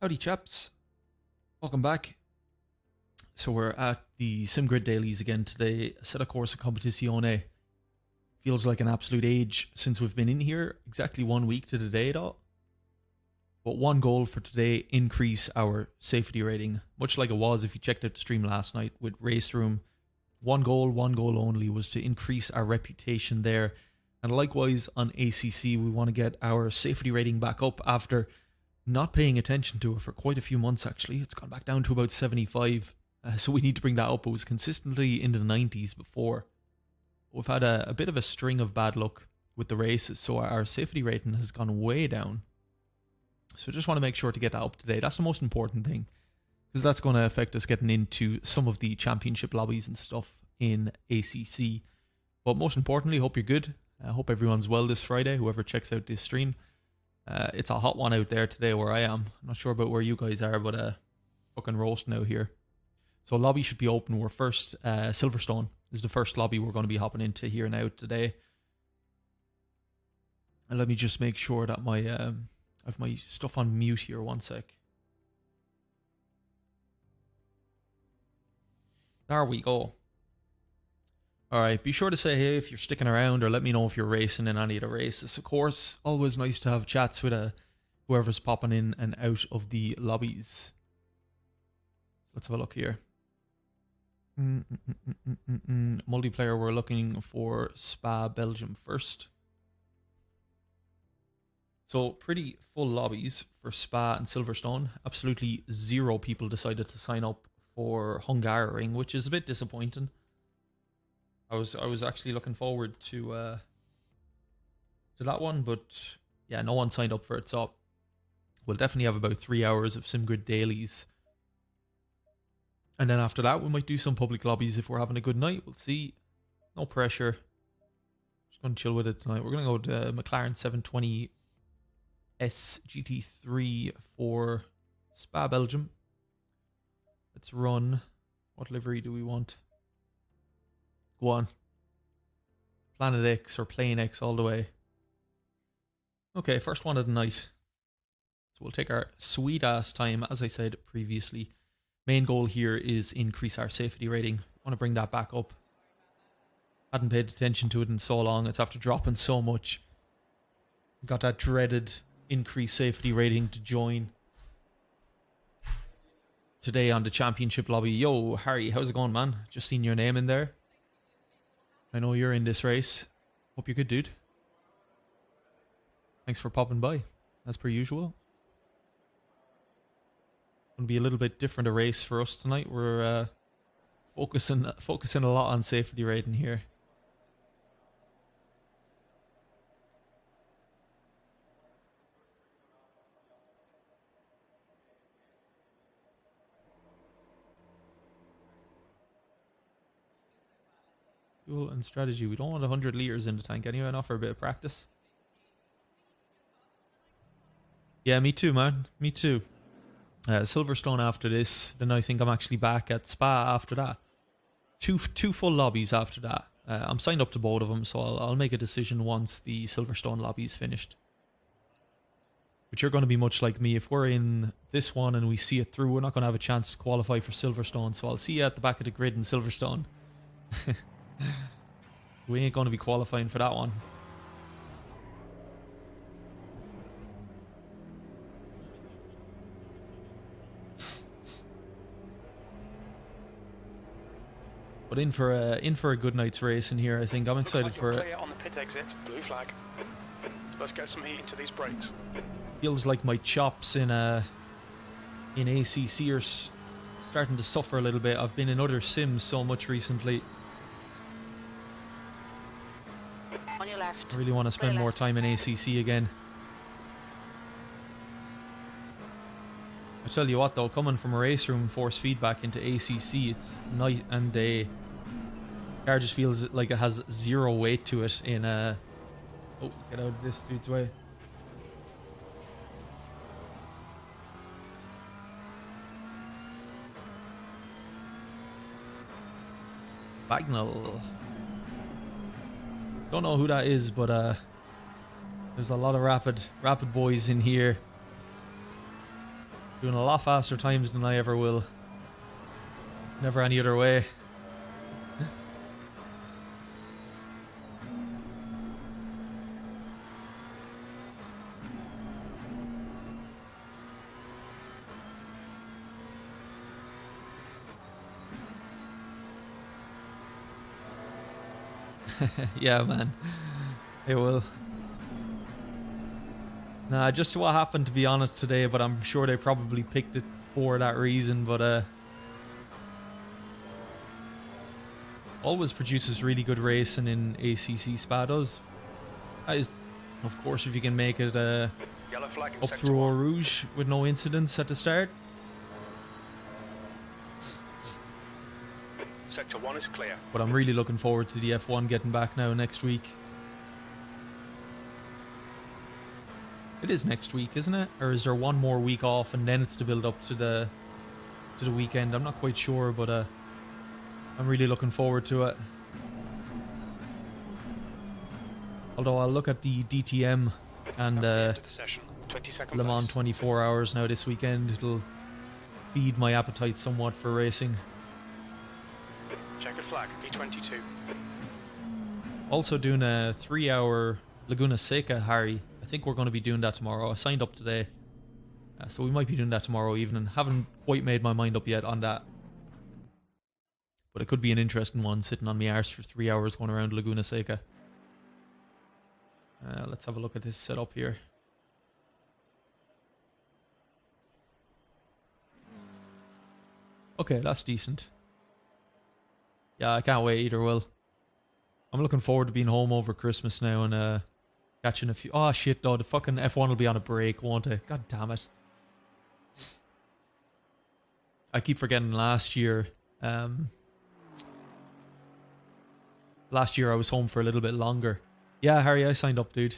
Howdy chaps, welcome back. So we're at the simgrid dailies again today. Assetto Corsa Competizione. Feels like an absolute age since we've been in here. Exactly 1 week to the day though. But one goal for today, increase our safety rating. Much like it was if you checked out the stream last night with Race Room. One goal only was to increase our reputation there. And likewise on ACC, we want to get our safety rating back up after not paying attention to it for quite a few months actually. It's gone back down to about 75. So we need to bring that up. It was consistently in the 90s before. We've had a bit of a string of bad luck with the races, so our safety rating has gone way down. So just want to make sure to get that up to date. That's the most important thing, because that's going to affect us getting into some of the championship lobbies and stuff in ACC. But most importantly, hope you're good. I hope everyone's well this Friday, whoever checks out this stream. It's a hot one out there today where I am. I'm not sure about where you guys are, but fucking roasting out here. So lobby should be open. We're first. Silverstone is the first lobby we're going to be hopping into here now today. And let me just make sure that I have my stuff on mute here. 1 sec. There we go. Alright, be sure to say hey if you're sticking around, or let me know if you're racing in any of the races. Of course, always nice to have chats with whoever's popping in and out of the lobbies. Let's have a look here. Multiplayer, we're looking for Spa, Belgium first. So pretty full lobbies for Spa and Silverstone. Absolutely zero people decided to sign up for Hungaroring, which is a bit disappointing. I was actually looking forward to that one, but yeah, no one signed up for it. So we'll definitely have about 3 hours of simgrid dailies. And then after that, we might do some public lobbies if we're having a good night. We'll see. No pressure. Just going to chill with it tonight. We're going to go to McLaren 720S GT3 for Spa, Belgium. Let's run. What livery do we want? Go on. Planet X or Plane X all the way. Okay, first one of the night. So we'll take our sweet ass time, as I said previously. Main goal here is increase our safety rating. Want to bring that back up. Hadn't paid attention to it in so long. It's after dropping so much. Got that dreaded increased safety rating to join today on the championship lobby. Yo, Harry, how's it going, man? Just seen your name in there. I know you're in this race. Hope you're good, dude. Thanks for popping by, as per usual. Gonna be a little bit different a race for us tonight. We're focusing a lot on safety rating here. Fuel and strategy. We don't want 100 liters in the tank anyway, enough for a bit of practice. Yeah, me too, man. Me too. Silverstone after this. Then I think I'm actually back at Spa after that. Two full lobbies after that. I'm signed up to both of them, so I'll make a decision once the Silverstone lobby is finished. But you're going to be much like me. If we're in this one and we see it through, we're not going to have a chance to qualify for Silverstone. So I'll see you at the back of the grid in Silverstone. We ain't going to be qualifying for that one. But in for a good night's race in here. I think I'm excited for it. On the pit exit, blue flag. Let's get some heat into these brakes. Feels like my chops in ACC are starting to suffer a little bit. I've been in other sims so much recently. On your left. I really want to spend more time in ACC again. I tell you what though, coming from a race room force feedback into ACC, it's night and day. Car just feels like it has zero weight to it in oh, get out of this dude's way. Bagnall. Don't know who that is, but there's a lot of rapid boys in here. Doing a lot faster times than I ever will. Never any other way. Yeah, man. It will. Nah, just what happened, to be honest, today, but I'm sure they probably picked it for that reason, but always produces really good racing in ACC Spa does. That is, of course, if you can make it Yellow flag in up sector through Eau 1. Rouge with no incidents at the start. Sector 1 is clear. But I'm really looking forward to the F1 getting back now next week. It is next week, isn't it? Or is there one more week off and then it's to build up to the weekend? I'm not quite sure, but I'm really looking forward to it. Although I'll look at the DTM and That's the end of the session. 22nd Le Mans place. 24 hours now this weekend. It'll feed my appetite somewhat for racing. Checkered flag, P22. Also doing a 3-hour Laguna Seca, Harry. I think we're going to be doing that tomorrow. I signed up today. So we might be doing that tomorrow evening. Haven't quite made my mind up yet on that. But it could be an interesting one, sitting on my arse for 3 hours going around Laguna Seca. Let's have a look at this setup here. Okay, that's decent. Yeah, I can't wait either, Will. I'm looking forward to being home over Christmas now and catching a few... Oh, shit, though. The fucking F1 will be on a break, won't it? God damn it. I keep forgetting last year. Last year I was home for a little bit longer. Yeah, Harry, I signed up, dude.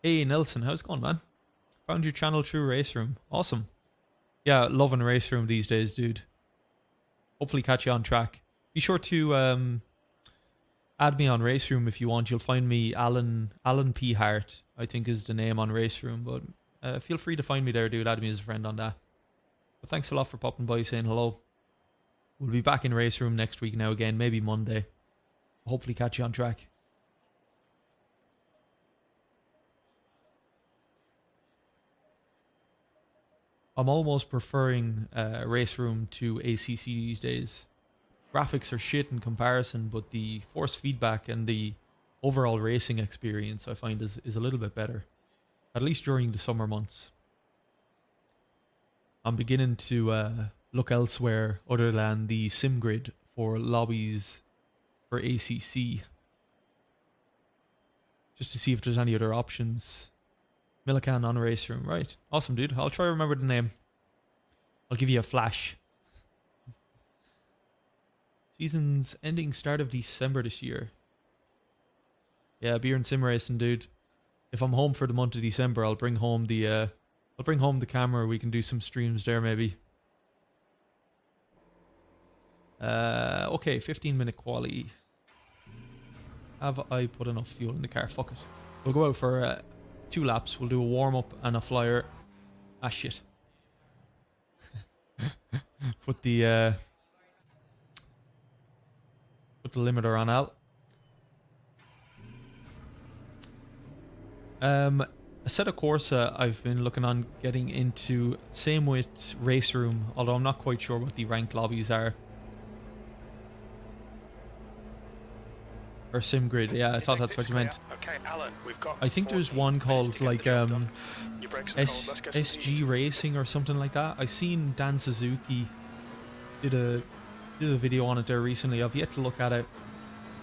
Hey, Nelson, how's it going, man? Found your channel through Race Room. Awesome. Yeah, loving Race Room these days, dude. Hopefully catch you on track. Be sure to add me on Race Room if you want. You'll find me Alan P. Harte, I think is the name on Race Room. But feel free to find me there, dude. Add me as a friend on that. But thanks a lot for popping by, saying hello. We'll be back in Race Room next week now again, maybe Monday. Hopefully catch you on track. I'm almost preferring Race Room to ACC these days. Graphics are shit in comparison, but the force feedback and the overall racing experience I find is a little bit better. At least during the summer months. I'm beginning to look elsewhere other than the simgrid for lobbies for ACC. Just to see if there's any other options. Millican on Race Room. Right. Awesome, dude. I'll try to remember the name. I'll give you a flash. Season's ending start of December this year. Yeah, beer and sim racing, dude. If I'm home for the month of December, I'll bring home the camera. We can do some streams there, maybe. Okay, 15-minute quali. Have I put enough fuel in the car? Fuck it. We'll go out for 2 laps. We'll do a warm-up and a flyer. Ah, shit. Put the limiter on out. Assetto Corsa I've been looking on getting into. Same with Race Room, although I'm not quite sure what the ranked lobbies are. Or simgrid, yeah, I thought that's what you meant. Okay, Alan, we've got I think there's one called like SG Racing or something like that. I seen Dan Suzuki did a video on it there recently. I've yet to look at it,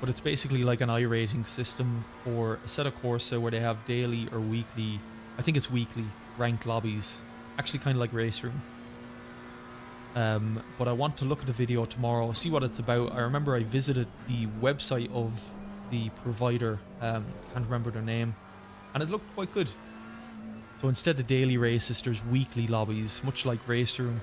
but it's basically like an iRating system for Assetto Corsa where they have daily or weekly, I think it's weekly, ranked lobbies. Actually kind of like Race Room. But I want to look at the video tomorrow, see what it's about. I remember I visited the website of the provider, can't remember their name, and it looked quite good. So instead of daily races, there's weekly lobbies, much like Race Room.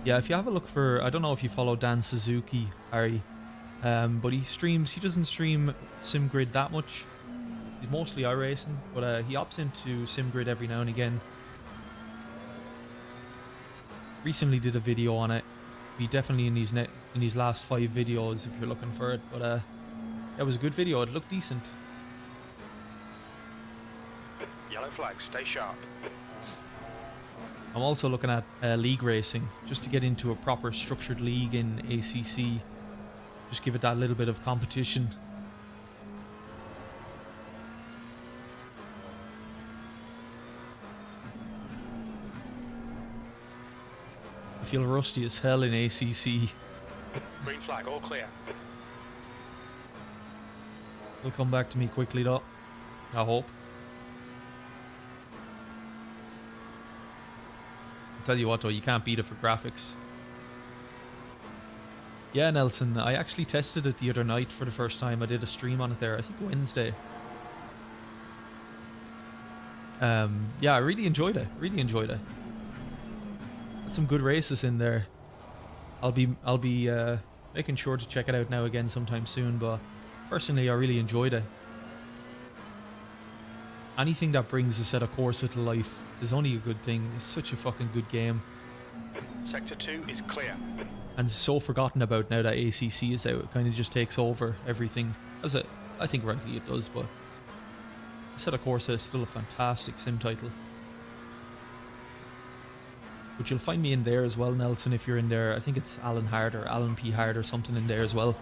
Yeah, if you have a look for, I don't know if you follow Dan Suzuki, Harry, but he doesn't stream SimGrid that much. He's mostly iRacing, but he opts into SimGrid every now and again. Recently did a video on it. Be definitely in these last 5 videos if you're looking for it. But it was a good video. It looked decent. Yellow flag, stay sharp. I'm also looking at league racing, just to get into a proper structured league in ACC. Just give it that little bit of competition. I feel rusty as hell in ACC. Green flag, all clear. It'll come back to me quickly though, I hope. I'll tell you what though, you can't beat it for graphics. Yeah, Nelson, I actually tested it the other night for the first time. I did a stream on it there, I think Wednesday. Yeah, I really enjoyed it. Really enjoyed it. Had some good races in there. I'll be making sure to check it out now again sometime soon, but personally I really enjoyed it. Anything that brings Assetto Corsa to life is only a good thing. It's such a fucking good game. Sector 2 is clear. And so forgotten about now that ACC is out. It kind of just takes over everything. I think rightly it does, but Assetto Corsa is still a fantastic sim title. But you'll find me in there as well, Nelson, if you're in there. I think it's Alan Harte or Alan P. Harte or something in there as well.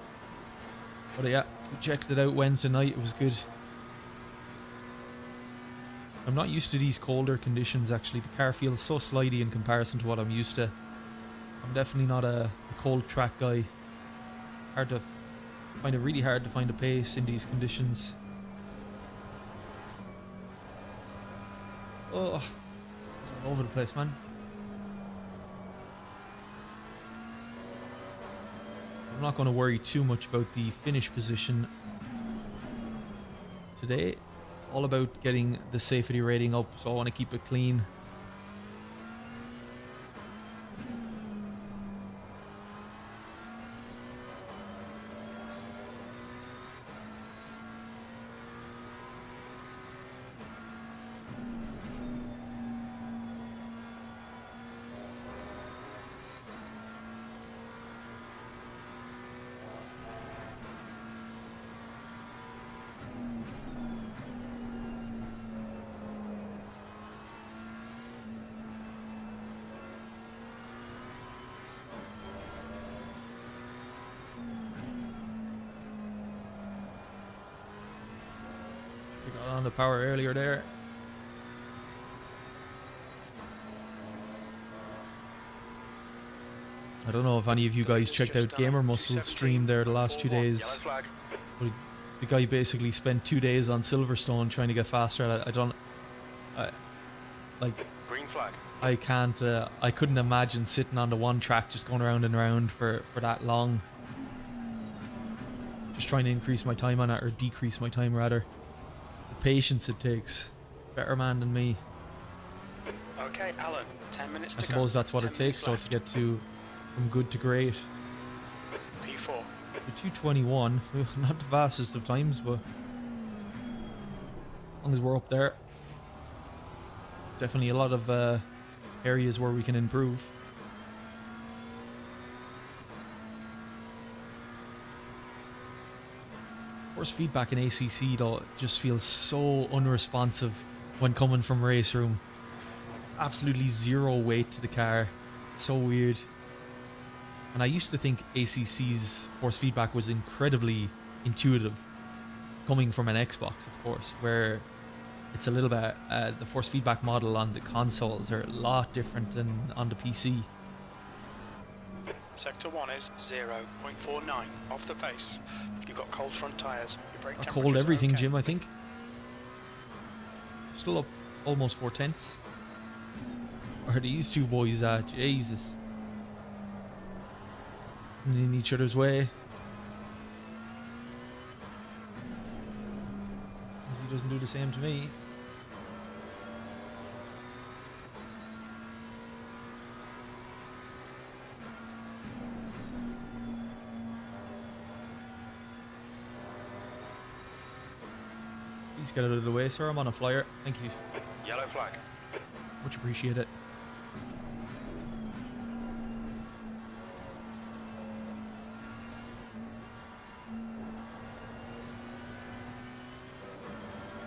But yeah, we checked it out Wednesday night. It was good. I'm not used to these colder conditions, actually. The car feels so slidey in comparison to what I'm used to. I'm definitely not a cold track guy. Find it really hard to find a pace in these conditions. Oh, it's all over the place, man. I'm not going to worry too much about the finish position today. It's all about getting the safety rating up, so I want to keep it clean. On the power earlier there. I don't know if any of you guys checked out Gamer Muscle's stream there the last 2 days. But the guy basically spent 2 days on Silverstone trying to get faster at it. Green flag. I couldn't imagine sitting on the one track just going around and around for that long. Just trying to increase my time on it, or decrease my time rather. Patience it takes. Better man than me. Okay, Alan, 10 minutes to I go. suppose that's what it takes though to get from good to great. P4. The 221, not the fastest of times, but as long as we're up there. Definitely a lot of areas where we can improve. Force feedback in ACC though just feels so unresponsive when coming from race room. There's absolutely zero weight to the car. It's so weird. And I used to think ACC's force feedback was incredibly intuitive, coming from an Xbox, of course, where it's a little bit the force feedback model on the consoles are a lot different than on the PC. Sector 1 is 0.49 off the pace. You've got cold front tyres. Your brake I temperatures called are everything, okay. Jim, I think. Still up almost 4/10. Where are these two boys at? Jesus. In each other's way. As he doesn't do the same to me. Please get out of the way, sir. I'm on a flyer. Thank you. Yellow flag. Much appreciated.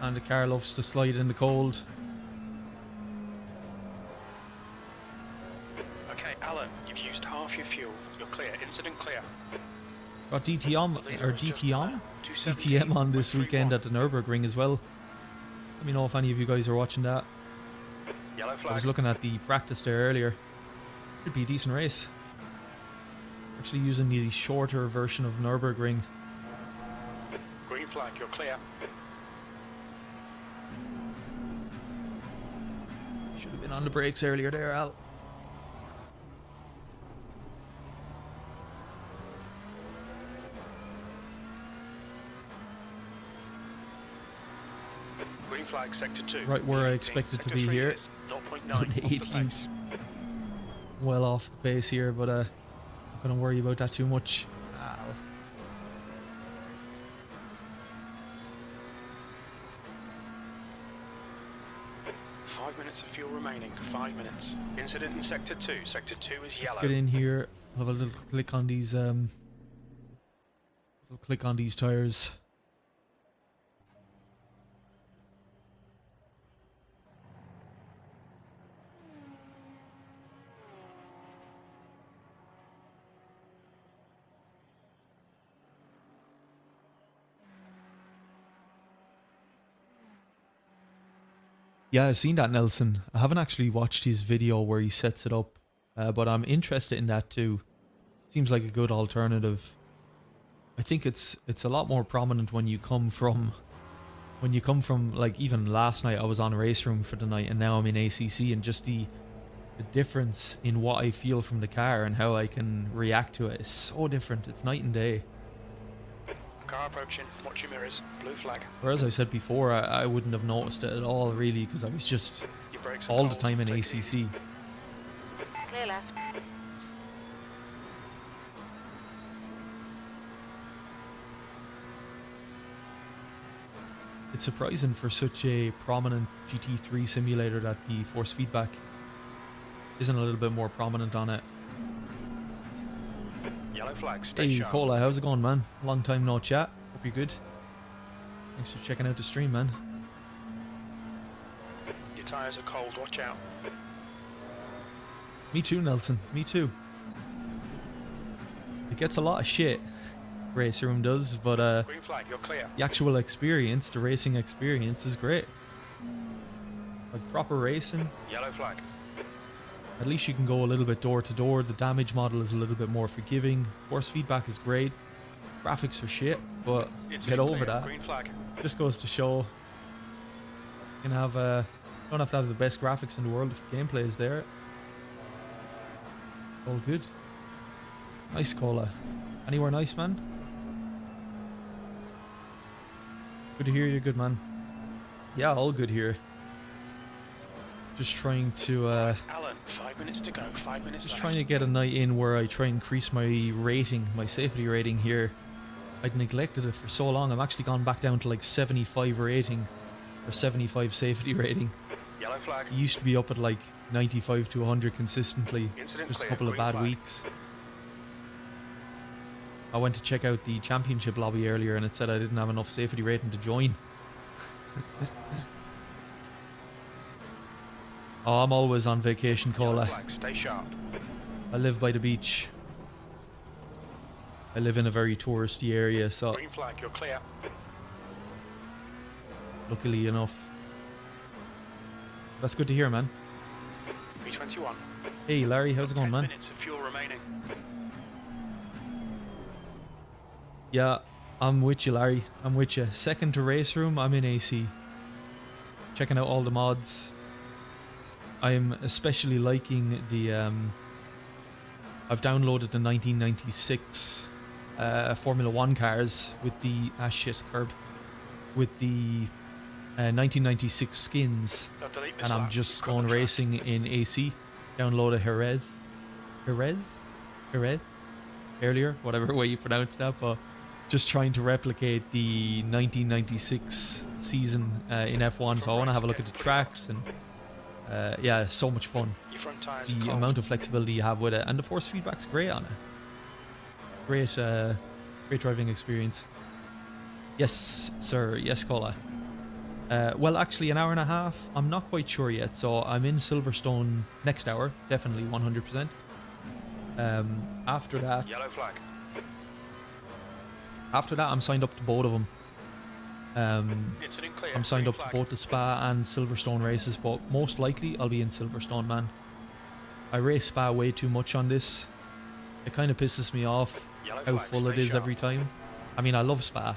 And the car loves to slide in the cold. Okay, Alan, you've used half your fuel. You're clear. Incident clear. Got DTM on this weekend at the Nürburgring as well. Let me know if any of you guys are watching that. Yellow I flag. was looking at the practice there earlier. Should be a decent race. Actually using the shorter version of Nürburgring. Green flag. You're clear. Should have been on the brakes earlier there, Al. Green flag. Sector 2. Right where I expected to be here. 0.9 On off the the 18th. pace. Well off the pace here, but not going to worry about that too much. Ow. Five minutes of fuel remaining. 5 minutes. Incident in sector 2. Sector 2 is yellow. Let's get in here. Have a little click on these tires. Yeah, I've seen that, Nelson. I haven't actually watched his video where he sets it up, but I'm interested in that too. Seems like a good alternative. I think it's a lot more prominent when you come from like even last night I was on race room for the night and now I'm in ACC, and just the difference in what I feel from the car and how I can react to it is so different. It's night and day. Car approaching. Watch your mirrors. Blue flag. Whereas I said before, I wouldn't have noticed it at all really, because I was just Your brakes are all the cold. time in Take it easy. ACC. Clear left. It's surprising for such a prominent GT3 simulator that the force feedback isn't a little bit more prominent on it. Yellow flag. Stay Hey sharp. Cola, how's it going, man? Long time no chat. Hope you're good. Thanks for checking out the stream, man. Your tyres are cold. Watch out. Me too, Nelson. Me too. It gets a lot of shit, race room does, but Green flag. You're clear. the actual experience, the racing experience is great. Like proper racing, Yellow flag. at least you can go a little bit door to door. The damage model is a little bit more forgiving. Force feedback is great. Graphics are shit, but It's get over clear. that. Green flag. Just goes to show you can have don't have to have the best graphics in the world if the gameplay is there. All good. Nice, Cola. Anywhere nice, man? Good to hear you're good, man. Yeah, all good here. Just trying to Alan, 5 minutes to go. 5 minutes just left. trying to get a night in where I try and increase my rating, my safety rating here. I'd neglected it for so long. I'm actually gone back down to like 75 rating or 75 safety rating. Yellow flag. It used to be up at like 95 to 100 consistently. Incident Just a clear. couple of Green bad flag. weeks. I went to check out the championship lobby earlier and it said I didn't have enough safety rating to join. Oh, I'm always on vacation, Yellow Cola. flag. Stay sharp. I live by the beach. I live in a very touristy area, so Green flag. You're clear. luckily enough. That's good to hear, man. B21. Hey, Larry, how's it going, 10 man? minutes of fuel remaining. Yeah, I'm with you, Larry. I'm with you. Second to race room, I'm in AC. Checking out all the mods. I'm especially liking the I've downloaded the 1996 Formula 1 cars with the with the 1996 skins, Now delete this and I'm lap. just You've got going the track. racing in AC. Downloaded Jerez earlier, whatever way you pronounce that, but just trying to replicate the 1996 season in F1. So I want to have a look at the tracks and yeah, so much fun. Your front tyres are The cold. amount of flexibility you have with it, and the force feedback's great on it. Great, great driving experience. Yes, sir. Yes, Cola. Well, actually, an hour and a half. I'm not quite sure yet. So I'm in Silverstone next hour, definitely 100%. After that, Yellow flag. I'm signed up to both of them. Incident clear. I'm signed Green up to flag. both the Spa and Silverstone races, but most likely I'll be in Silverstone, man. I race Spa way too much on this. It kind of pisses me off Yellow how flag, full it stay is sharp. every time. I mean, I love Spa,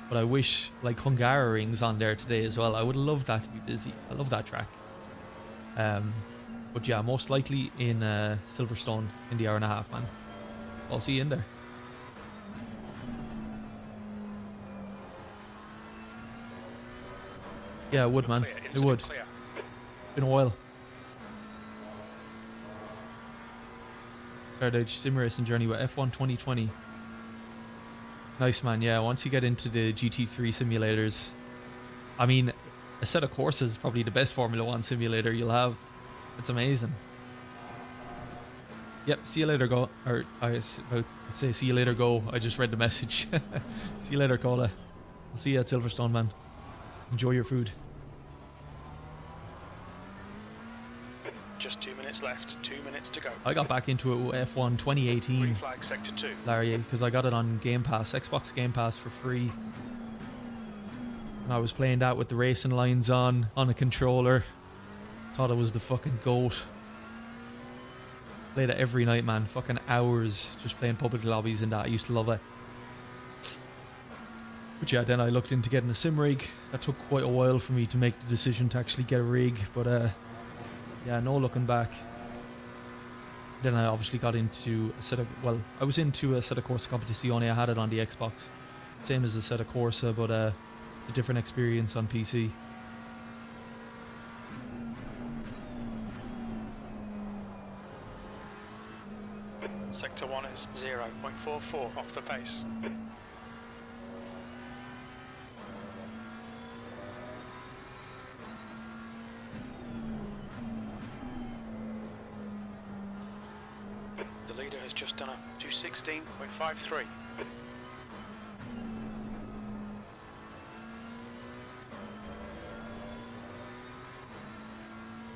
but I wish like Hungaroring's on there today as well. I would love that to be busy. I love that track. But yeah, most likely in Silverstone in the hour and a half, man. I'll see you in there. Yeah, it would, man. Clear. It Incident would. clear. Been a while. Started sim racing journey with F1 2020. Nice, man. Yeah, once you get into the GT3 simulators, I mean, Assetto Corsa is probably the best Formula 1 simulator you'll have. It's amazing. Yep, see you later, go. Or I was about to say see you later, go. I just read the message. See you later, Cola. I'll see you at Silverstone, man. Enjoy your food. Just 2 minutes left. 2 minutes to go. I got back into it with F1 2018, Green flag, sector 2. Larry, because I got it on Game Pass, Xbox Game Pass for free. And I was playing that with the racing lines on a controller. Thought it was the fucking GOAT. Played it every night, man. Fucking hours just playing public lobbies and that. I used to love it. But yeah, then I looked into getting a sim rig. That took quite a while for me to make the decision to actually get a rig. But yeah, no looking back. Then I obviously got into I was into Assetto Corsa Competizione. I had it on the Xbox. Same as Assetto Corsa, but a different experience on PC. Sector 1 is 0.44 off the pace. The leader has just done a 2:16.53.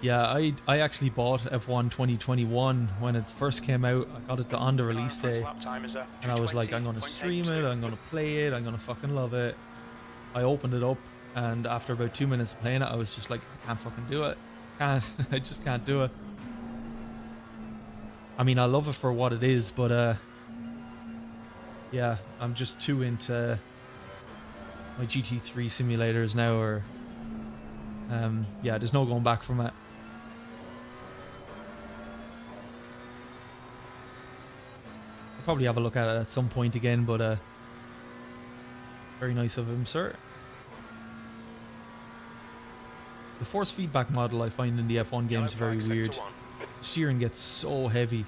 Yeah, I actually bought F1 2021 when it first came out. I got it on the release day, Lap time is at and I was like, I'm gonna stream it, I'm gonna play it, I'm gonna fucking love it. I opened it up, and after about 2 minutes of playing it, I was just like, I can't fucking do it. I just can't do it. I mean, I love it for what it is, but yeah, I'm just too into my GT3 simulators now, or yeah, there's no going back from it. I'll probably have a look at it at some point again, but very nice of him, sir. The force feedback model I find in the F1 games very weird. Steering gets so heavy,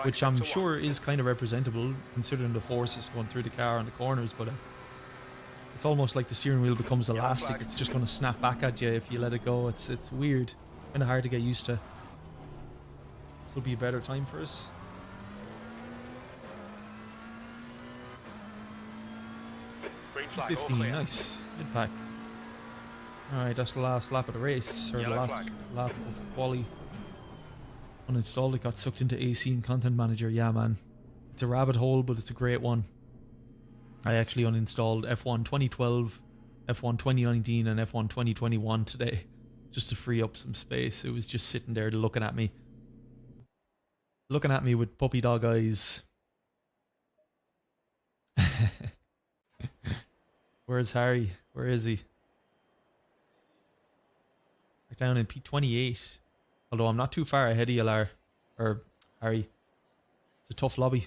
which I'm sure is kind of representable considering the forces going through the car and the corners, but it's almost like the steering wheel becomes elastic. It's just going to snap back at you if you let it go. It's weird, kind of hard to get used to. This will be a better time for us. Green flag, 15, nice. Good pack. Alright, that's the last lap of the race, or the Yellow last flag. lap of quali. Uninstalled it, got sucked into AC and Content Manager. Yeah, man. It's a rabbit hole, but it's a great one. I actually uninstalled F1 2012, F1 2019, and F1 2021 today, just to free up some space. It was just sitting there looking at me. Looking at me with puppy dog eyes. Where's Harry? Where is he? Right down in P28. Although I'm not too far ahead of you, Lar. Or Harry. It's a tough lobby.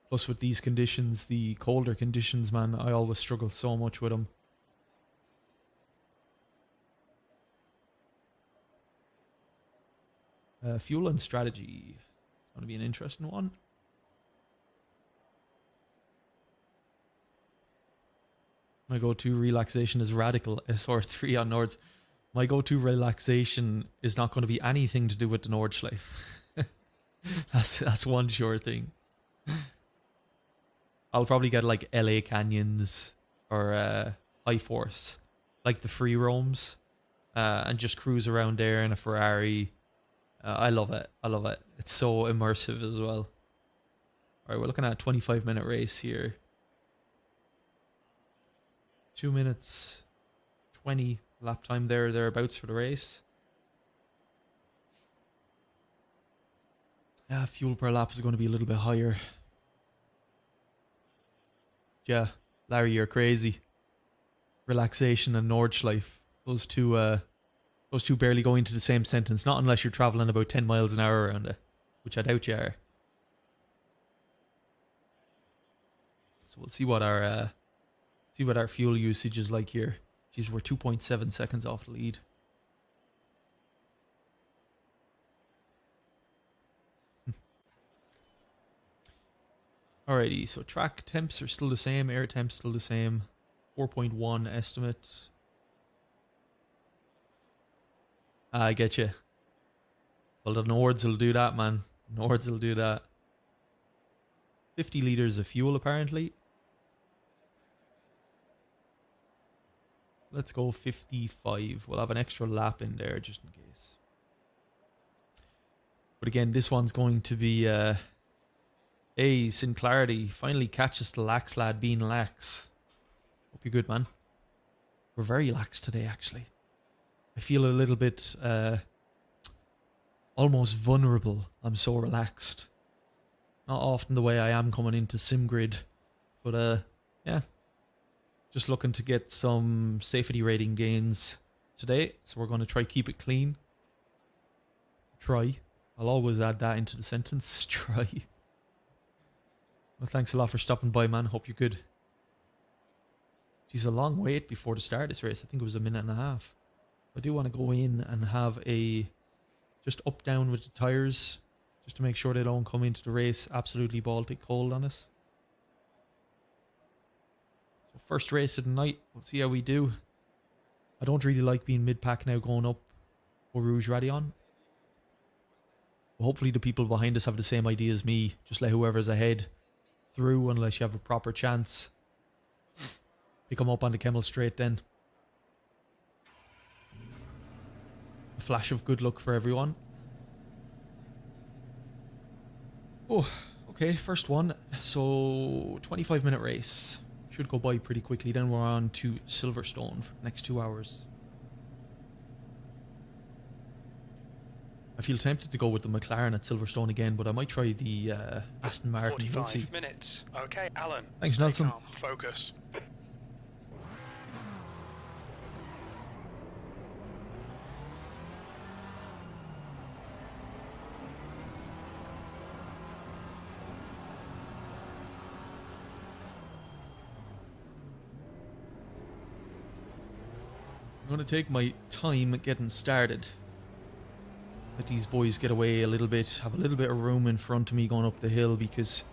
Plus with these conditions, the colder conditions, man, I always struggle so much with them. Fuel and strategy. It's going to be an interesting one. My go-to relaxation is radical SR3 on Nords. My go-to relaxation is not going to be anything to do with the Nordschleife. That's one sure thing. I'll probably get like LA Canyons or High Force, like the free roams, and just cruise around there in a Ferrari. I love it. I love it. It's so immersive as well. Alright, we're looking at a 25-minute race here. 2 minutes 20 lap time thereabouts for the race. Yeah, fuel per lap is going to be a little bit higher. Yeah, Larry, you're crazy. Relaxation and Nordschleife. Those two barely go into the same sentence, not unless you're travelling about 10 miles an hour around it, which I doubt you are. So we'll see what our fuel usage is like here. Jeez, we're 2.7 seconds off the lead. Alrighty, so track temps are still the same, air temps still the same. 4.1 estimate. I get you. Well, the Nords will do that, man. Nords will do that. 50 litres of fuel, apparently. Let's go 55. We'll have an extra lap in there, just in case. But again, this one's going to be... Hey, Sinclarity. Finally catches the lax lad being lax. Hope you're good, man. We're very lax today, actually. I feel a little bit almost vulnerable. I'm so relaxed. Not often the way I am coming into simgrid, but yeah, just looking to get some safety rating gains today. So we're going to try keep it clean. Try. I'll always add that into the sentence. Try. Well, thanks a lot for stopping by, man. Hope you're good. Geez, a long wait before the start of this race. I think it was a minute and a half. I do want to go in and have a just up down with the tires, just to make sure they don't come into the race absolutely Baltic cold on us. So first race of the night, we'll see how we do. I don't really like being mid-pack now going up Eau Rouge Radion. But hopefully the people behind us have the same idea as me. Just let whoever's ahead through unless you have a proper chance. Pick them up on the Kemmel Straight then. A flash of good luck for everyone. Oh, okay, first one. So, 25-minute race. Should go by pretty quickly. Then we're on to Silverstone for the next 2 hours. I feel tempted to go with the McLaren at Silverstone again, but I might try the Aston Martin. 45 minutes. Okay, Alan. Thanks, stay Nelson. calm. Focus. I'm going to take my time getting started. Let these boys get away a little bit, have a little bit of room in front of me going up the hill, because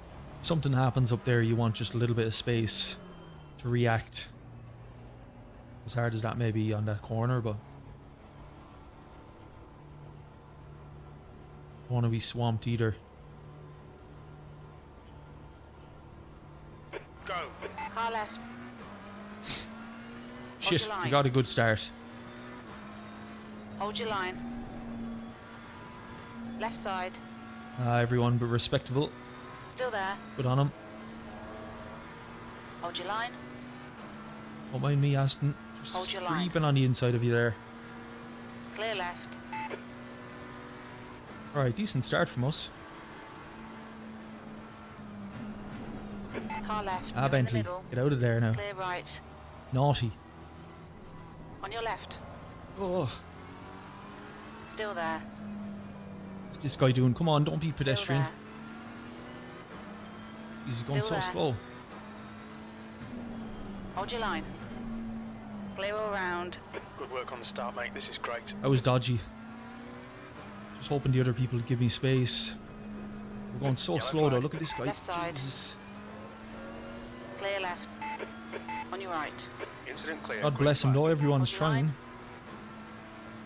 if something happens up there, you want just a little bit of space to react. As hard as that may be on that corner, but I don't want to be swamped either. Go. Car left. Shit, your line. we got a good start. Hold your line. Left side. Everyone but respectable. Still there. Good on them. Hold your line. Don't mind me, Aston. Just Hold your line. creeping on the inside of you there. Clear left. Alright, decent start from us. Car left. Ah, You're in the Bentley, middle. get out of there now. Clear right. Naughty. On your left. Oh, Still there. what's this guy doing? Come on, don't be Still pedestrian. there. He's going Still so there. slow. Hold your line. Clear all round. Good work on the start, mate. This is great. That was dodgy. Just hoping the other people would give me space. We're going so Yellow slow though. flag. Look at this guy. Left side. Jesus. Clear left. On your right. Incident clear. God green bless him flag. though, everyone's Hold your line.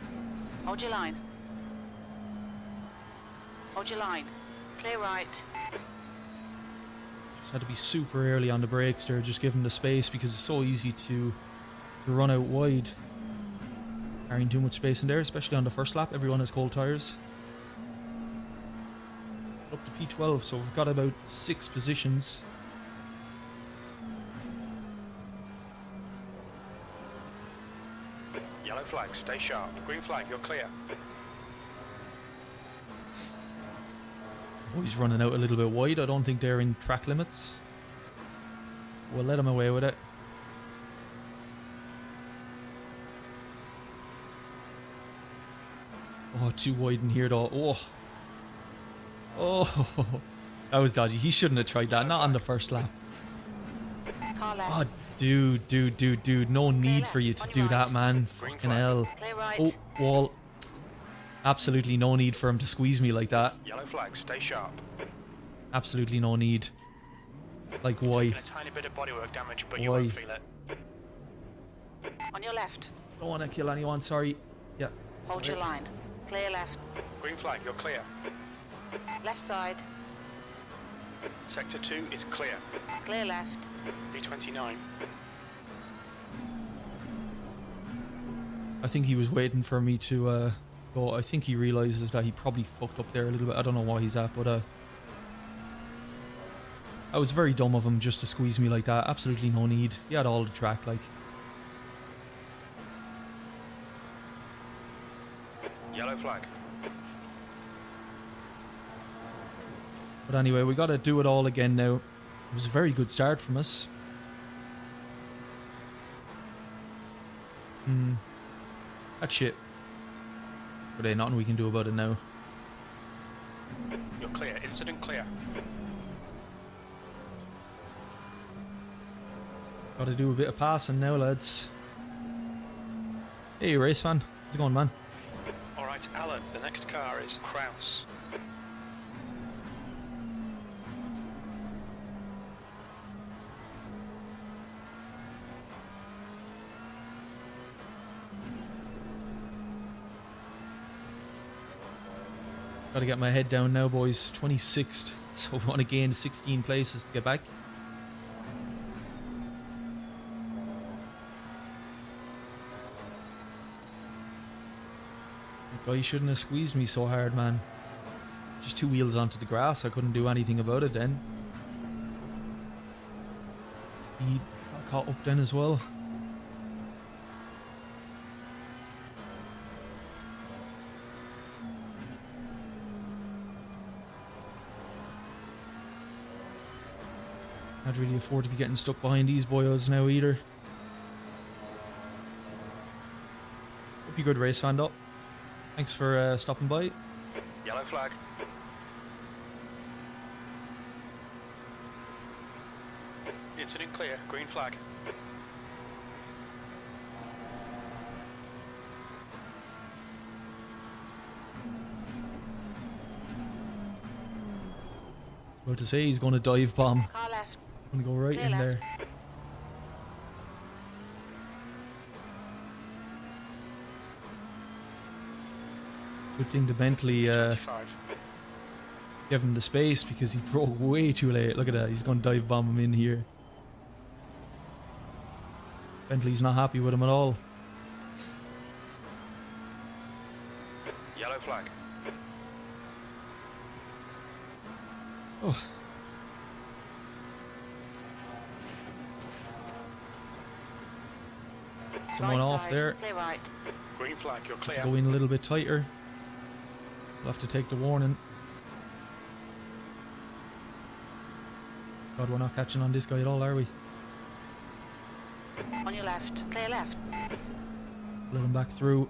trying. Hold your line. Hold your line. Clear right. Just had to be super early on the brakes there, just give him the space because it's so easy to run out wide. Carrying too much space in there, especially on the first lap. Everyone has cold tyres. Up to P12, so we've got about 6 positions. Yellow flag, stay sharp. Green flag, you're clear. Oh, he's running out a little bit wide. I don't think they're in track limits. We'll let him away with it. Oh, too wide in here though. Oh. Oh. That was dodgy. He shouldn't have tried that. Not on the first lap. Car left. Oh, dude. No need for you to do that, man. Fucking hell. Clear right. Oh, wall. Absolutely no need for him to squeeze me like that. Yellow flag, stay sharp. Absolutely no need. Like, why? A tiny bit of bodywork damage, but you Why? won't feel it. On your left. Don't want to kill anyone, sorry. Yeah. Hold sorry. your line. Clear left. Green flag, you're clear. Left side. Sector 2 is clear. Clear left. B29. I think he was waiting for me to go. I think he realizes that he probably fucked up there a little bit. I don't know where he's at, but that was very dumb of him just to squeeze me like that. Absolutely no need. He had all the track, like. Yellow flag. But anyway, we got to do it all again now. It was a very good start from us. That's shit. But hey, nothing we can do about it now. You're clear. Incident clear. Got to do a bit of passing now, lads. Hey, race fan. How's it going, man? Alright, Alan, the next car is Kraus. Got to get my head down now, boys. 26th. So we want to gain 16 places to get back. That guy shouldn't have squeezed me so hard, man. Just 2 wheels onto the grass. I couldn't do anything about it then. He got caught up then as well. Can't really afford to be getting stuck behind these boyos now either. Hope you good race, fan up. Thanks for stopping by. Yellow flag. Incident clear. Green flag. About to say he's going to dive bomb. Car left. Going to go right Clear in left. there. Good thing to Bentley 25. give him the space because he broke way too late. Look at that. He's going to dive bomb him in here. Bentley's not happy with him at all. Yellow flag. Oh. Someone Right off side. there. Clear right. Green flag, you're clear. Go in a little bit tighter. We'll have to take the warning. God, we're not catching on this guy at all, are we? On your left. Clear left. Let him back through.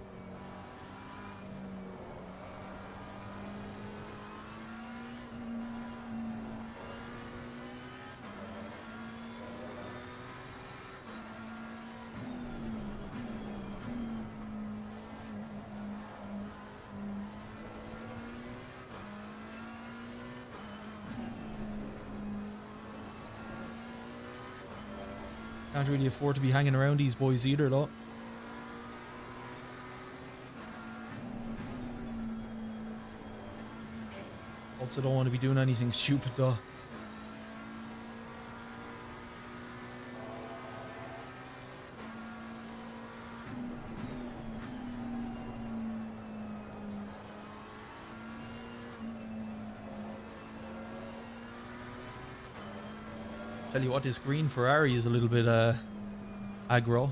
Can't really afford to be hanging around these boys either, though. Also don't want to be doing anything stupid, though. Tell you what, this green Ferrari is a little bit aggro.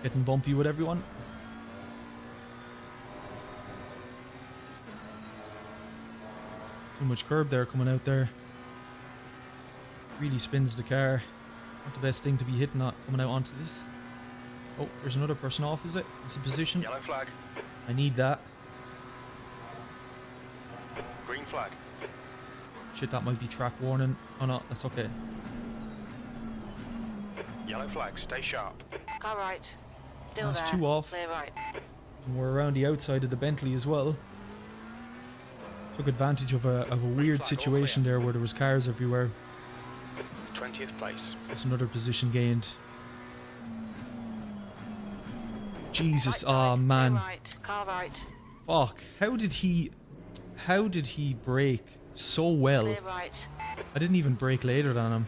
Getting bumpy with everyone. Too much curb there coming out there. Really spins the car. Not the best thing to be hitting at coming out onto this. Oh, there's another person off, is it? It's a position. Yellow flag. I need that. Green flag. Shit, that might be track warning. Oh no, that's okay. Yellow flag. Stay sharp. Car right. Still That's there. 2 off. Clear right. And we're around the outside of the Bentley as well. Took advantage of a weird situation there where there was cars everywhere. 20th place. There's another position gained. Jesus, Right oh side, man. clear right. Car right. Fuck. How did he brake so well? Clear right. I didn't even brake later than him.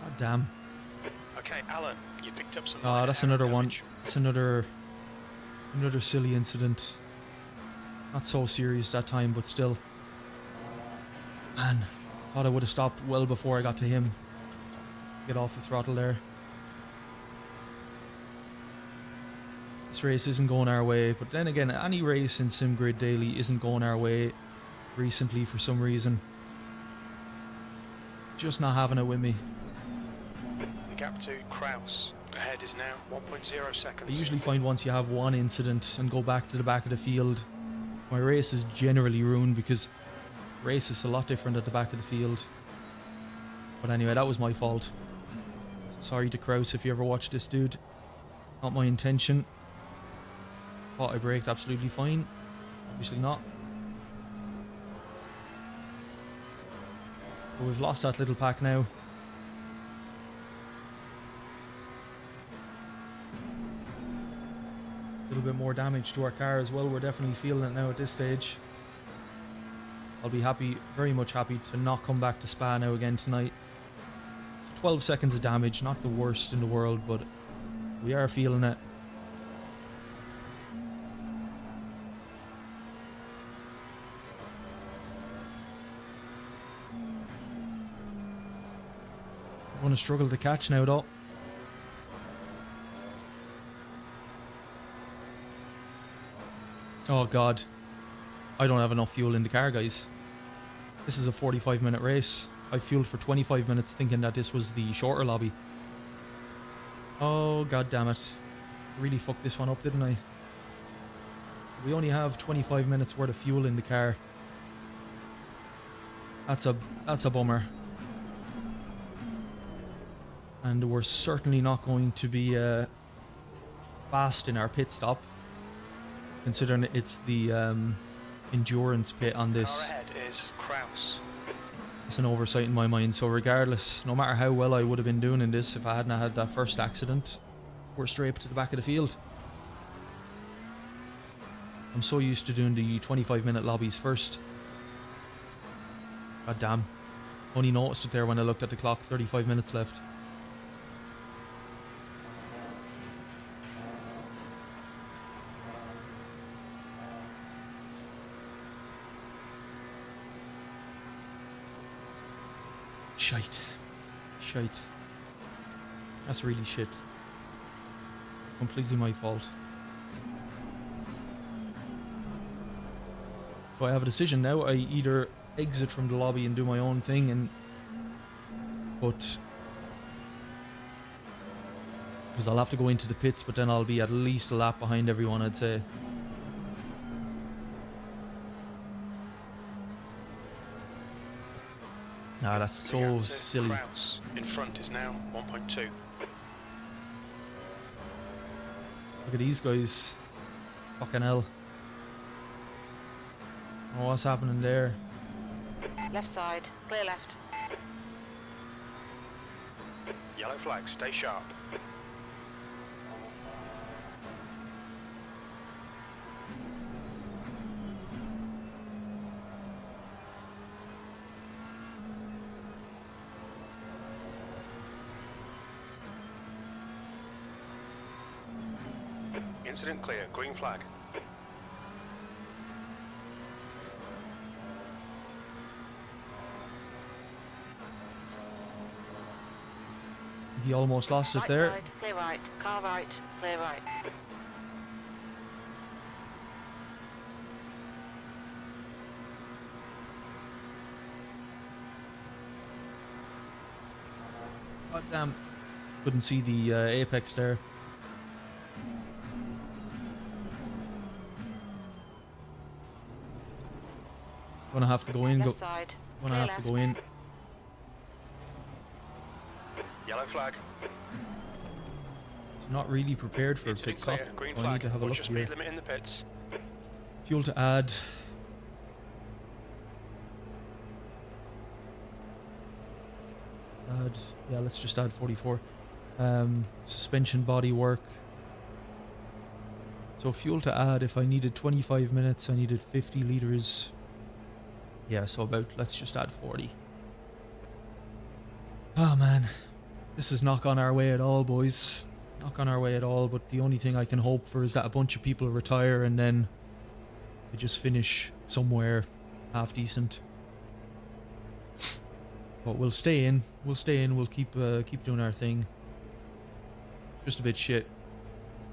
God damn. Okay, Alan, you picked up some. Ah, that's minor another one. damage. That's another silly incident. Not so serious that time, but still. Man, thought I would have stopped well before I got to him. Get off the throttle there. This race isn't going our way, but then again, any race in SimGrid Daily isn't going our way recently for some reason. Just not having it with me. The gap to Kraus ahead is now 1.0 seconds. I usually find once you have one incident and go back to the back of the field, my race is generally ruined because race is a lot different at the back of the field. But anyway, that was my fault. Sorry to Kraus if you ever watch this, dude. Not my intention. Thought I braked absolutely fine. Obviously not. But we've lost that little pack now. A little bit more damage to our car as well. We're definitely feeling it now at this stage. I'll be happy, very much happy to not come back to Spa now again tonight. 12 seconds of damage, not the worst in the world, but we are feeling it. I'm going to struggle to catch now though. Oh god. I don't have enough fuel in the car, guys. This is a 45-minute race. I fueled for 25 minutes thinking that this was the shorter lobby. Oh god damn it. Really fucked this one up, didn't I? We only have 25 minutes worth of fuel in the car. That's a bummer. And we're certainly not going to be fast in our pit stop, considering it's the endurance pit on this. Car ahead is Kraus. It's an oversight in my mind, so regardless, no matter how well I would have been doing in this if I hadn't had that first accident, we're straight to the back of the field. I'm so used to doing the 25-minute lobbies first. God damn. Only noticed it there when I looked at the clock, 35 minutes left. Shite. Shite. That's really shit. Completely my fault. So I have a decision now. I either exit from the lobby and do my own thing and because I'll have to go into the pits, but then I'll be at least a lap behind everyone, I'd say. Nah, that's The so gap to silly. Kraus in front is now 1.2. Look at these guys. Fucking hell. Oh, what's happening there? Left side. Clear left. Yellow flag, stay sharp. Incident clear, green flag. He almost lost it Right there. side, clear right. Car right, clear right. God damn. Couldn't see the apex there. Gonna have to go in. Left side, Gonna clear have to left. go in. Yellow flag. It's not really prepared for a Incident pit stop, clear, green so I flag. need to have a look Watch your here. speed limit in the pits. Fuel to add. Yeah, let's just add 44. Suspension body work. So fuel to add, if I needed 25 minutes, I needed 50 litres. Yeah, so let's just add 40. Oh man, this is not gone our way at all, boys. Not gone our way at all, but the only thing I can hope for is that a bunch of people retire and then I just finish somewhere half decent. But we'll stay in. We'll stay in. We'll keep doing our thing. Just a bit shit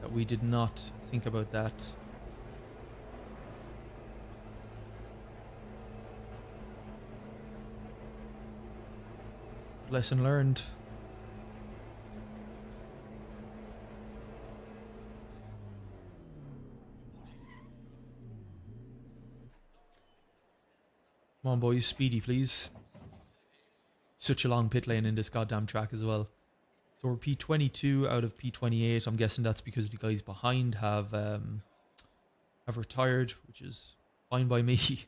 that we did not think about that. Lesson learned. Come on, boys. Speedy, please. Such a long pit lane in this goddamn track as well. So we're P22 out of P28. I'm guessing that's because the guys behind have retired, which is fine by me.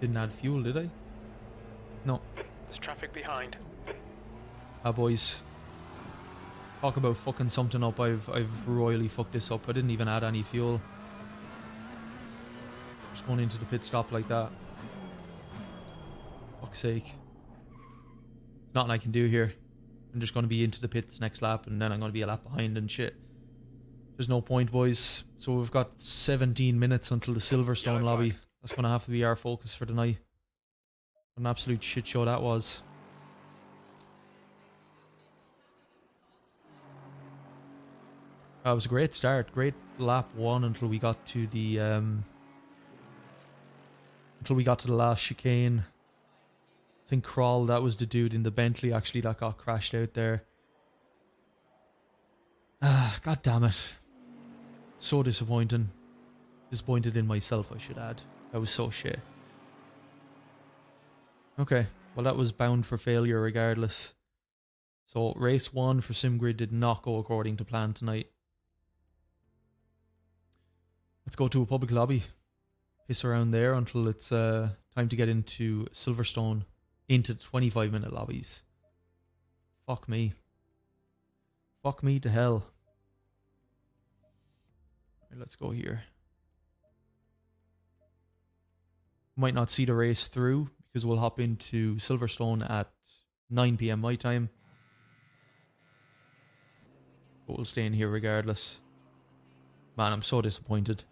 Didn't add fuel, did I? No. There's traffic behind. Ah, boys. Talk about fucking something up. I've royally fucked this up. I didn't even add any fuel. Just going into the pit stop like that. Fuck's sake. Nothing I can do here. I'm just going to be into the pits next lap and then I'm going to be a lap behind and shit. There's no point, boys. So we've got 17 minutes until the Silverstone Yellow lobby. flag. That's going to have to be our focus for the night. What an absolute shit show that was. That was a great start. Great lap one until we got to the last chicane. I think Crawl, that was the dude in the Bentley actually that got crashed out there. Ah, god damn it. So disappointing. Disappointed in myself, I should add. That was so shit. Okay, well that was bound for failure regardless. So race one for SimGrid did not go according to plan tonight. Let's go to a public lobby. Piss around there until it's time to get into Silverstone. Into the 25-minute lobbies. Fuck me. Fuck me to hell. Right, let's go here. Might not see the race through because we'll hop into Silverstone at 9 PM my time. But we'll stay in here regardless. Man, I'm so disappointed.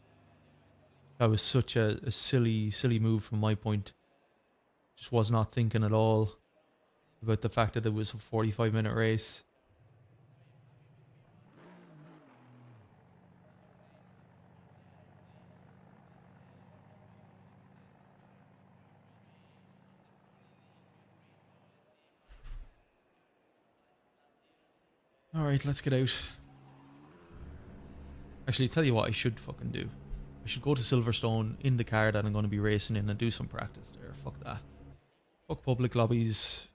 That was such a silly move from my point. Just was not thinking at all about the fact that it was a 45-minute race. Alright, let's get out. Actually, tell you what I should fucking do. I should go to Silverstone in the car that I'm going to be racing in and do some practice there. Fuck that. Fuck public lobbies.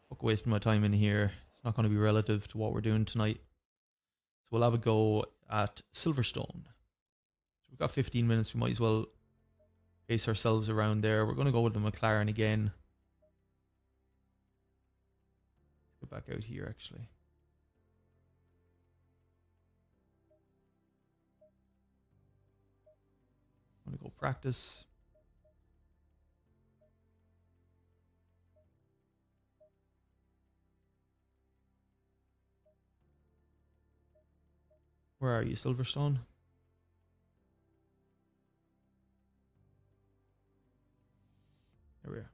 Fuck wasting my time in here. It's not going to be relative to what we're doing tonight. So we'll have a go at Silverstone. So we've got 15 minutes. We might as well pace ourselves around there. We're going to go with the McLaren again. Let's get back out here, actually. I'm going to go practice. Where are you, Silverstone? There we are.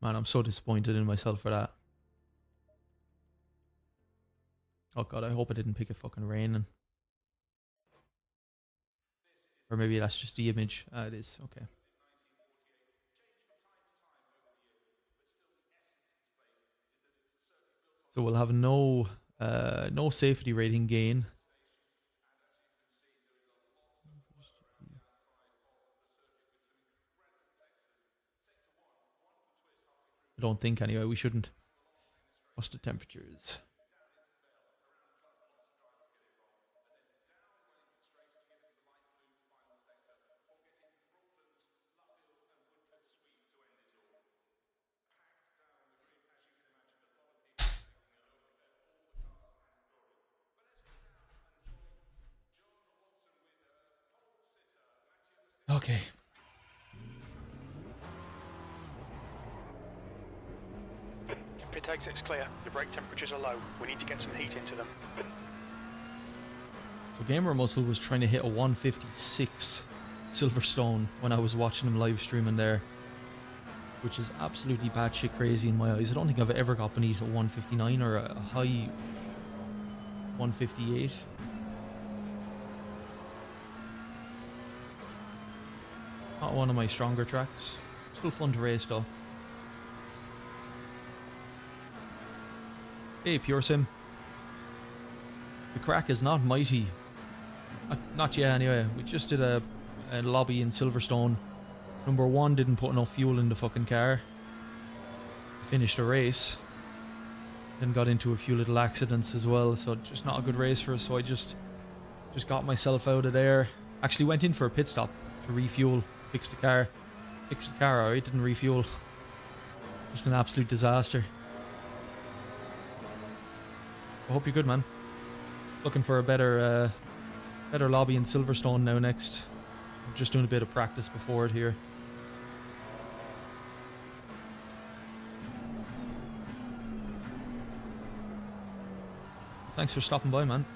Man, I'm so disappointed in myself for that. Oh god, I hope I didn't pick a fucking raining. Or maybe that's just the image. Ah, it is. Okay. So we'll have no safety rating gain. I don't think anyway, we shouldn't. What's the temperatures? Okay. Pit exit's clear. The brake temperatures are low. We need to get some heat into them. So Gamer Muscle was trying to hit a 156 Silverstone when I was watching him live streaming there, which is absolutely batshit crazy in my eyes. I don't think I've ever got beneath a 159 or a high 158. Not one of my stronger tracks. Still fun to race though. Hey, Pure Sim. The crack is not mighty. Not yet anyway. We just did a lobby in Silverstone. Number one didn't put enough fuel in the fucking car. Finished a race. Then got into a few little accidents as well, so just not a good race for us. So I just got myself out of there. Actually went in for a pit stop to refuel, fix the car. Fixed the car, alright, didn't refuel. Just an absolute disaster. I hope you're good, man. Looking for a better lobby in Silverstone now next. I'm just doing a bit of practice before it here. Thanks for stopping by, man.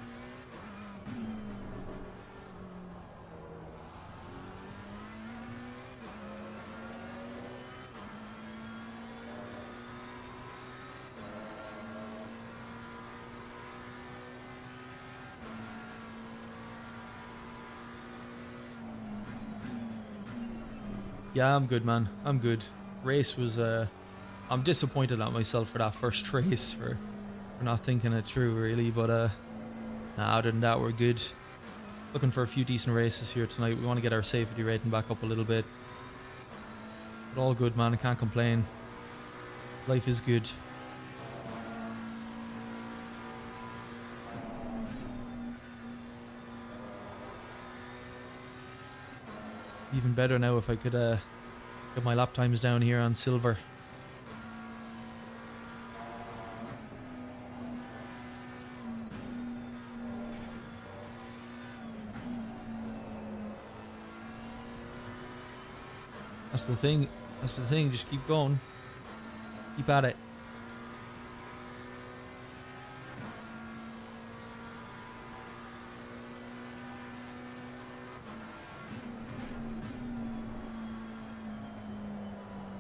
Yeah, I'm good, man. I'm good. Race was, I'm disappointed at myself for that first race, for not thinking it through, really. But, nah, other than that, we're good. Looking for a few decent races here tonight. We want to get our safety rating back up a little bit. But all good, man. I can't complain. Life is good. Even better now if I could get my lap times down here on silver. That's the thing. That's the thing. Just keep going. Keep at it.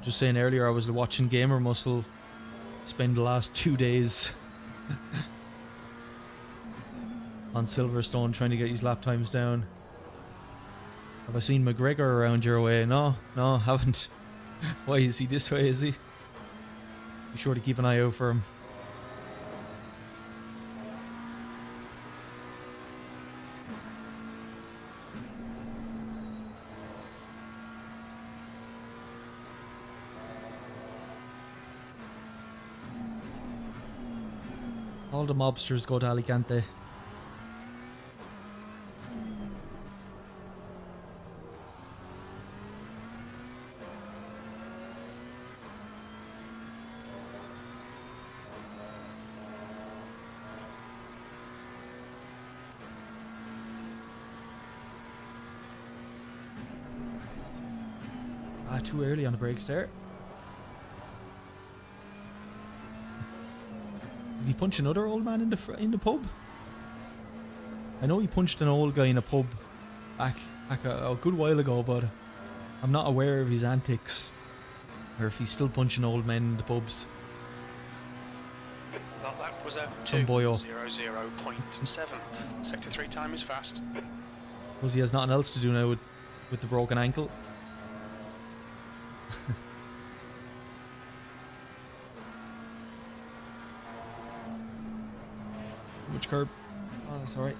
Just saying earlier, I was watching Gamer Muscle spend the last 2 days on Silverstone trying to get his lap times down. Have I seen McGregor around your way? No, haven't. Why is he this way, is he? Be sure to keep an eye out for him. All the mobsters go to Alicante. Too early on the brakes there. Did he punch another old man in the pub? I know he punched an old guy in a pub back a good while ago, but I'm not aware of his antics or if he's still punching old men in the pubs. Well, that was a Some boyo. 2:00.7. Sector 3 time is fast. Because he has nothing else to do now with the broken ankle. Which curb? Oh, that's alright.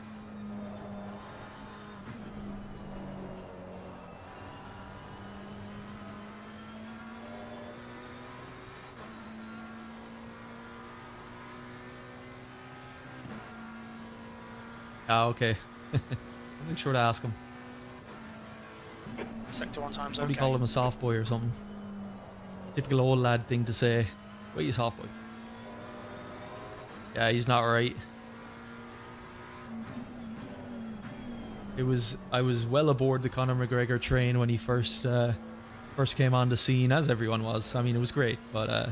Ah, okay. I'll make sure to ask him. Sector 1 time's Probably okay. call him a soft boy or something. Typical old lad thing to say. Wait, you soft boy. Yeah, he's not right. I was well aboard the Conor McGregor train when he first came on the scene, as everyone was. I mean, it was great, but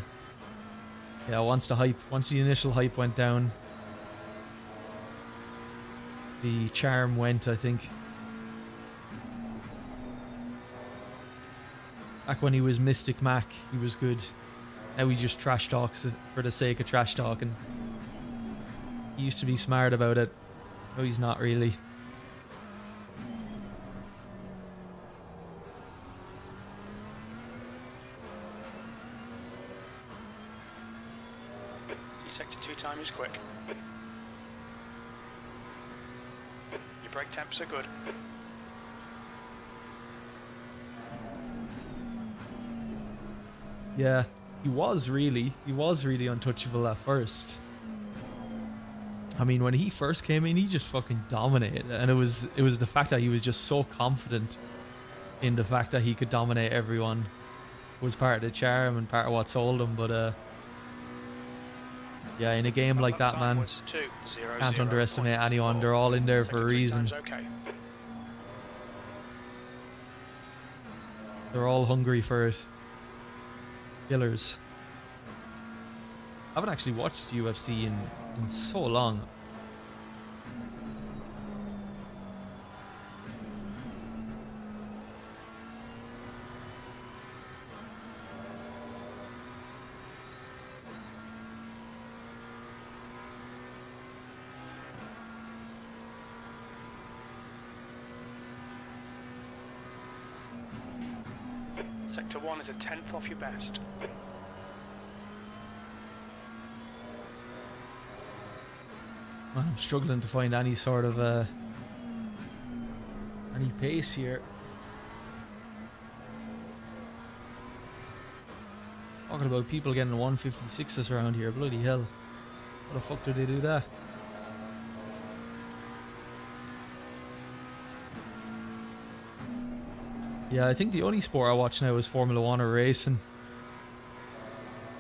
yeah, once the initial hype went down, the charm went, I think. Back when he was Mystic Mac, he was good. Now he just trash talks for the sake of trash talking. He used to be smart about it. No, he's not really. Sector 2 time is quick. Your brake temps are good. Yeah, he was really untouchable at first. I mean, when he first came in, he just fucking dominated, and it was the fact that he was just so confident in the fact that he could dominate everyone was part of the charm and part of what sold him. But yeah, in a game like that, man, can't underestimate anyone. They're all in there for a reason. They're all hungry for it. Killers. I haven't actually watched UFC in so long. Sector 1 is a 10th off your best. I'm struggling to find any sort of any pace here. Talking about people getting 156s around here, bloody hell. How the fuck do they do that? Yeah, I think the only sport I watch now is Formula 1 or racing.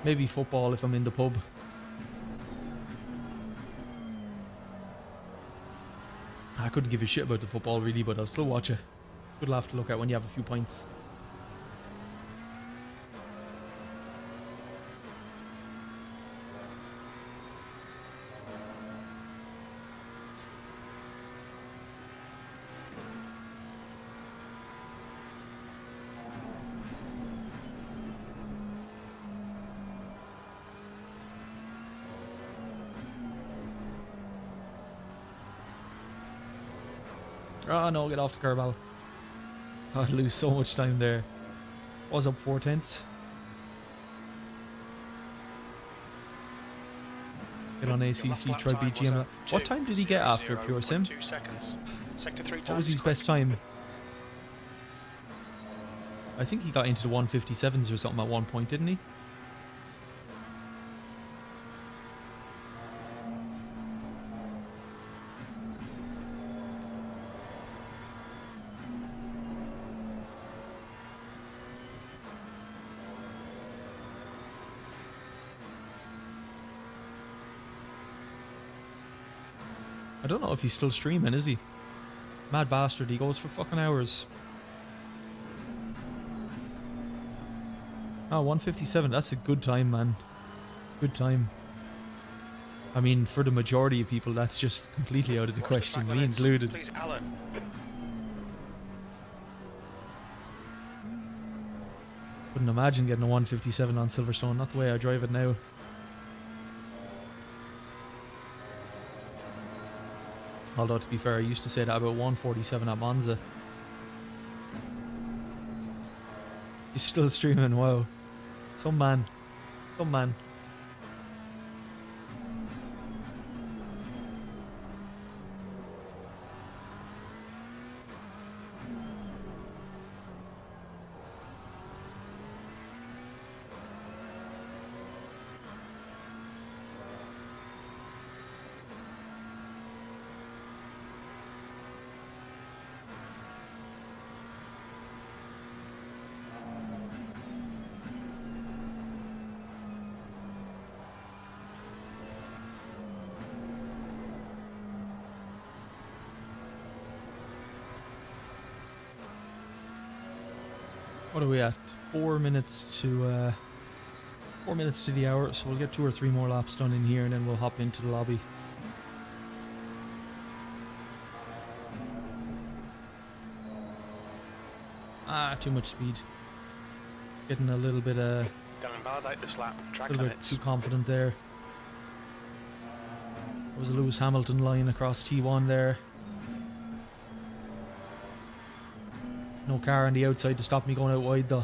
Maybe football if I'm in the pub. I couldn't give a shit about the football really, but I'll still watch it. Good laugh to look at when you have a few pints. Oh no, get off the curb, Al. I'd lose so much time there. Was up 4/10. Get on ACC, try BGM. What time did he get after Pure Sim? What was his best time? I think he got into the 157s or something at one point, didn't he? don't know if he's still streaming, is he? Mad bastard, he goes for fucking hours. Oh, 1:57, that's a good time, man. Good time. I mean, for the majority of people, that's just completely out of the question, me included. Please, Alan. Couldn't imagine getting a 1:57 on Silverstone, not the way I drive it now. Although, to be fair, I used to say that about 1:47 at Monza. He's still streaming, wow. Some man. Some man. What are we at? 4 minutes to 4 minutes to the hour, so we'll get 2 or 3 more laps done in here and then we'll hop into the lobby. Ah, too much speed. Getting a little bit Go and validate this lap. Track limits. too confident there. There was a Lewis Hamilton line across T1 there. No car on the outside to stop me going out wide though.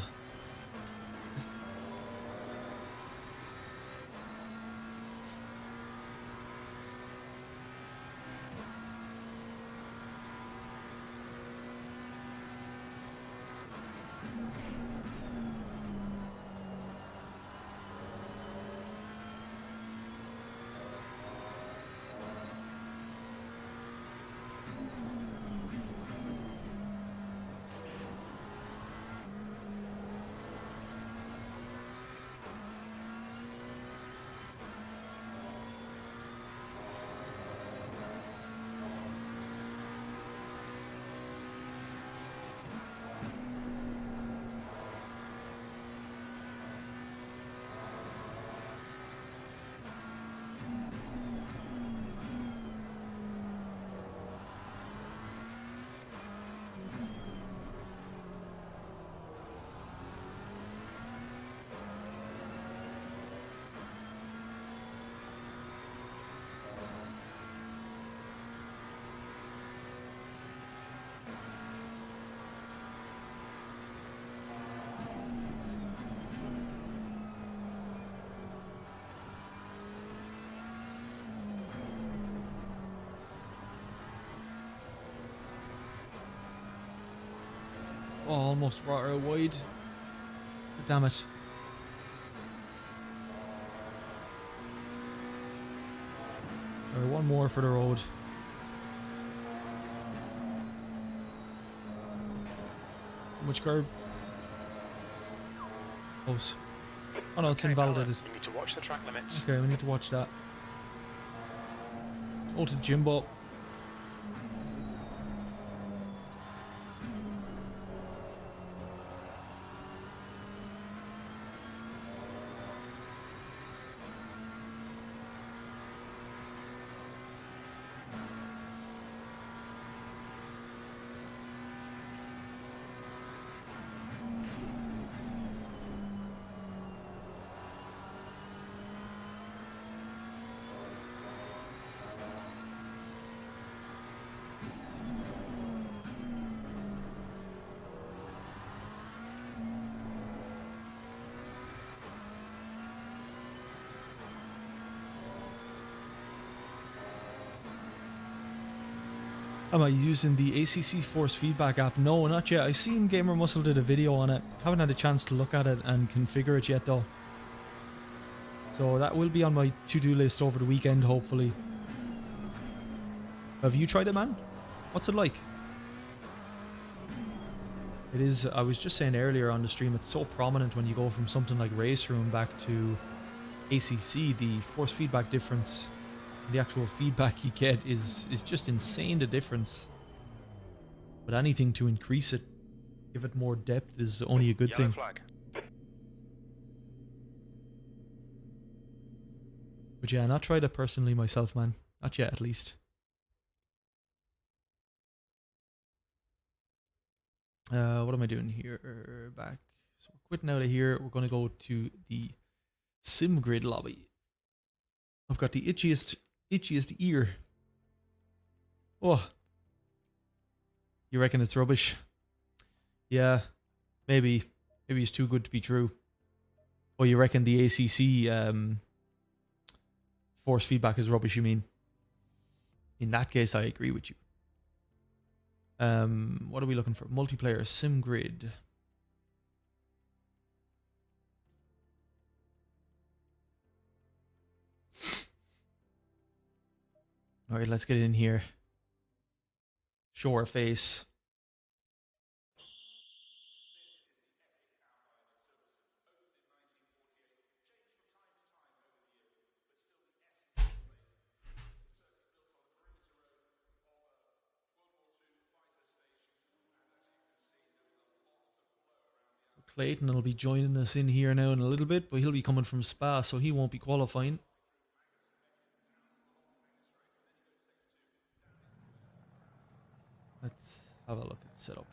Oh, almost brought her out wide. Damn it. Alright, one more for the road. How much curb? Close. Oh no, it's Okay, invalidated. Alan, you need to watch the track limits. Okay, we need to watch that. Ulted Jimbo. Am I using the ACC Force Feedback app? No, not yet. I seen Gamer Muscle did a video on it. Haven't had a chance to look at it and configure it yet though. So that will be on my to-do list over the weekend, hopefully. Have you tried it, man? What's it like? It is, I was just saying earlier on the stream, it's so prominent when you go from something like Race Room back to ACC, the force feedback difference The actual feedback you get is just insane, the difference. But anything to increase it, give it more depth, is only a good Yellow thing. flag. But yeah, not tried it personally myself, man. Not yet, at least. What am I doing here? Back. So we're quitting out of here. We're going to go to the simgrid lobby. I've got the itchiest ear. Oh. You reckon it's rubbish? Yeah. Maybe. Maybe it's too good to be true. Oh, you reckon the ACC force feedback is rubbish, you mean? In that case, I agree with you. What are we looking for? Multiplayer, simgrid. Alright, let's get in here. Show our face. Clayton will be joining us in here now in a little bit, but he'll be coming from Spa, so he won't be qualifying. Let's have a look at setup here.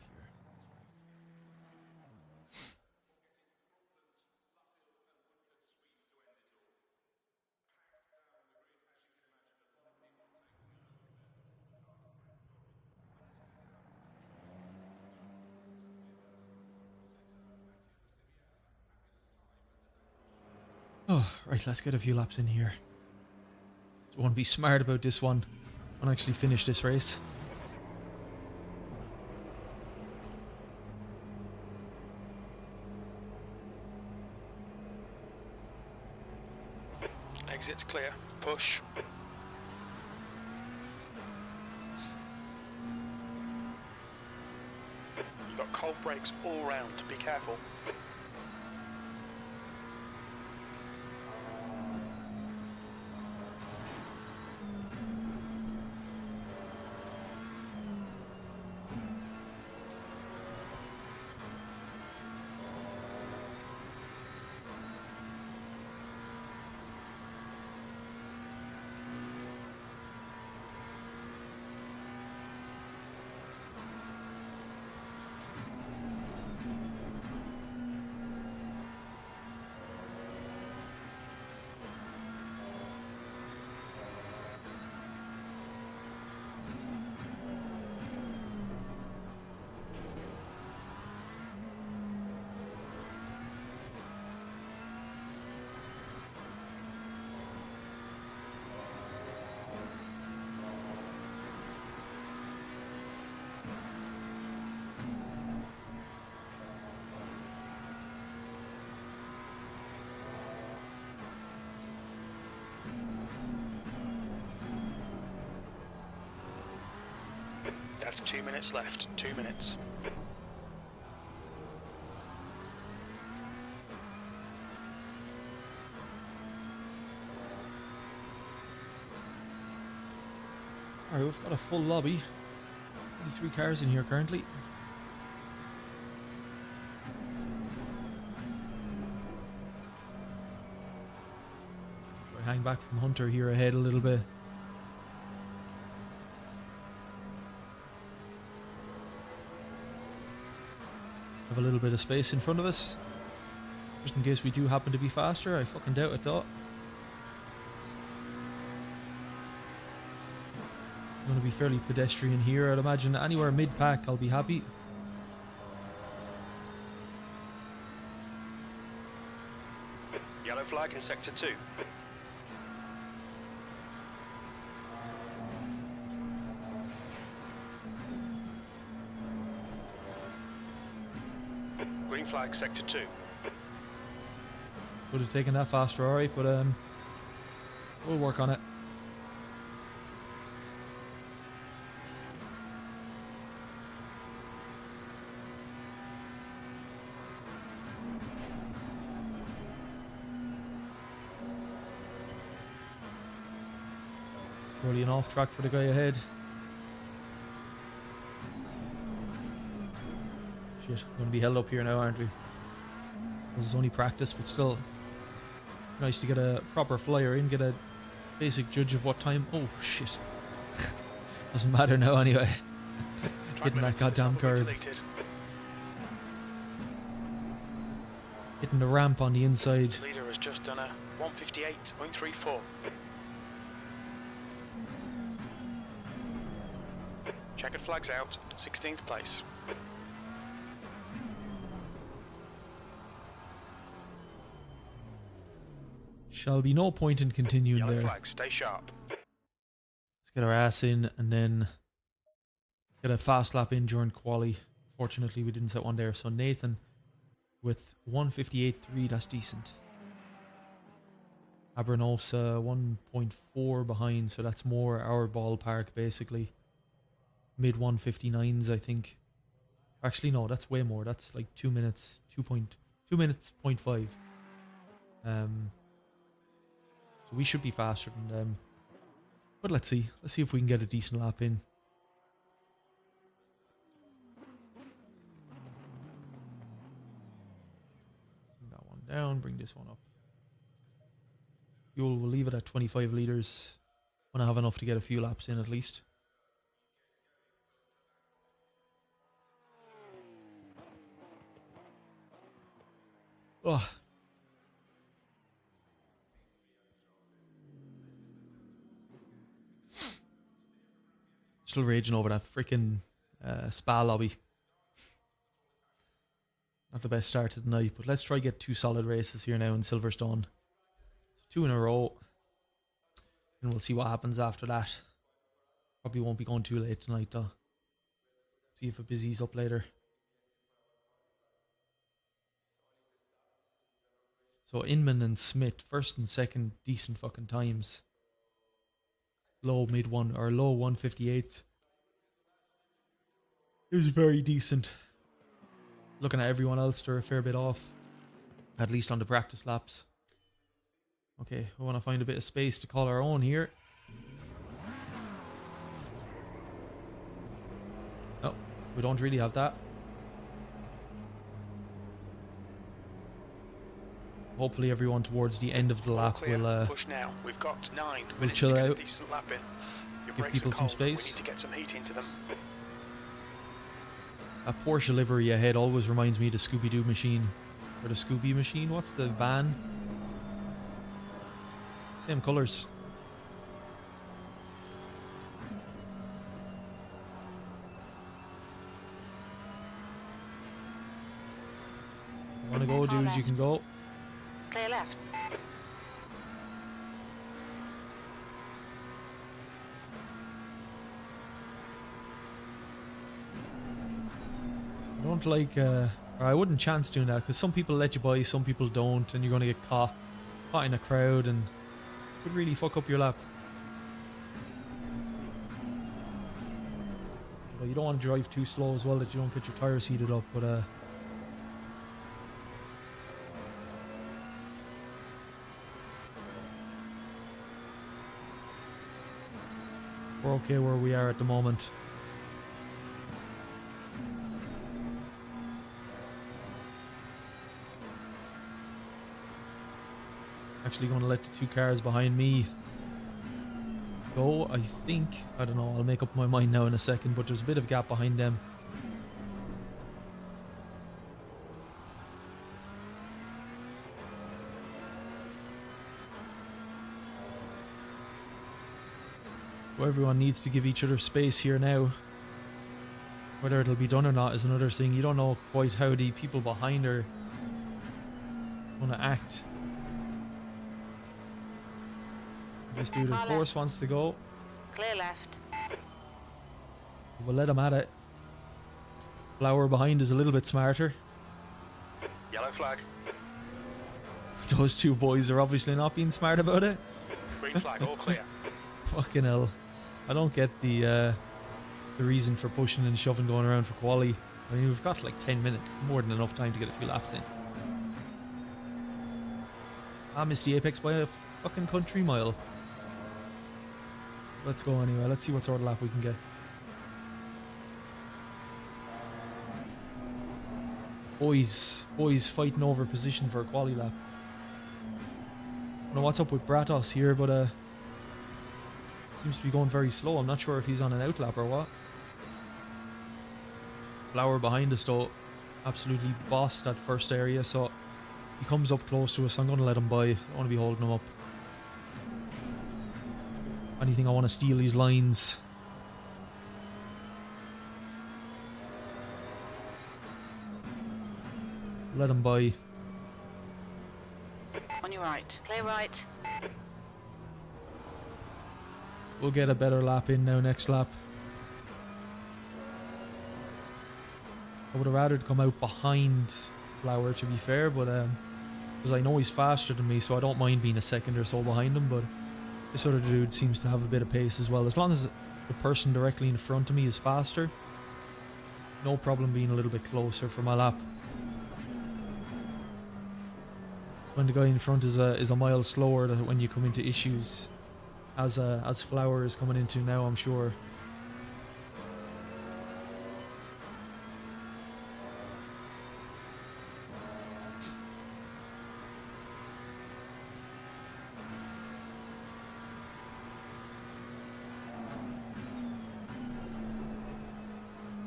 Oh, right, let's get a few laps in here. So I want to be smart about this one. I want to actually finish this race. Exit's clear. Push. You've got cold brakes all round. Be careful. That's 2 minutes left. 2 minutes. Alright, we've got a full lobby. 23 cars in here currently. I hang back from Hunter here ahead a little bit. Have a little bit of space in front of us, just in case we do happen to be faster. I fucking doubt it though. I'm going to be fairly pedestrian here. I'd imagine anywhere mid-pack I'll be happy. Yellow flag in sector 2. Green flag sector 2. Would have taken that faster, alright, but we'll work on it. Surely an off track for the guy ahead. Shit, we're going to be held up here now, aren't we? This is only practice, but still nice to get a proper flyer in, get a basic judge of what time. Oh shit. Doesn't matter now anyway. Hitting that goddamn curve. Hitting the ramp on the inside. Leader has just done a 158.34. Checkered flags out, 16th place. Shall be no point in continuing Yellow there. flag, stay sharp. Let's get our ass in and then get a fast lap in during quali. Fortunately, we didn't set one there. So Nathan with 158.3, that's decent. Abranosa 1.4 behind, so that's more our ballpark basically. Mid 159s, I think. Actually, no, that's way more. That's like 2 minutes, 2 minutes, 0.5. So we should be faster than them. But let's see. Let's see if we can get a decent lap in. Bring that one down, bring this one up. Fuel, we'll leave it at 25 litres. Want to have enough to get a few laps in at least. Oh. Still raging over that freaking spa lobby. Not the best start to the night, but let's try get 2 solid races here now in Silverstone. 2 in a row. And we'll see what happens after that. Probably won't be going too late tonight though. See if it busies up later. So Inman and Smith, first and second, decent fucking times. Low mid one or low 158. It was very decent. Looking at everyone else, they're a fair bit off. At least on the practice laps. Okay, we want to find a bit of space to call our own here. No, we don't really have that. Hopefully everyone towards the end of the lap will push now. We've got 9 will chill out, decent lap in. Your give brakes people are some cold. space. We need to get some heat into them. A Porsche livery ahead always reminds me of the Scooby-Doo machine. Or the Scooby machine, what's the van? Same colours. You wanna go, dude, you can go. Clear left. I don't like, or I wouldn't chance doing that because some people let you by, some people don't, and you're going to get caught in a crowd and could really fuck up your lap. Well, you don't want to drive too slow as well that you don't get your tyres heated up, but we're okay where we are at the moment. Actually going to let the 2 cars behind me go, I think. I don't know, I'll make up my mind now in a second, but there's a bit of gap behind them. So everyone needs to give each other space here now. Whether it'll be done or not is another thing. You don't know quite how the people behind are going to act. This dude of course wants to go. Clear left. We'll let him at it. Flower behind is a little bit smarter. Yellow flag. Those 2 boys are obviously not being smart about it. Green flag, all clear. Fucking hell. I don't get the reason for pushing and shoving going around for quali. I mean, we've got like 10 minutes. More than enough time to get a few laps in. I missed the apex by a fucking country mile. let's go anyway. Let's see what sort of lap we can get. Boys fighting over position for a quali lap. I don't know what's up with Bratos here, but seems to be going very slow. I'm not sure if he's on an outlap or what. Flower behind us though, absolutely bossed that first area, so he comes up close to us. I'm going to let him by. I don't want to be holding him up. If anything, I want to steal these lines. Let him by. On your right. Clear right. We'll get a better lap in now next lap. I would have rather come out behind Flower, to be fair, but because I know he's faster than me, so I don't mind being a second or so behind him. But this other dude seems to have a bit of pace as well. As long as the person directly in front of me is faster, no problem being a little bit closer for my lap. When the guy in front is a mile slower, that when you come into issues, as Flower is coming into now, I'm sure.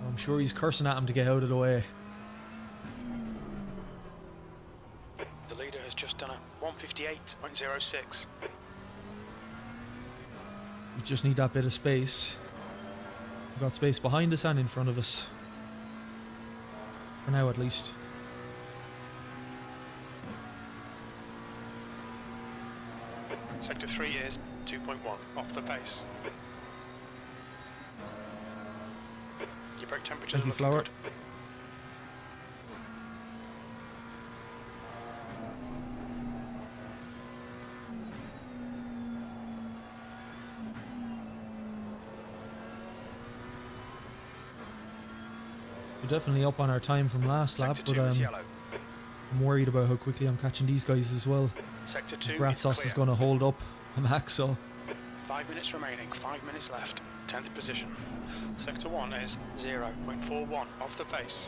I'm sure he's cursing at him to get out of the way. The leader has just done a 158.06. We just need that bit of space. We've got space behind us and in front of us. For now, at least. Sector 3 is 2.1 off the pace. Your brake temperature. Thank you, Flower. Good. We're definitely up on our time from last lap, Sector but 2 is yellow. I'm worried about how quickly I'm catching these guys as well. Sector 2 is Bratsos is clear. going to hold up Max, so 5 minutes remaining, 5 minutes left. 10th position. Sector 1 is 0.41 off the pace.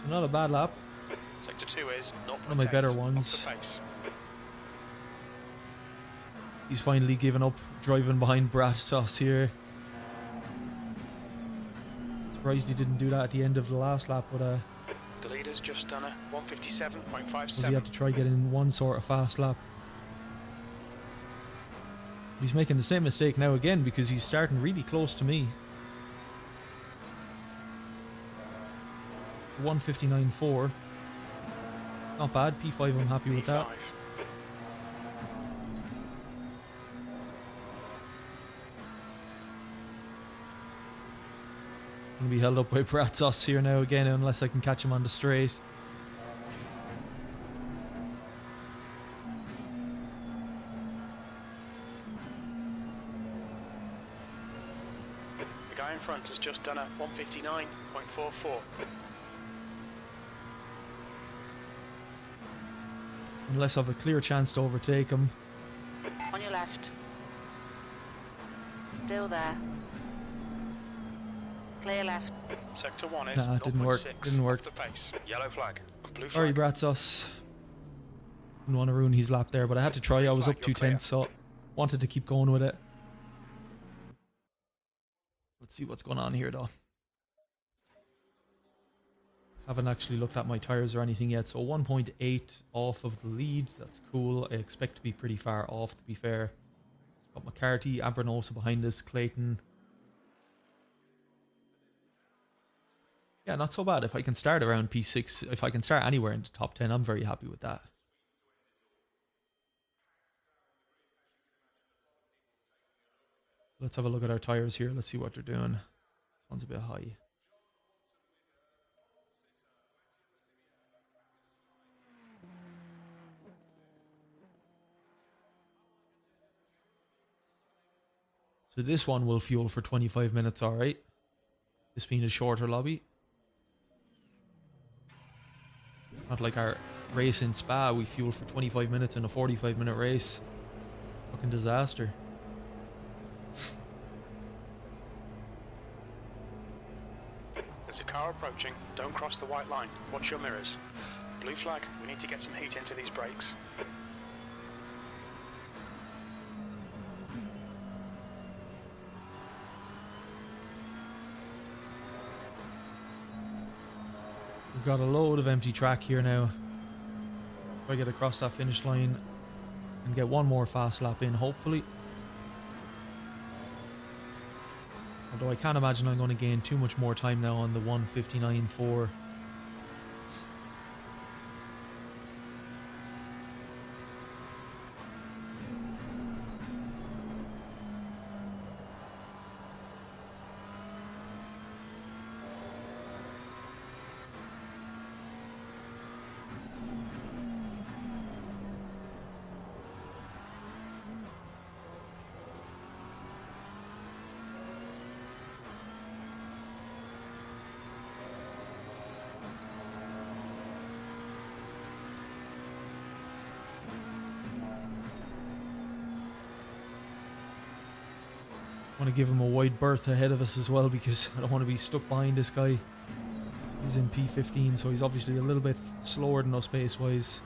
not a bad lap. Sector 2 is not One of my better ones. off the pace. He's finally given up driving behind Bratos here. Surprised he didn't do that at the end of the last lap, but The leader's just done a 157.57. he had to try getting one sort of fast lap. He's making the same mistake now again because he's starting really close to me. 159.4. Not bad. P5, I'm happy with that. P5. Gonna be held up by Bratos here now again unless I can catch him on the straight. The guy in front has just done a 159.44. Unless I have a clear chance to overtake him. On your left. Still there. Clear left. Sector 1 is Nah, it didn't work. 0.6 Didn't work. off the pace. Yellow flag. Blue Sorry, flag. Bratos. Didn't want to ruin his lap there, but I had to try. I was up 2 tenths, so wanted to keep going with it. Let's see what's going on here, though. Haven't actually looked at my tires or anything yet, so 1.8 off of the lead. That's cool. I expect to be pretty far off, to be fair. Got McCarthy, Abranosa behind us, Clayton. Yeah, not so bad. If I can start around P6, if I can start anywhere in the top 10, I'm very happy with that. Let's have a look at our tyres here. Let's see what they're doing. This one's a bit high. So this one will fuel for 25 minutes, alright. This being a shorter lobby. Not like our race in Spa, we fuel for 25 minutes in a 45-minute race. Fucking disaster. There's a car approaching. Don't cross the white line. Watch your mirrors. Blue flag. We need to get some heat into these brakes. We've got a load of empty track here now. If I get across that finish line and get one more fast lap in, hopefully. Although I can't imagine I'm going to gain too much more time now on the 1:59.4. I want to give him a wide berth ahead of us as well because I don't want to be stuck behind this guy. He's in P15, so he's obviously a little bit slower than us pace-wise.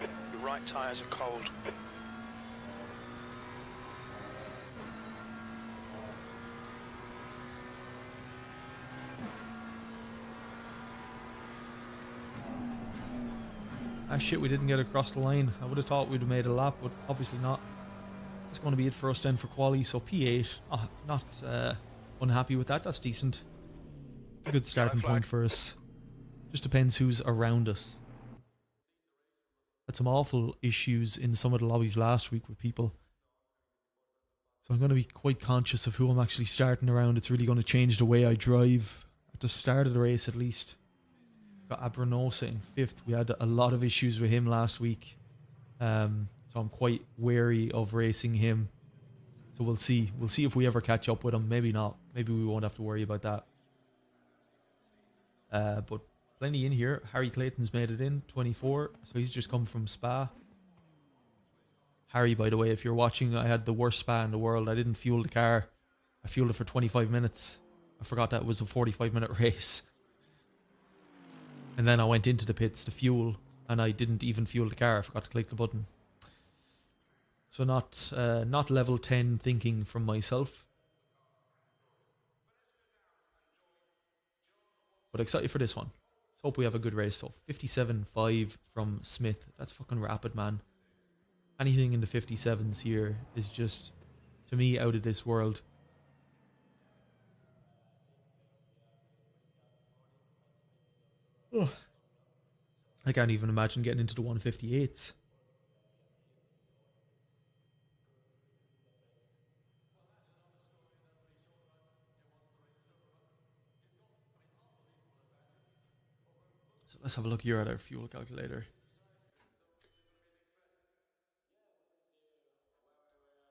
Your right tyres are cold. Ah shit, we didn't get across the line. I would have thought we'd have made a lap, but obviously not. That's going to be it for us then for quali, so P8. Oh, not unhappy with that, that's decent. A good starting point for us. Just depends who's around us. Had some awful issues in some of the lobbies last week with people. So I'm going to be quite conscious of who I'm actually starting around. It's really going to change the way I drive at the start of the race at least. Got Abranosa in 5th. We had a lot of issues with him last week. So I'm quite wary of racing him. So we'll see. We'll see if we ever catch up with him. Maybe not. Maybe we won't have to worry about that. But plenty in here. Harry Clayton's made it in, 24. So he's just come from Spa. Harry, by the way, if you're watching, I had the worst Spa in the world. I didn't fuel the car. I fueled it for 25 minutes. I forgot that it was a 45-minute race. And then I went into the pits to fuel, and I didn't even fuel the car. I forgot to click the button. So not level 10 thinking from myself. But excited for this one. Let's hope we have a good race. So 57.5 from Smith. That's fucking rapid, man. Anything in the 57s here is just, to me, out of this world. Ugh. I can't even imagine getting into the 158s. So let's have a look here at our fuel calculator.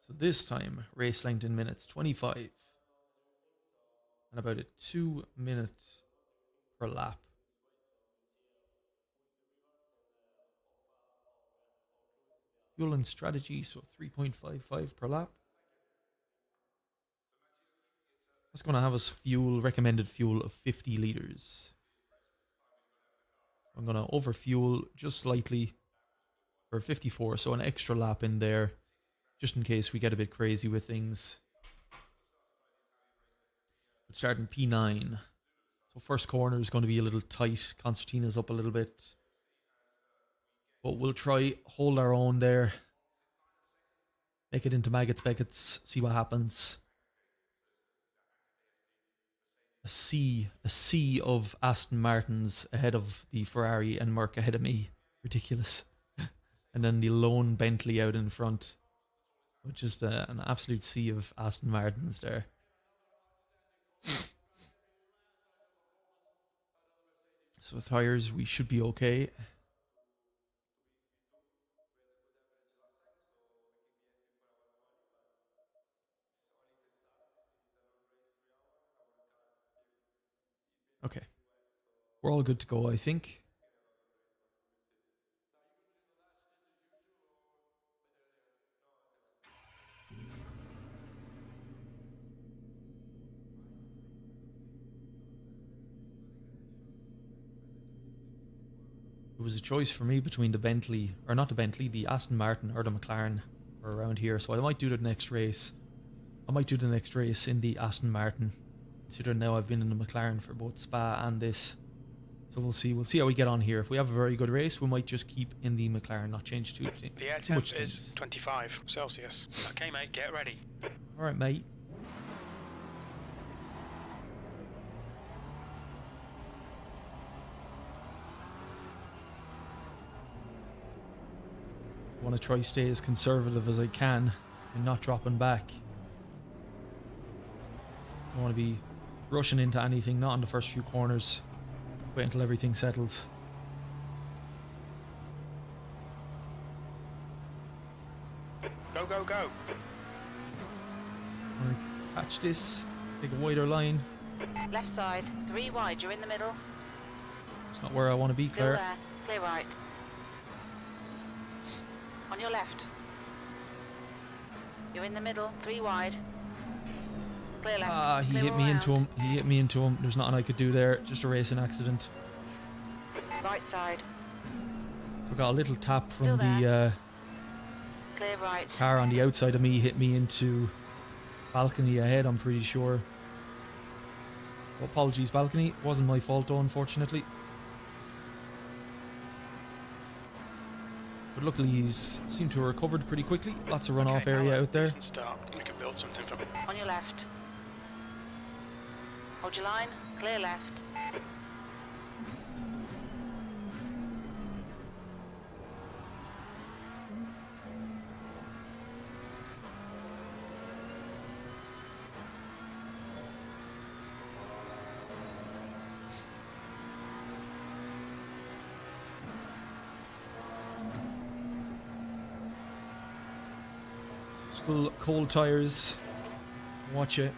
So this time, race length in minutes, 25. And about a 2 minutes per lap. Fuel and strategy, so 3.55 per lap. That's going to have us recommended fuel of 50 litres. I'm going to overfuel just slightly for 54, so an extra lap in there, just in case we get a bit crazy with things. But starting P9, So first corner is going to be a little tight. Concertina's up a little bit. But we'll try hold our own there. Make it into Maggots Beckets. See what happens. A sea of Aston Martins ahead of the Ferrari and Merc ahead of me. Ridiculous. And then the lone Bentley out in front, which is an absolute sea of Aston Martins there. So with tyres, we should be okay. Okay. We're all good to go, I think. It was a choice for me between the Bentley, or not the Bentley, the Aston Martin or the McLaren are around here. So I might do the next race. I might do the next race in the Aston Martin. Considering now I've been in the McLaren for both Spa and this. So we'll see. We'll see how we get on here. If we have a very good race, we might just keep in the McLaren, not change too much. The air temp is 25 Celsius. Okay, mate, get ready. All right, mate. I want to try stay as conservative as I can and not dropping back. I don't want to be rushing into anything, not in the first few corners. Wait until everything settles. Go, go, go. I'm going to catch this, take a wider line. Left side, 3 wide, you're in the middle. It's not where I want to be, Still Claire. there, clear right. On your left. You're in the middle, 3 wide. Clear left. Ah, he clear hit all me round. into him. He hit me into him. There's nothing I could do there. Just a racing accident. Right side, I got a little tap from Still the clear right. car on the outside of me. Hit me into balcony ahead, I'm pretty sure. Well, apologies, balcony. Wasn't my fault though, unfortunately. But luckily he's seemed to have recovered pretty quickly. Lots of runoff Okay, area now out there. decent start. We can build something from it. On your left. Hold your line, clear left. Still cold tires. Watch it.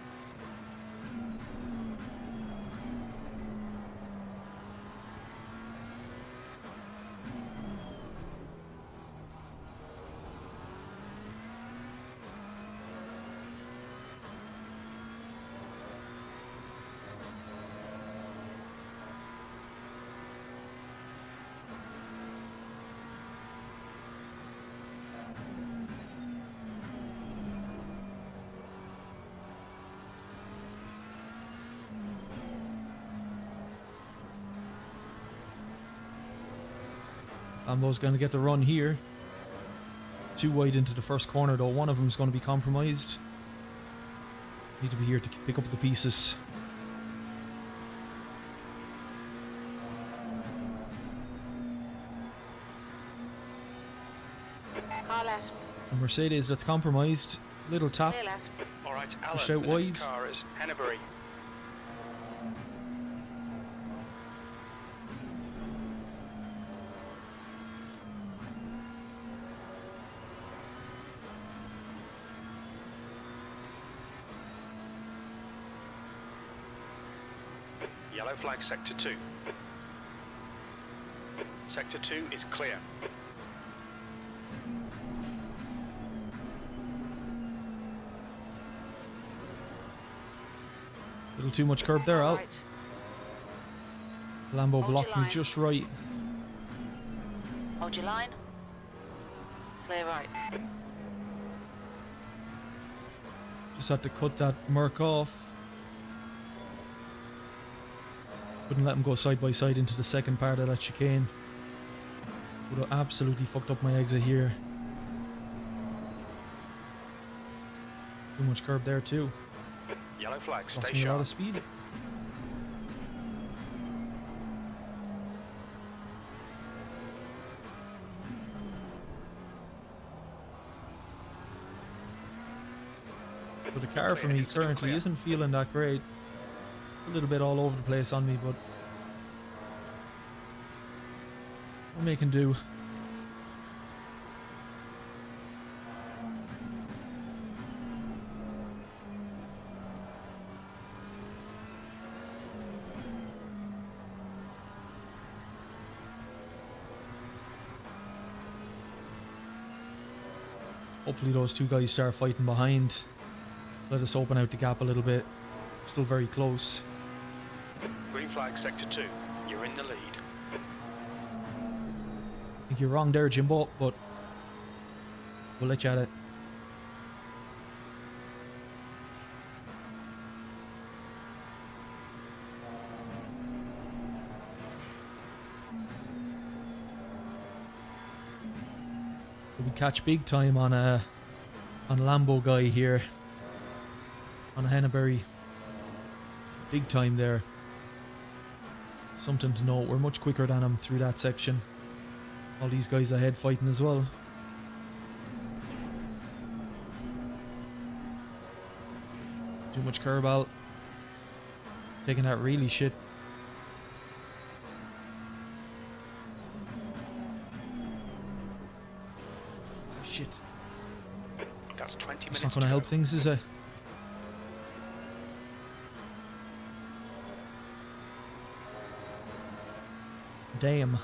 Lambo's going to get the run here. 2 wide into the first corner though. One of them's going to be compromised. Need to be here to pick up the pieces. Car left, It's a Mercedes that's compromised. Little tap. clear left. All right, Push Alan, out the wide. next car is Hennebury. Yellow flag sector 2. Sector 2 is clear. Little too much curb there, Al. Right. Lambo Hold blocked your me line. just right. Hold your line. Clear right. Just had to cut that Merc off. Couldn't let him go side by side into the second part of that chicane. Would have absolutely fucked up my exit here. Too much curb there too. Yellow flag, Lost stay me a lot sharp. of speed. But the car for me currently isn't feeling that great. A little bit all over the place on me, but I'm making do. Hopefully those two guys start fighting behind. Let us open out the gap a little bit. Still very close. Green flag, sector 2. You're in the lead. I think you're wrong there, Jimbo, but we'll let you at it. So we catch big time on Lambo guy here. On Henneberry. Big time there. Something to note, we're much quicker than him through that section. All these guys ahead fighting as well. Too much curb out. Taking that really shit. Shit. That's 20 minutes. It's not going to help things, is it? Damn.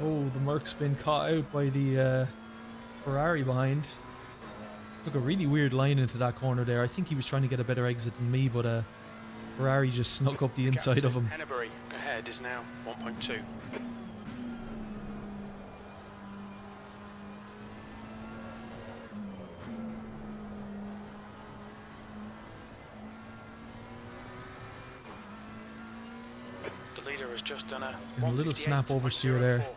Oh, the Merc's been caught out by the Ferrari behind. Took a really weird line into that corner there. I think he was trying to get a better exit than me, but Ferrari just snuck up the inside of him. Henneberry ahead is now 1.2. The leader has just done a little snap oversteer there.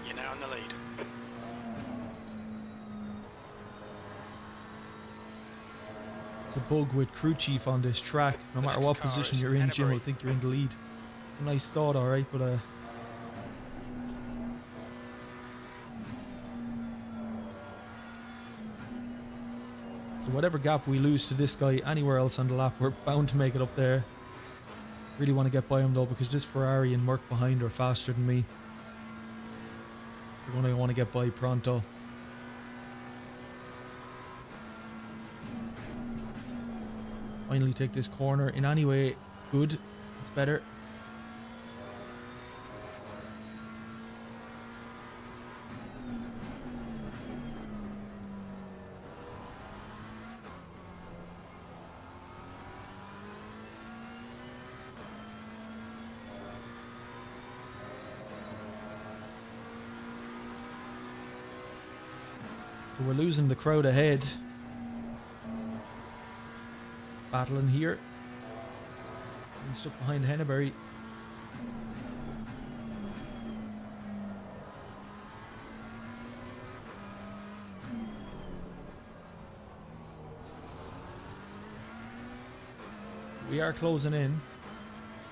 You're now in the lead. It's a bug with crew chief on this track. No matter what position you're in, Jim will think you're in the lead. It's a nice thought, alright, but so whatever gap we lose to this guy anywhere else on the lap, we're bound to make it up there. Really want to get by him though, because this Ferrari and Merc behind are faster than me. We're going to want to get by pronto. Finally take this corner. In any way, good. It's better. So we're losing the crowd ahead. Battling here. And stuck behind Henneberry. We are closing in.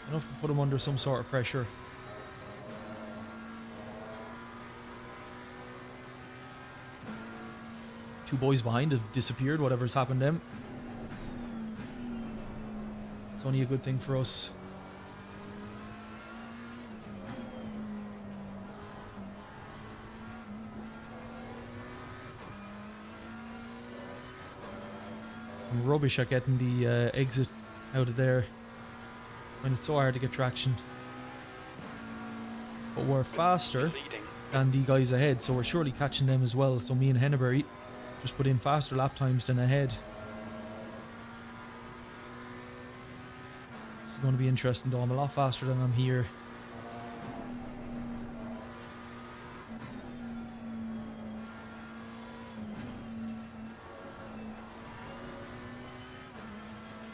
Enough to put him under some sort of pressure. Two boys behind have disappeared, whatever's happened to them. It's only a good thing for us. I'm rubbish at getting the exit out of there. And it's so hard to get traction. but we're faster Leading. than the guys ahead, so we're surely catching them as well. So me and Henneberry just put in faster lap times than ahead. This is going to be interesting though. I'm a lot faster than I'm here.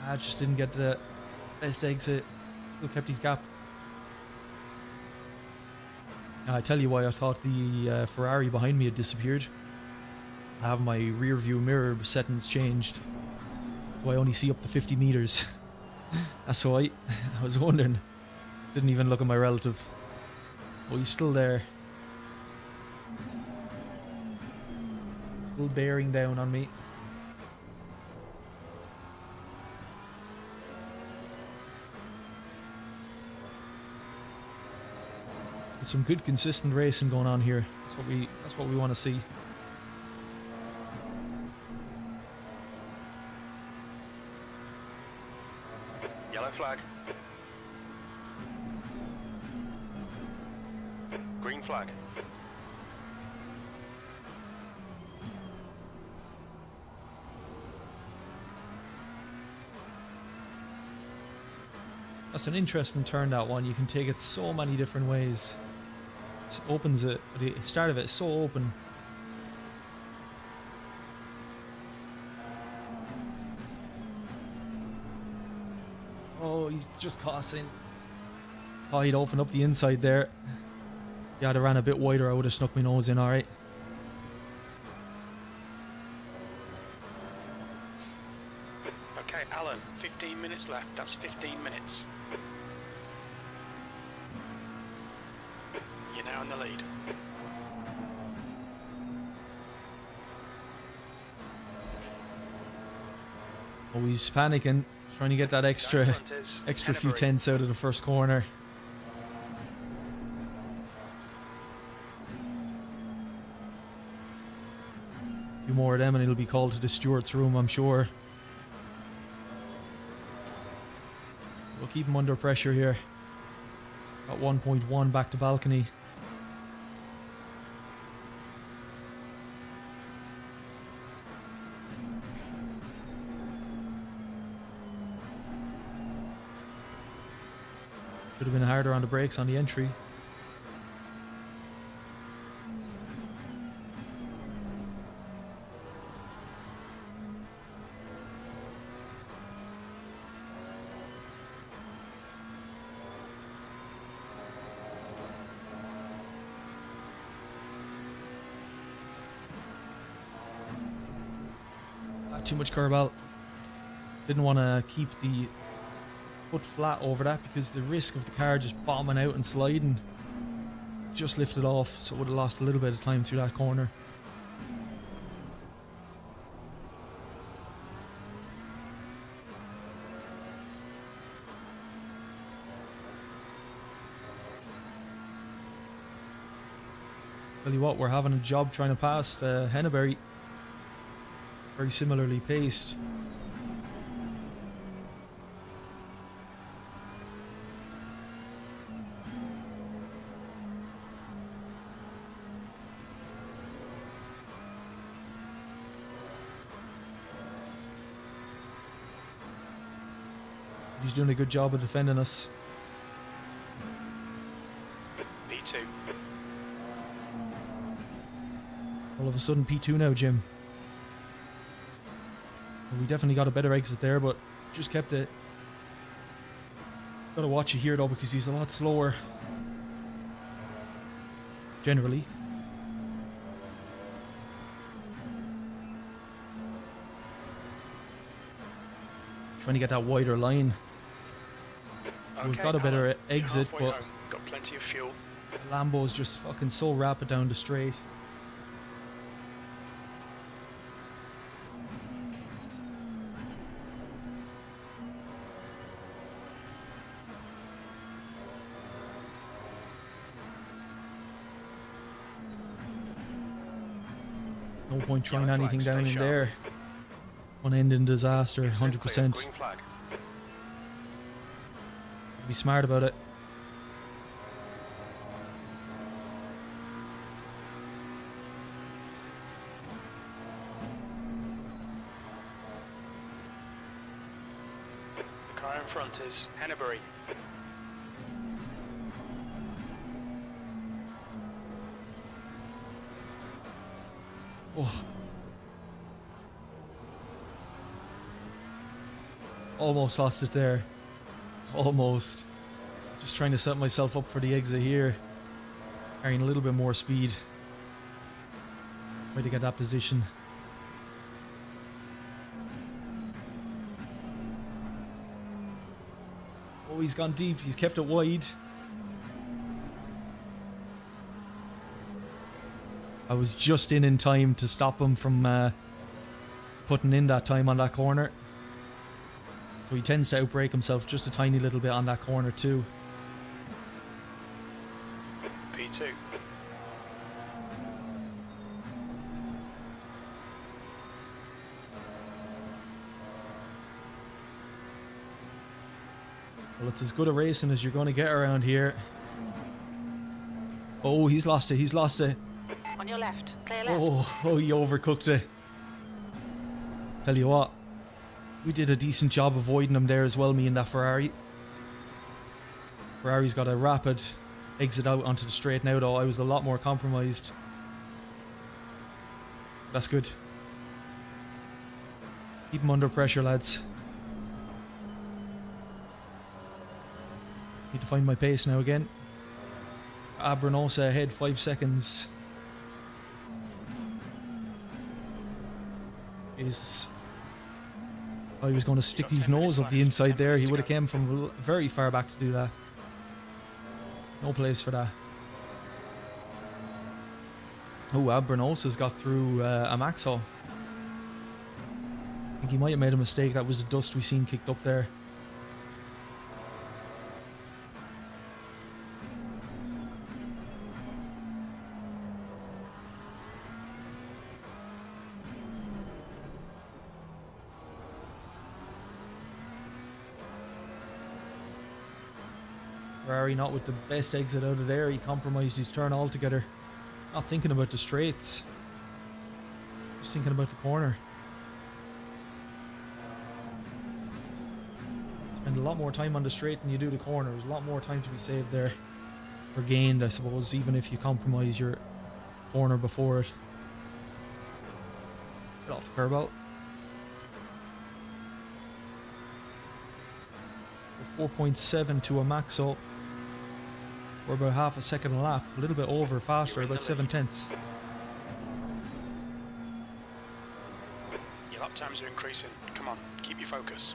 I just didn't get the best exit. Still kept his gap. I tell you why I thought the Ferrari behind me had disappeared. I have my rear view mirror settings changed, so I only see up to 50 meters. That's why I was wondering. Didn't even look at my relative. Oh, he's still there. Still bearing down on me. Some good consistent racing going on here. That's what we want to see. Yellow flag. Green flag. That's an interesting turn, that one. You can take it so many different ways. Opens it, the start of it is so open. Oh, he's just crossing. Oh, he'd open up the inside there. Yeah, I'd have ran a bit wider, I would have snuck my nose in, alright. Okay, Alan, 15 minutes left. That's 15 minutes. You're now in the lead. Oh, he's panicking, trying to get that extra few tenths out of the first corner. A few more of them and it'll be called to the steward's room, I'm sure. We'll keep him under pressure here. Got 1.1 back to balcony. Should have been harder on the brakes on the entry. Too much curb out. Didn't want to keep the foot flat over that because the risk of the car just bombing out and sliding just lifted off, so it would have lost a little bit of time through that corner. Tell you what, we're having a job trying to pass Henneberry. Very similarly paced. He's doing a good job of defending us. P2. All of a sudden P2 now, Jim. We definitely got a better exit there, but just kept it. Gotta watch it here though, because he's a lot slower. Generally. Trying to get that wider line. Okay, We've got a better Alan, you're exit, halfway but home. Got plenty of fuel. Lambo's just fucking so rapid down the straight. No point trying Yellow anything flag, down stay in sharp. there. One end in disaster, Clear, 100%. Green flag. Be smart about it. Car in front is Hennebury. Oh. Almost lost it there. Almost. Just trying to set myself up for the exit here. Carrying a little bit more speed. Try to get that position. Oh, he's gone deep. He's kept it wide. I was just in time to stop him from putting in that time on that corner. So he tends to outbrake himself just a tiny little bit on that corner too. P2. Well, it's as good a racing as you're going to get around here. Oh, he's lost it. He's lost it. On your left. Clear left. Oh, he overcooked it. Tell you what, we did a decent job avoiding him there as well, me and that Ferrari. Ferrari's got a rapid exit out onto the straight now though. I was a lot more compromised. That's good. Keep him under pressure, lads. Need to find my pace now again. Abranosa ahead 5 seconds. Jesus. I was going to stick his nose up the inside there. He would have came from very far back to do that. No place for that. Oh, Abranosa's got through a Maxhaw. I think he might have made a mistake. That was the dust we seen kicked up there. Ferrari not with the best exit out of there. He compromised his turn altogether. Not thinking about the straights. Just thinking about the corner. Spend a lot more time on the straight than you do the corner. There's a lot more time to be saved there. Or gained, I suppose, even if you compromise your corner before it. Get off the curb out. 4.7 to a Maxhaw. We're about half a second a lap, a little bit over faster, about 7/10. Your lap times are increasing. Come on, keep your focus.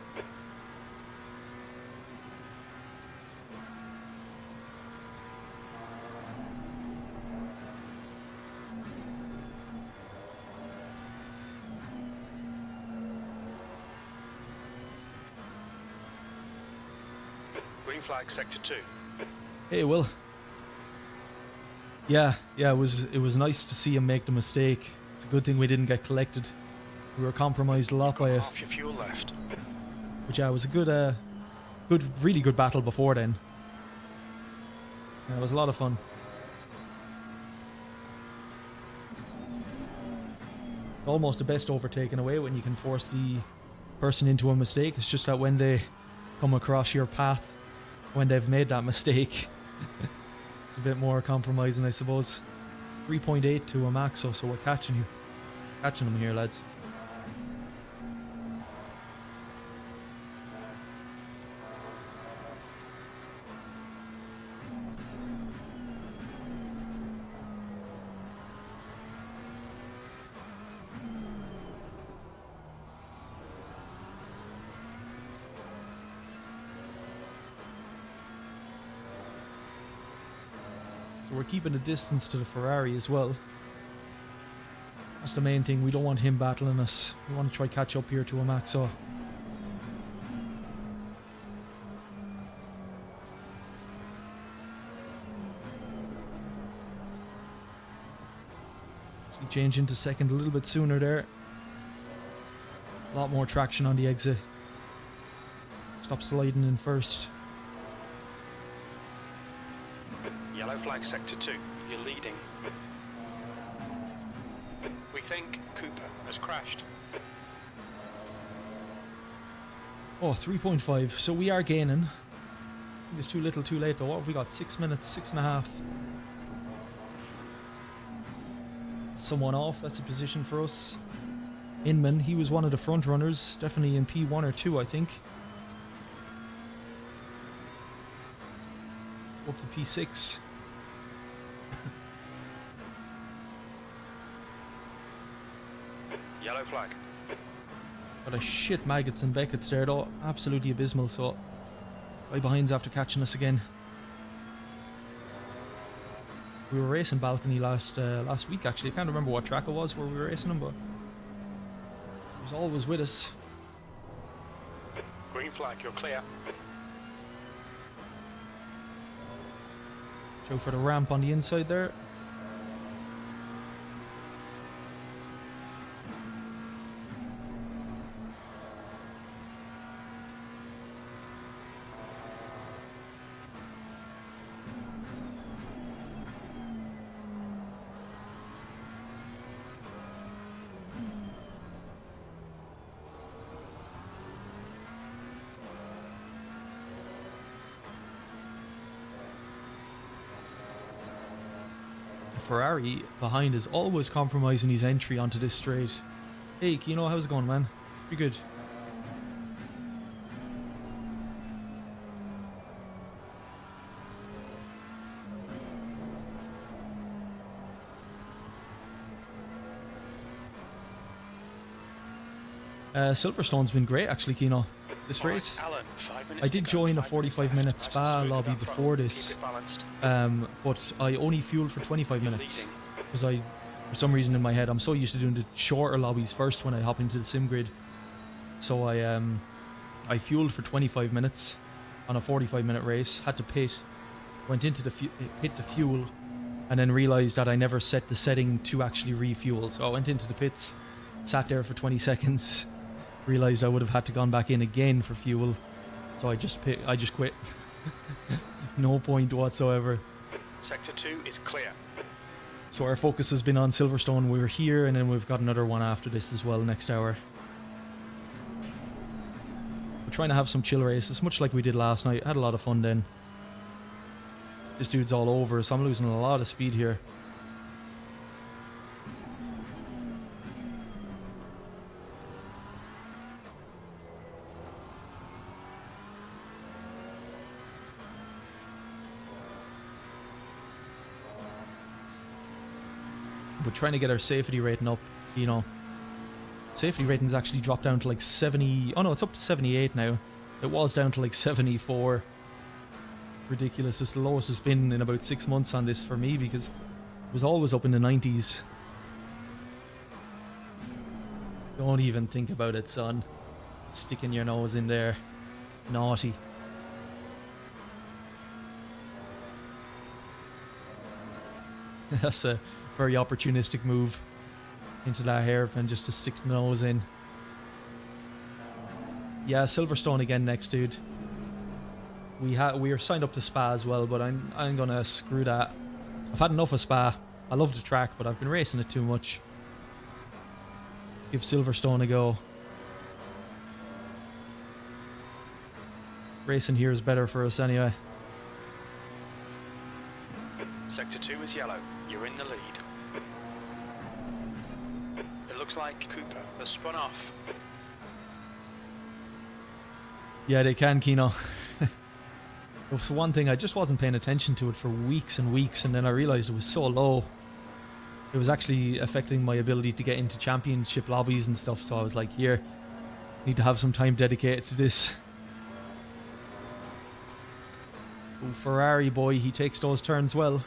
Green flag, sector 2. Hey, Will. Yeah, it was nice to see him make the mistake. It's a good thing we didn't get collected. We were compromised a lot by it. Half your fuel left. But yeah, it was a good, really good battle before then. Yeah, it was a lot of fun. Almost the best overtaken away when you can force the person into a mistake. It's just that when they come across your path, when they've made that mistake, it's a bit more compromising, I suppose. 3.8 to a Maxhaw, so we're catching them here, lads. So we're keeping a distance to the Ferrari as well. That's the main thing. We don't want him battling us. We want to try catch up here to a Maxhaw. Change into second a little bit sooner there. A lot more traction on the exit. Stop sliding in first. Yellow flag, sector 2. You're leading. We think Cooper has crashed. Oh, 3.5. So we are gaining. I think it's too little too late though. What have we got? 6 minutes, 6.5. Someone off. That's a position for us. Inman, he was one of the front runners. Definitely in P1 or 2, I think. Up to P6. Yellow flag. Got a shit maggots and Beckett's there though. Absolutely abysmal. So right behind's after catching us again. We were racing balcony last week actually. I can't remember what track it was where we were racing him, but he was always with us. Green flag, you're clear. Go for the ramp on the inside there. Ferrari behind is always compromising his entry onto this straight. Hey Kino, how's it going, man? Pretty good. Silverstone's been great actually, Kino, this race. Alan, 5 minutes I did to go, join a 5 minutes left. 45-minute Nice and spa smooth lobby up front. before Keep this, it balanced. but I only fueled for 25 minutes Leading. because for some reason in my head, I'm so used to doing the shorter lobbies first when I hop into the sim grid. So I fueled for 25 minutes on a 45-minute race. Had to pit, went into the pit to fuel, and then realized that I never set the setting to actually refuel. So I went into the pits, sat there for 20 seconds. Realized I would have had to gone back in again for fuel, so I just quit. No point whatsoever. Sector 2 is clear. So our focus has been on Silverstone. We're here, and then we've got another one after this as well next hour. We're trying to have some chill races, much like we did last night. Had a lot of fun then. This dude's all over, so I'm losing a lot of speed here. We're trying to get our safety rating up, you know. Safety rating's actually dropped down to like 70. Oh no, it's up to 78 now. It was down to like 74. Ridiculous. It's the lowest it's been in about 6 months on this for me because it was always up in the 90s. Don't even think about it, son. Sticking your nose in there. Naughty. That's a very opportunistic move into that hairpin just to stick the nose in. Yeah, Silverstone again next, dude. We are signed up to Spa as well, but I'm gonna screw that. I've had enough of Spa. I love the track, but I've been racing it too much. Let's give Silverstone a go. Racing here is better for us anyway. Sector 2 is yellow. You're in the lead. It looks like Cooper has spun off. Yeah, they can, Kino. It was one thing, I just wasn't paying attention to it for weeks and weeks, and then I realised it was so low. It was actually affecting my ability to get into championship lobbies and stuff, so I was like, here, need to have some time dedicated to this. Ooh, Ferrari boy, he takes those turns well.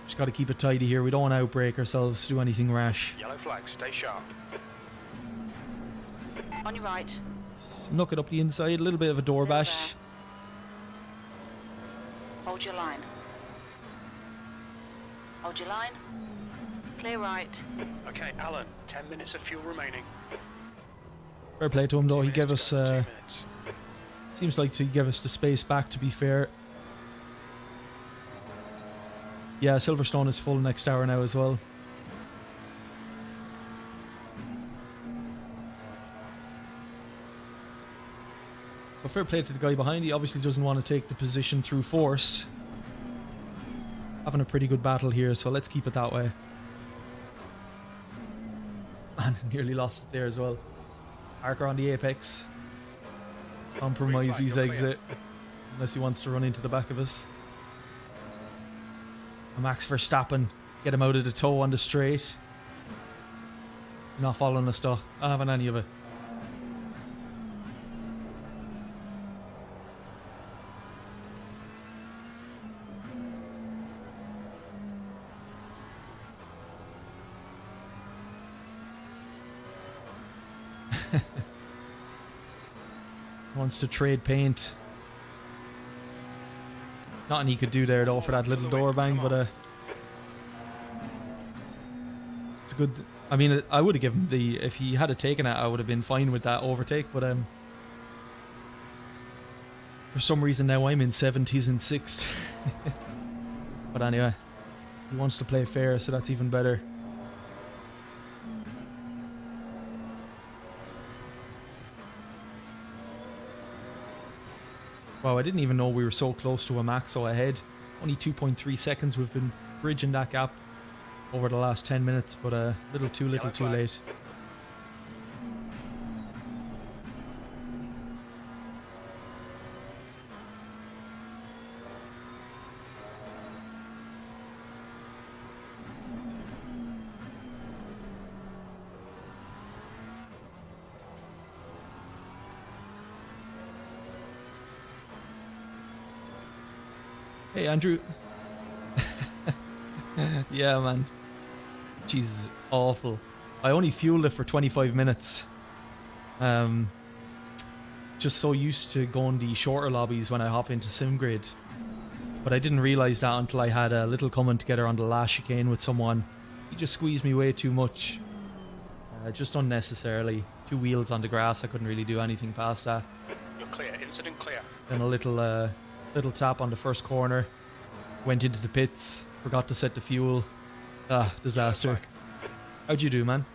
Just got to keep it tidy here. We don't want to outbrake ourselves to do anything rash. Yellow flag, stay sharp. On your right. Snuck it up the inside, a little bit of a door bash. Hold your line. Hold your line. Clear right. Okay, Alan, 10 minutes of fuel remaining. Fair play to him though, 2 he gave minutes us, to go, 2 minutes. seems like he gave us the space back, to be fair. Yeah, Silverstone is full next hour now as well. fair play to the guy behind. He obviously doesn't want to take the position through force. Having a pretty good battle here, so let's keep it that way. And nearly lost it there as well. Parker on the apex. Compromise his exit. Unless he wants to run into the back of us. Max Verstappen. Get him out of the toe on the straight. He's not following us though. Not having any of it. Wants to trade paint. Nothing he could do there though for that little door bang, but it's good. I mean, I would have given the, if he had taken it, I would have been fine with that overtake, but for some reason now I'm in 70s and 6th. But anyway, he wants to play fair, so that's even better. Wow, I didn't even know we were so close to a Maxo ahead. Only 2.3 seconds. We've been bridging that gap over the last 10 minutes, but a little too late. Hey, Andrew. Yeah, man. Jeez, awful. I only fueled it for 25 minutes. Just so used to going the shorter lobbies when I hop into simgrid. But I didn't realise that until I had a little coming together on the last chicane with someone. He just squeezed me way too much. Just unnecessarily. 2 wheels on the grass, I couldn't really do anything past that. You're clear, incident clear. Then a little tap on the first corner. Went into the pits. Forgot to set the fuel. Ah, disaster. How'd you do, man?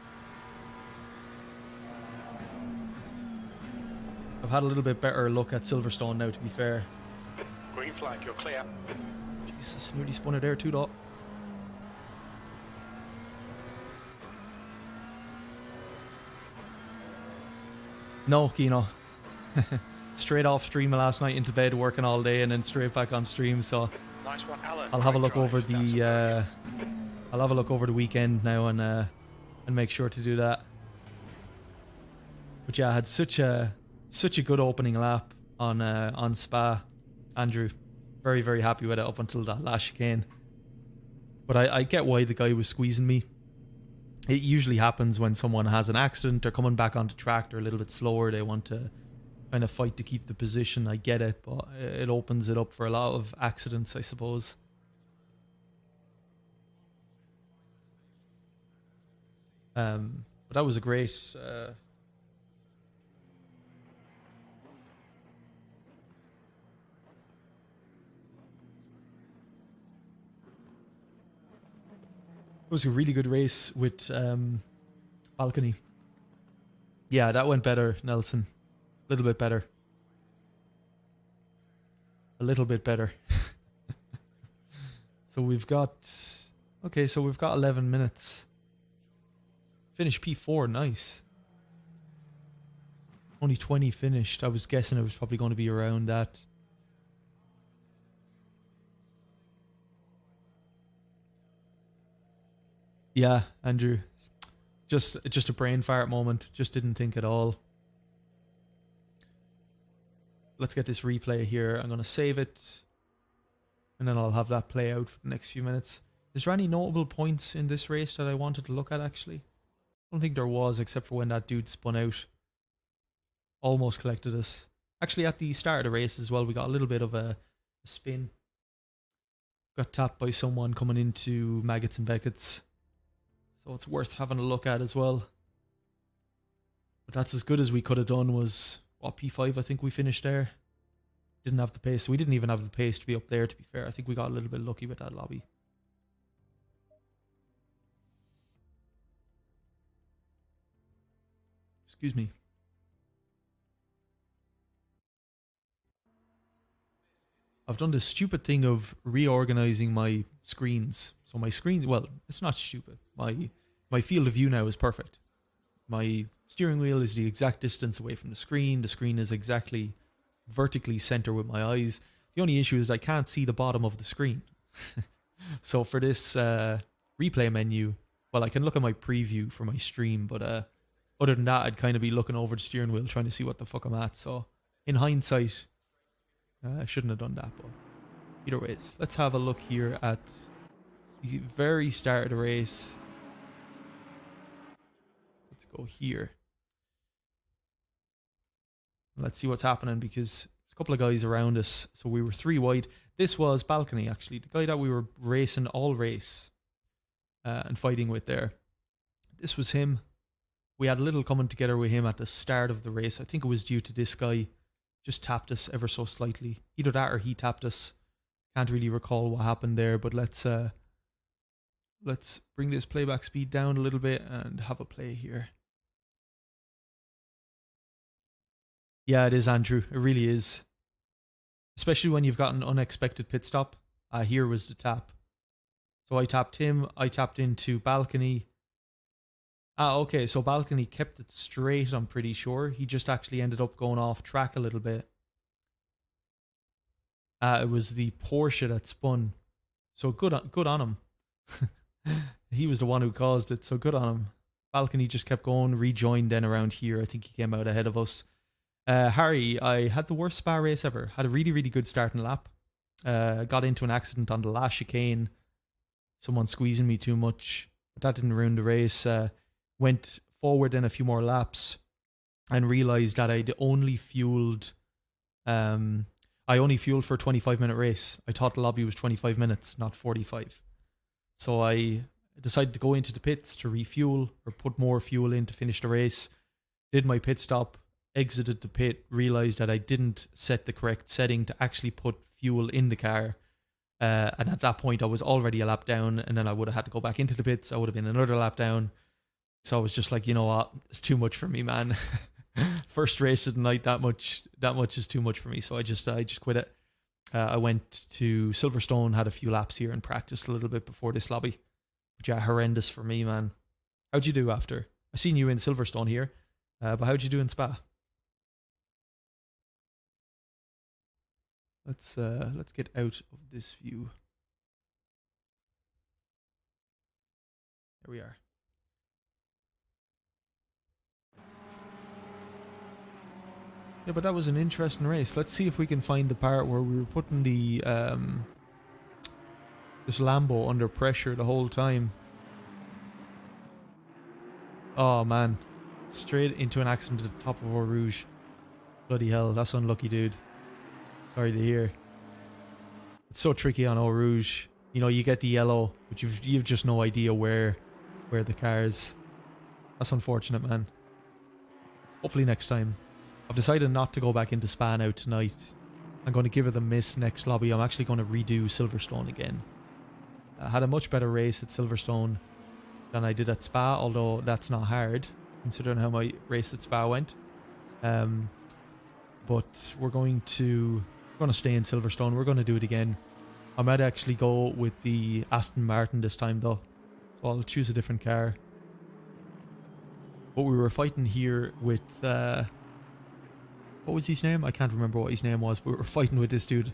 I've had a little bit better look at Silverstone now, to be fair. Green flag, you're clear. Jesus, nearly spun it there too, though. No, Kino. Straight off stream last night into bed, working all day, and then straight back on stream. So Nice one, Alan. I'll have a look Drive. over the. I'll have a look over the weekend now and make sure to do that. But yeah, I had such a good opening lap on Spa, Andrew. Very, very happy with it up until that last chicane. But I get why the guy was squeezing me. It usually happens when someone has an accident, they're coming back onto track, they're a little bit slower, they want to kind of fight to keep the position. I get it, but it opens it up for a lot of accidents, I suppose. But that was a great it was a really good race with balcony. Yeah, that went better, Nelson. A little bit better. A little bit better. So we've got... Okay, so we've got 11 minutes. Finished P4, nice. Only 20 finished. I was guessing it was probably going to be around that. Yeah, Andrew. Just a brain fart moment. Just didn't think at all. Let's get this replay here. I'm going to save it. And then I'll have that play out for the next few minutes. Is there any notable points in this race that I wanted to look at, actually? I don't think there was, except for when that dude spun out. Almost collected us. Actually, at the start of the race as well, we got a little bit of a spin. Got tapped by someone coming into Maggots and Beckett's. So it's worth having a look at as well. But that's as good as we could have done. Was, what, P5 I think we finished there. Didn't have the pace. We didn't even have the pace to be up there, to be fair. I think we got a little bit lucky with that lobby. Excuse me. I've done this stupid thing of reorganizing my screens. So my screen, well, it's not stupid. My field of view now is perfect. My steering wheel is the exact distance away from the screen. The screen is exactly vertically center with my eyes. The only issue is I can't see the bottom of the screen. So for this replay menu, well, I can look at my preview for my stream, but other than that, I'd kind of be looking over the steering wheel trying to see what the fuck I'm at. So in hindsight, I shouldn't have done that, but either ways, let's have a look here at the very start of the race. Let's go here. Let's see what's happening, because there's a couple of guys around us. So we were 3 wide. This was Balcony, actually. The guy that we were racing all race and fighting with there. This was him. We had a little coming together with him at the start of the race. I think it was due to this guy just tapped us ever so slightly. Either that or he tapped us. Can't really recall what happened there, but let's bring this playback speed down a little bit and have a play here. Yeah, it is, Andrew. It really is. Especially when you've got an unexpected pit stop. Here was the tap. So I tapped him. I tapped into Balcony. Okay, so Balcony kept it straight, I'm pretty sure. He just actually ended up going off track a little bit. It was the Porsche that spun. So good on him. He was the one who caused it, so good on him. Balcony just kept going, rejoined then around here. I think he came out ahead of us. Harry, I had the worst Spa race ever. Had a really, really good starting lap. Got into an accident on the last chicane. Someone squeezing me too much. But that didn't ruin the race. Went forward in a few more laps and realised that I'd only fueled... I only fueled for a 25-minute race. I thought the lobby was 25 minutes, not 45. So I decided to go into the pits to refuel or put more fuel in to finish the race. Did my pit stop, exited the pit, realised that I didn't set the correct setting to actually put fuel in the car. And at that point, I was already a lap down, and then I would have had to go back into the pits. I would have been another lap down. So I was just like, you know what? It's too much for me, man. First race of the night, that much is too much for me. So I just quit it. I went to Silverstone, had a few laps here and practiced a little bit before this lobby. But yeah, horrendous for me, man. How'd you do after? I seen you in Silverstone here, but how'd you do in Spa? Let's get out of this view. There we are. Yeah, but that was an interesting race. Let's see if we can find the part where we were putting the this Lambo under pressure the whole time. Oh man, straight into an accident at the top of Eau Rouge. Bloody hell, that's unlucky, dude. Sorry to hear. It's so tricky on Eau Rouge. You know, you get the yellow, but you've just no idea where the car is. That's unfortunate, man. Hopefully next time. I've decided not to go back into Spa now tonight. I'm going to give it a miss next lobby. I'm actually going to redo Silverstone again. I had a much better race at Silverstone than I did at Spa, although that's not hard considering how my race at Spa went. But we're going to stay in Silverstone. We're going to do it again. I might actually go with the Aston Martin this time though, so I'll choose a different car. But we were fighting here with what was his name? I can't remember what his name was, but we were fighting with this dude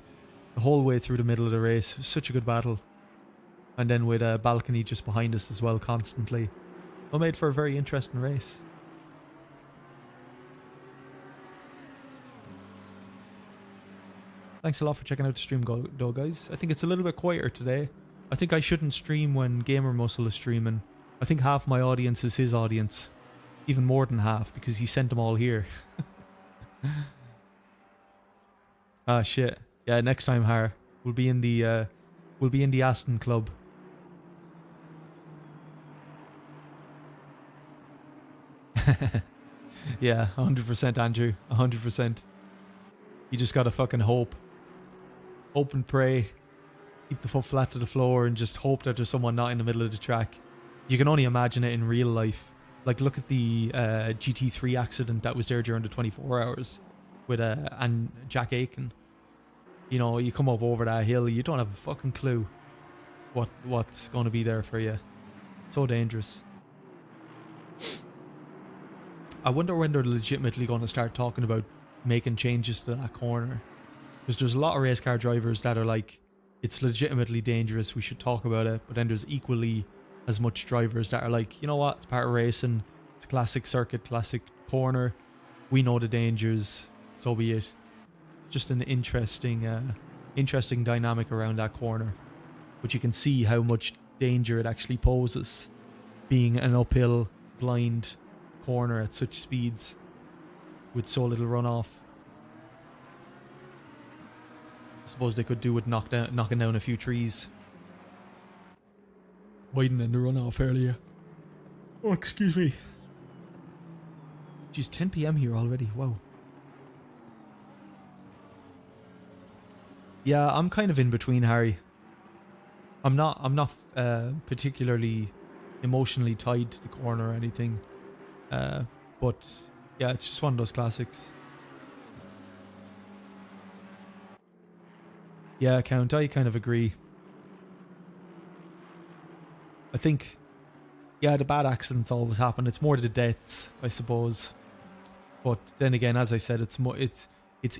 the whole way through the middle of the race. It was such a good battle. And then with a Balcony just behind us as well constantly. It made for a very interesting race. Thanks a lot for checking out the stream though, guys. I think it's a little bit quieter today. I think I shouldn't stream when Gamer Muscle is streaming. I think half my audience is his audience. Even more than half, because he sent them all here. Ah shit. Yeah, next time, Har. We'll be in the Aston Club. Yeah, 100% Andrew. 100%. You just gotta fucking hope. Hope and pray. Keep the foot flat to the floor and just hope that there's someone not in the middle of the track. You can only imagine it in real life. Like, look at the GT3 accident that was there during the 24 hours with and Jack Aiken. You know, you come up over that hill, you don't have a fucking clue what's going to be there for you. So dangerous. I wonder when they're legitimately going to start talking about making changes to that corner. Because there's a lot of race car drivers that are like, it's legitimately dangerous, we should talk about it. But then there's equally as much drivers that are like, you know what, it's part of racing. It's a classic circuit, classic corner. We know the dangers, so be it. It's just an interesting dynamic around that corner. But you can see how much danger it actually poses, being an uphill, blind corner at such speeds with so little runoff. I suppose they could do with knocking down a few trees, widening the runoff earlier. Oh, excuse me. Geez, 10 p.m. here already. Wow. Yeah, I'm kind of in between, Harry. I'm not particularly emotionally tied to the corner or anything. But yeah, it's just one of those classics. Yeah, Count, I kind of agree. I think, yeah, the bad accidents always happen. It's more the deaths, I suppose. But then again, as I said, it's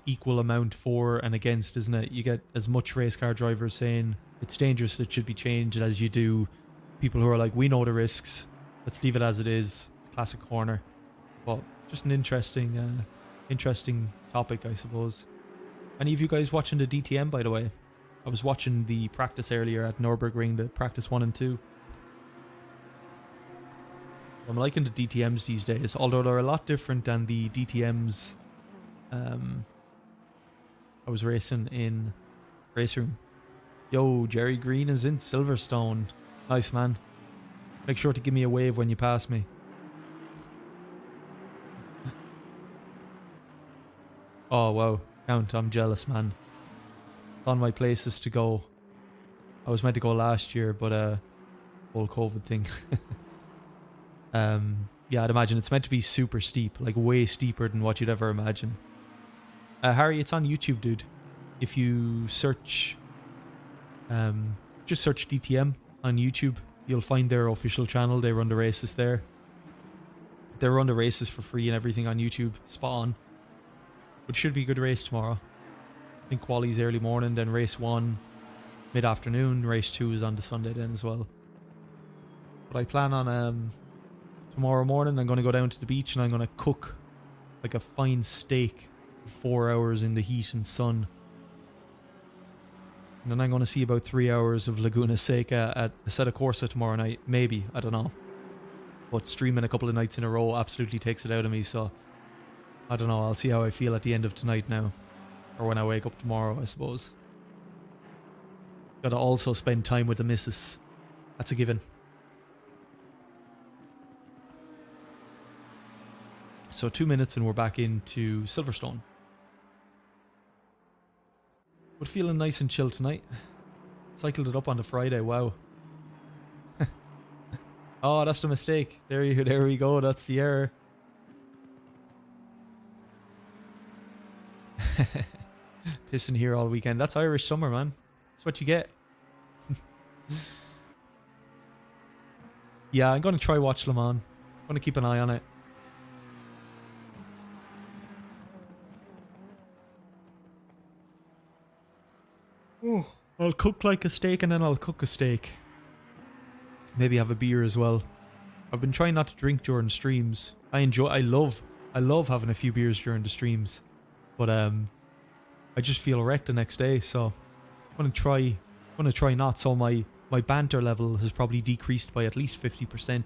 equal amount for and against, isn't it? You get as much race car drivers saying it's dangerous, it should be changed, as you do people who are like, we know the risks, let's leave it as it is. It's a classic corner. But just an interesting topic, I suppose. Any of you guys watching the DTM, by the way? I was watching the practice earlier at Nürburgring, the practice 1 and 2. I'm liking the DTMs these days, although they're a lot different than the DTMs I was racing in Race Room. Yo, Jerry Green is in Silverstone. Nice, man. Make sure to give me a wave when you pass me. Oh, wow. Count, I'm jealous, man. It's on my places to go. I was meant to go last year, but whole COVID thing. Yeah, I'd imagine it's meant to be super steep, like way steeper than what you'd ever imagine. Harry, it's on YouTube, dude. If you search, just search DTM on YouTube, you'll find their official channel. They run the races there. They run the races for free and everything on YouTube. Spot on. But should be a good race tomorrow. I think quali's early morning, then race 1 mid-afternoon. Race 2 is on the Sunday then as well. But I plan on tomorrow morning I'm going to go down to the beach and I'm going to cook like a fine steak for 4 hours in the heat and sun. And then I'm going to see about 3 hours of Laguna Seca at Assetto Corsa tomorrow night. Maybe, I don't know. But streaming a couple of nights in a row absolutely takes it out of me, so I don't know, I'll see how I feel at the end of tonight now. Or when I wake up tomorrow, I suppose. Gotta also spend time with the missus. That's a given. So 2 minutes and we're back into Silverstone. But feeling nice and chill tonight. Cycled it up on the Friday, wow. Oh, that's the mistake. There we go, that's the error. Pissing here all weekend. That's Irish summer, man. That's what you get. Yeah, I'm going to try watch Le Mans. I'm going to keep an eye on it. Oh, I'll cook like a steak and then I'll cook a steak. Maybe have a beer as well. I've been trying not to drink during streams. I love having a few beers during the streams. But I just feel wrecked the next day, so I'm gonna try not. So my banter level has probably decreased by at least 50%.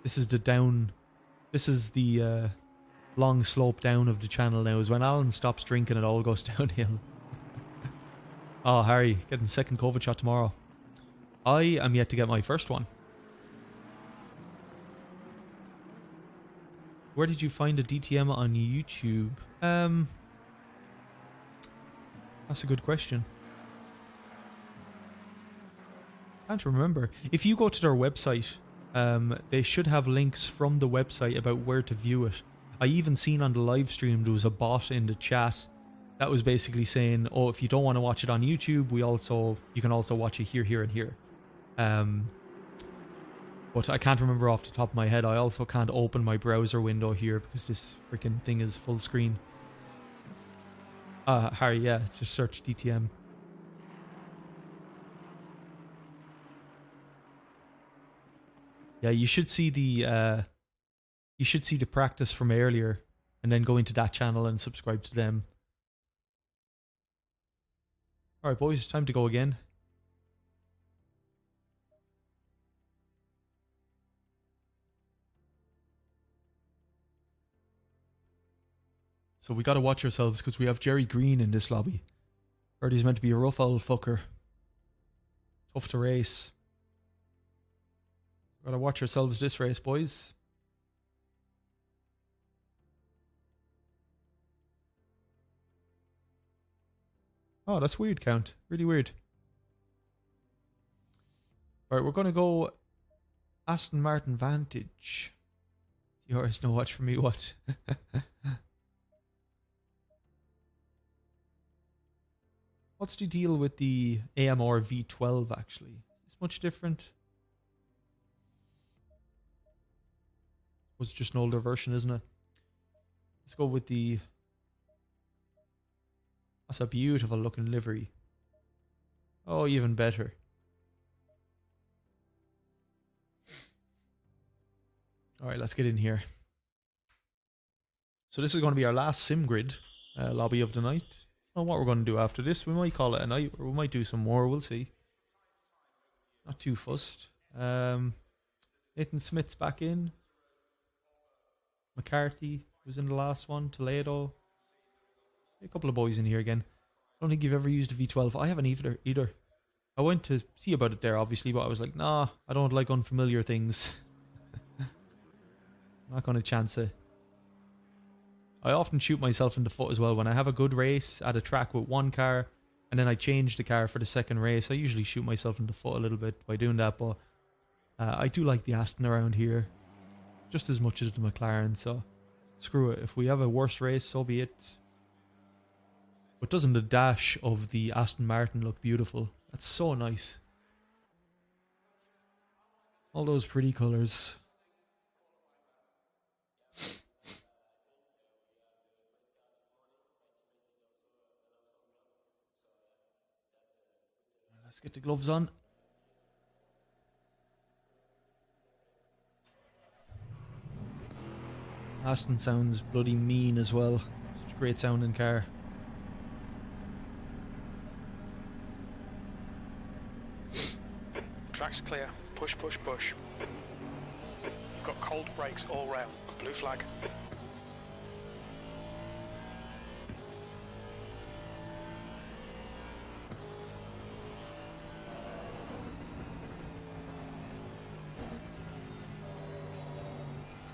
This is the long slope down of the channel now, is when Alan stops drinking it all goes downhill. Oh, Harry, getting second COVID shot tomorrow. I am yet to get my first one. Where did you find a DTM on YouTube? That's a good question. Can't remember. If you go to their website, they should have links from the website about where to view it. I even seen on the live stream there was a bot in the chat that was basically saying, oh, if you don't want to watch it on YouTube, you can also watch it here, here, and here. But I can't remember off the top of my head. I also can't open my browser window here because this freaking thing is full screen. Harry, yeah, just search DTM. Yeah, you should see the practice from earlier, and then go into that channel and subscribe to them. All right, boys, time to go again. So we got to watch ourselves because we have Jerry Green in this lobby. Heard he's meant to be a rough old fucker. Tough to race. Got to watch ourselves this race, boys. Oh, that's weird, Count. Really weird. Alright, we're going to go Aston Martin Vantage. Yours, no watch for me, what? What's the deal with the AMR V12, actually? Is this much different? Was just an older version, isn't it? Let's go with the... That's a beautiful looking livery. Oh, even better. Alright, let's get in here. So this is going to be our last simgrid lobby of the night. I don't know what we're going to do after this. We might call it a night, or we might do some more. We'll see. Not too fussed. Nathan Smith's back in. McCarthy was in the last one. Toledo. A couple of boys in here again. I don't think you've ever used a V12. I haven't either. I went to see about it there, obviously, but I was like, nah, I don't like unfamiliar things. I'm not going to chance it. I often shoot myself in the foot as well. When I have a good race at a track with one car, and then I change the car for the second race, I usually shoot myself in the foot a little bit by doing that, but I do like the Aston around here just as much as the McLaren, so screw it. If we have a worse race, so be it. But doesn't the dash of the Aston Martin look beautiful? That's so nice. All those pretty colours. Let's get the gloves on. Aston sounds bloody mean as well. Such a great sounding car. Track's clear. Push, push, push. You've got cold brakes all round. Blue flag.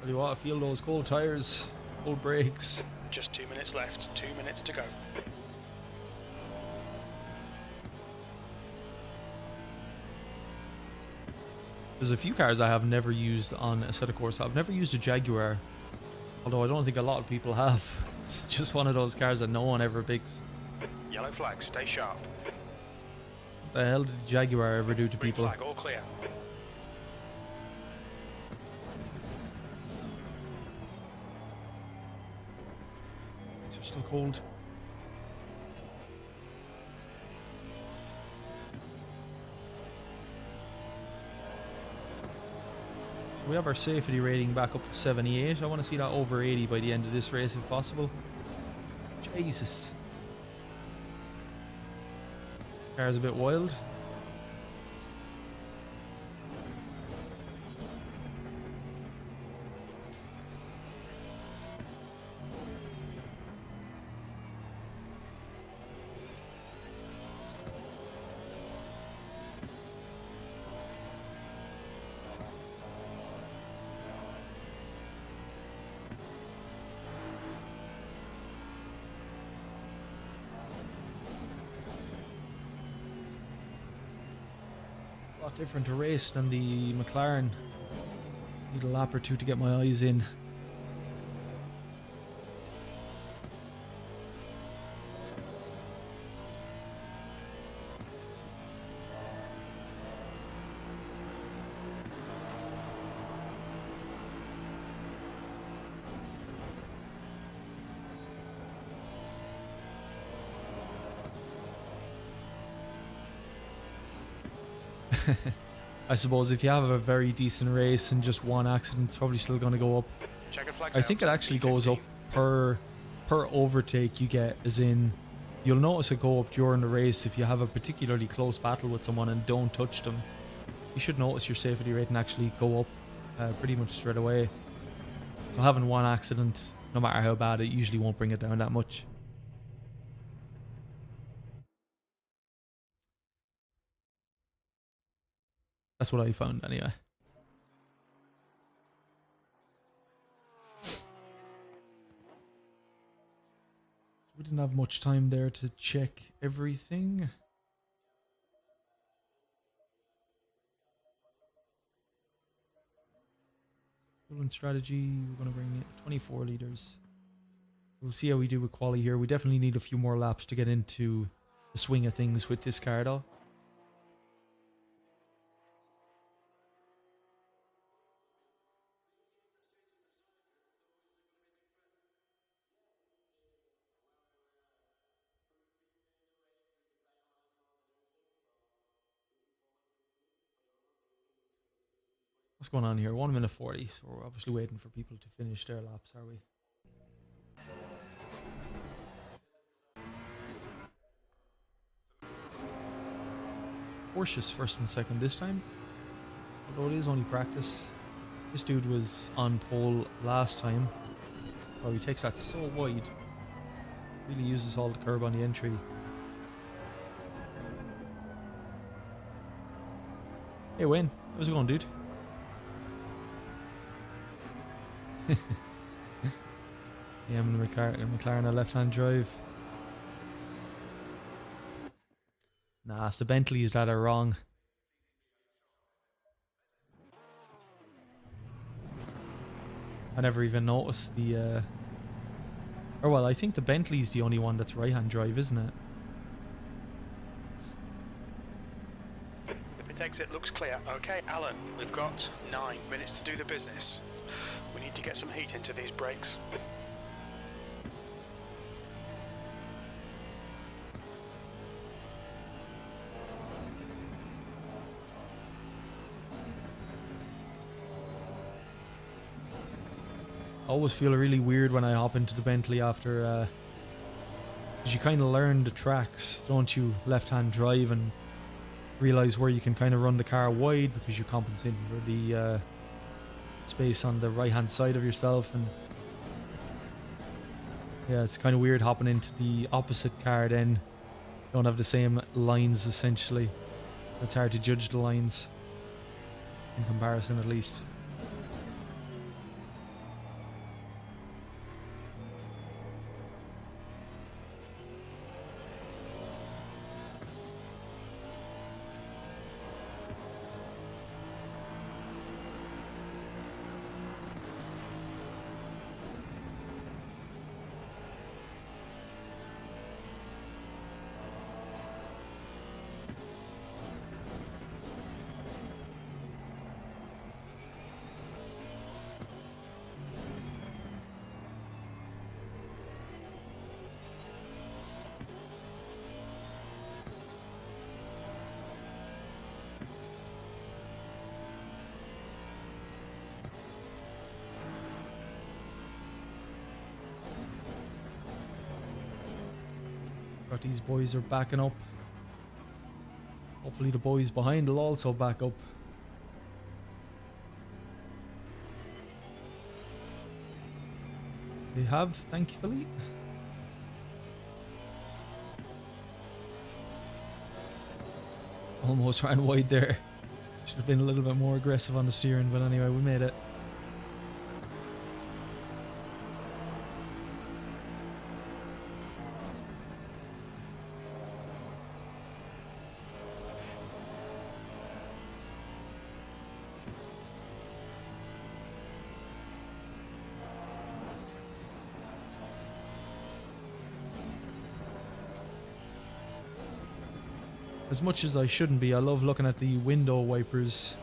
Tell you what, I feel those cold tyres, cold brakes. Just 2 minutes left. 2 minutes to go. There's a few cars I have never used on Assetto Corsa. I've never used a Jaguar, although I don't think a lot of people have. It's just one of those cars that no one ever picks. Yellow flag. Stay sharp. What the hell did the Jaguar ever do to Green people? flag. All clear. They're still cold. We have our safety rating back up to 78. I want to see that over 80 by the end of this race if possible. Jesus. Car's a bit wild. A lot different to race than the McLaren. Need a lap or two to get my eyes in. I suppose if you have a very decent race and just one accident, it's probably still going to go up. Checker flags I think it out. actually goes up per overtake you get, as in you'll notice it go up during the race if you have a particularly close battle with someone and don't touch them. You should notice your safety rating actually go up pretty much straight away. So having one accident, no matter how bad, it usually won't bring it down that much. That's what I found anyway. We didn't have much time there to check everything. Coolant strategy, we're going to bring it 24 litres. We'll see how we do with quali here. We definitely need a few more laps to get into the swing of things with this car though. What's going on here? 1 minute 40, so we're obviously waiting for people to finish their laps, are we? Porsche's first and second this time, although it is only practice. This dude was on pole last time. Oh, he takes that so wide. Really uses all the curb on the entry. Hey Wayne, how's it going, dude? Yeah, I'm in the McLaren, a left-hand drive. Nah, it's the Bentleys that are wrong. I never even noticed the or well, I think the Bentley's the only one that's right-hand drive, isn't it? The pit exit looks clear. Okay, Alan, we've got 9 minutes to do the business. We need to get some heat into these brakes. I always feel really weird when I hop into the Bentley after because you kind of learn the tracks, don't you? Left-hand drive, and realize where you can kind of run the car wide because you're compensating for the space on the right-hand side of yourself. And yeah, it's kind of weird hopping into the opposite car then. Don't have the same lines essentially. It's hard to judge the lines in comparison, at least. But these boys are backing up. Hopefully the boys behind will also back up. They have, thankfully. Almost ran wide there. Should have been a little bit more aggressive on the steering, but anyway, we made it. As much as I shouldn't be, I love looking at the window wipers.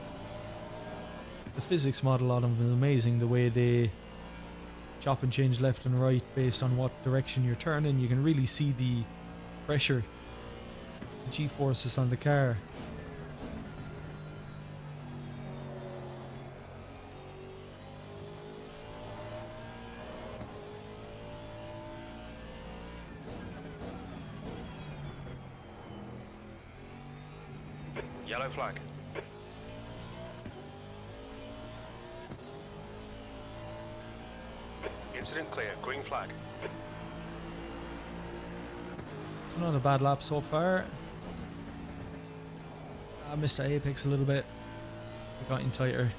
The physics model on them is amazing. The way they chop and change left and right based on what direction you're turning. You can really see the pressure, the G-forces on the car. Yellow flag. Incident clear. Green flag. Not a bad lap so far. I missed the apex a little bit. It got in tighter.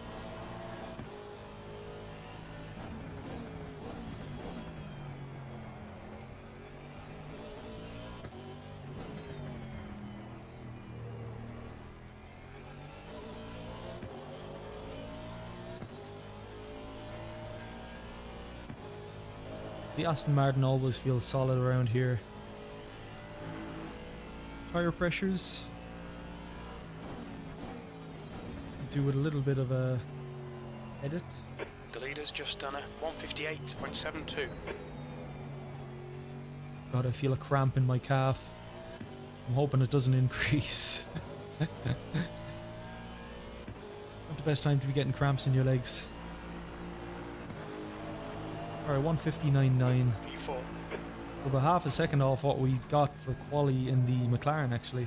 The Aston Martin always feels solid around here. Tire pressures. Do with a little bit of a edit. The leader's just done a 158.72. God, I feel a cramp in my calf. I'm hoping it doesn't increase. Not the best time to be getting cramps in your legs. Alright, 159.9. P4. About half a second off what we got for quali in the McLaren, actually.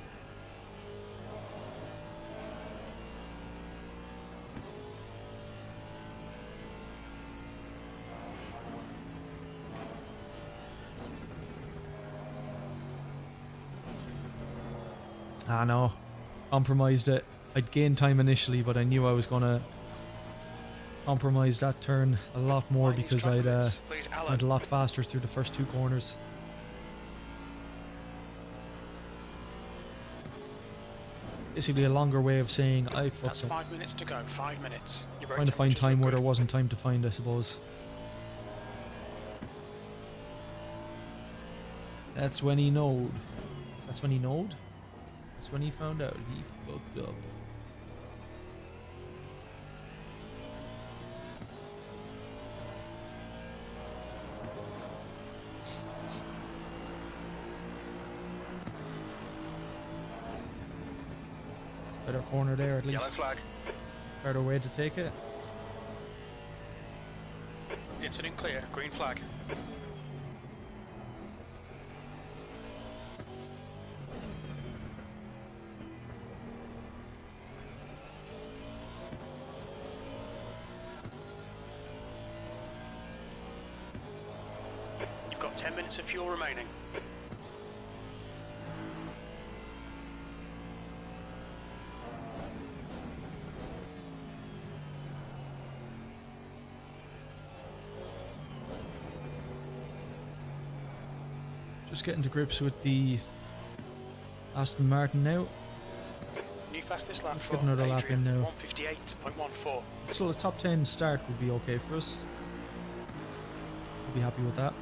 Ah no, compromised it. I'd gained time initially, but I knew I was gonna compromise that turn a lot more because I'd went a lot faster through the first two corners. Basically a longer way of saying I fucked That's up. 5 minutes to go. 5 minutes. Your brake Trying to find temperatures time look where there good. wasn't time to find, I suppose. That's when he knowed. That's when he knowed? That's when he found out he fucked up. Better corner there at Yellow least. flag. Better way to take it. Incident clear. Green flag. You've got 10 minutes of fuel remaining. Just getting to grips with the Aston Martin now. New fastest lap Let's for get another lap Adrian, in now. 158.14. Still a top 10 start would be okay for us. We'll be happy with that.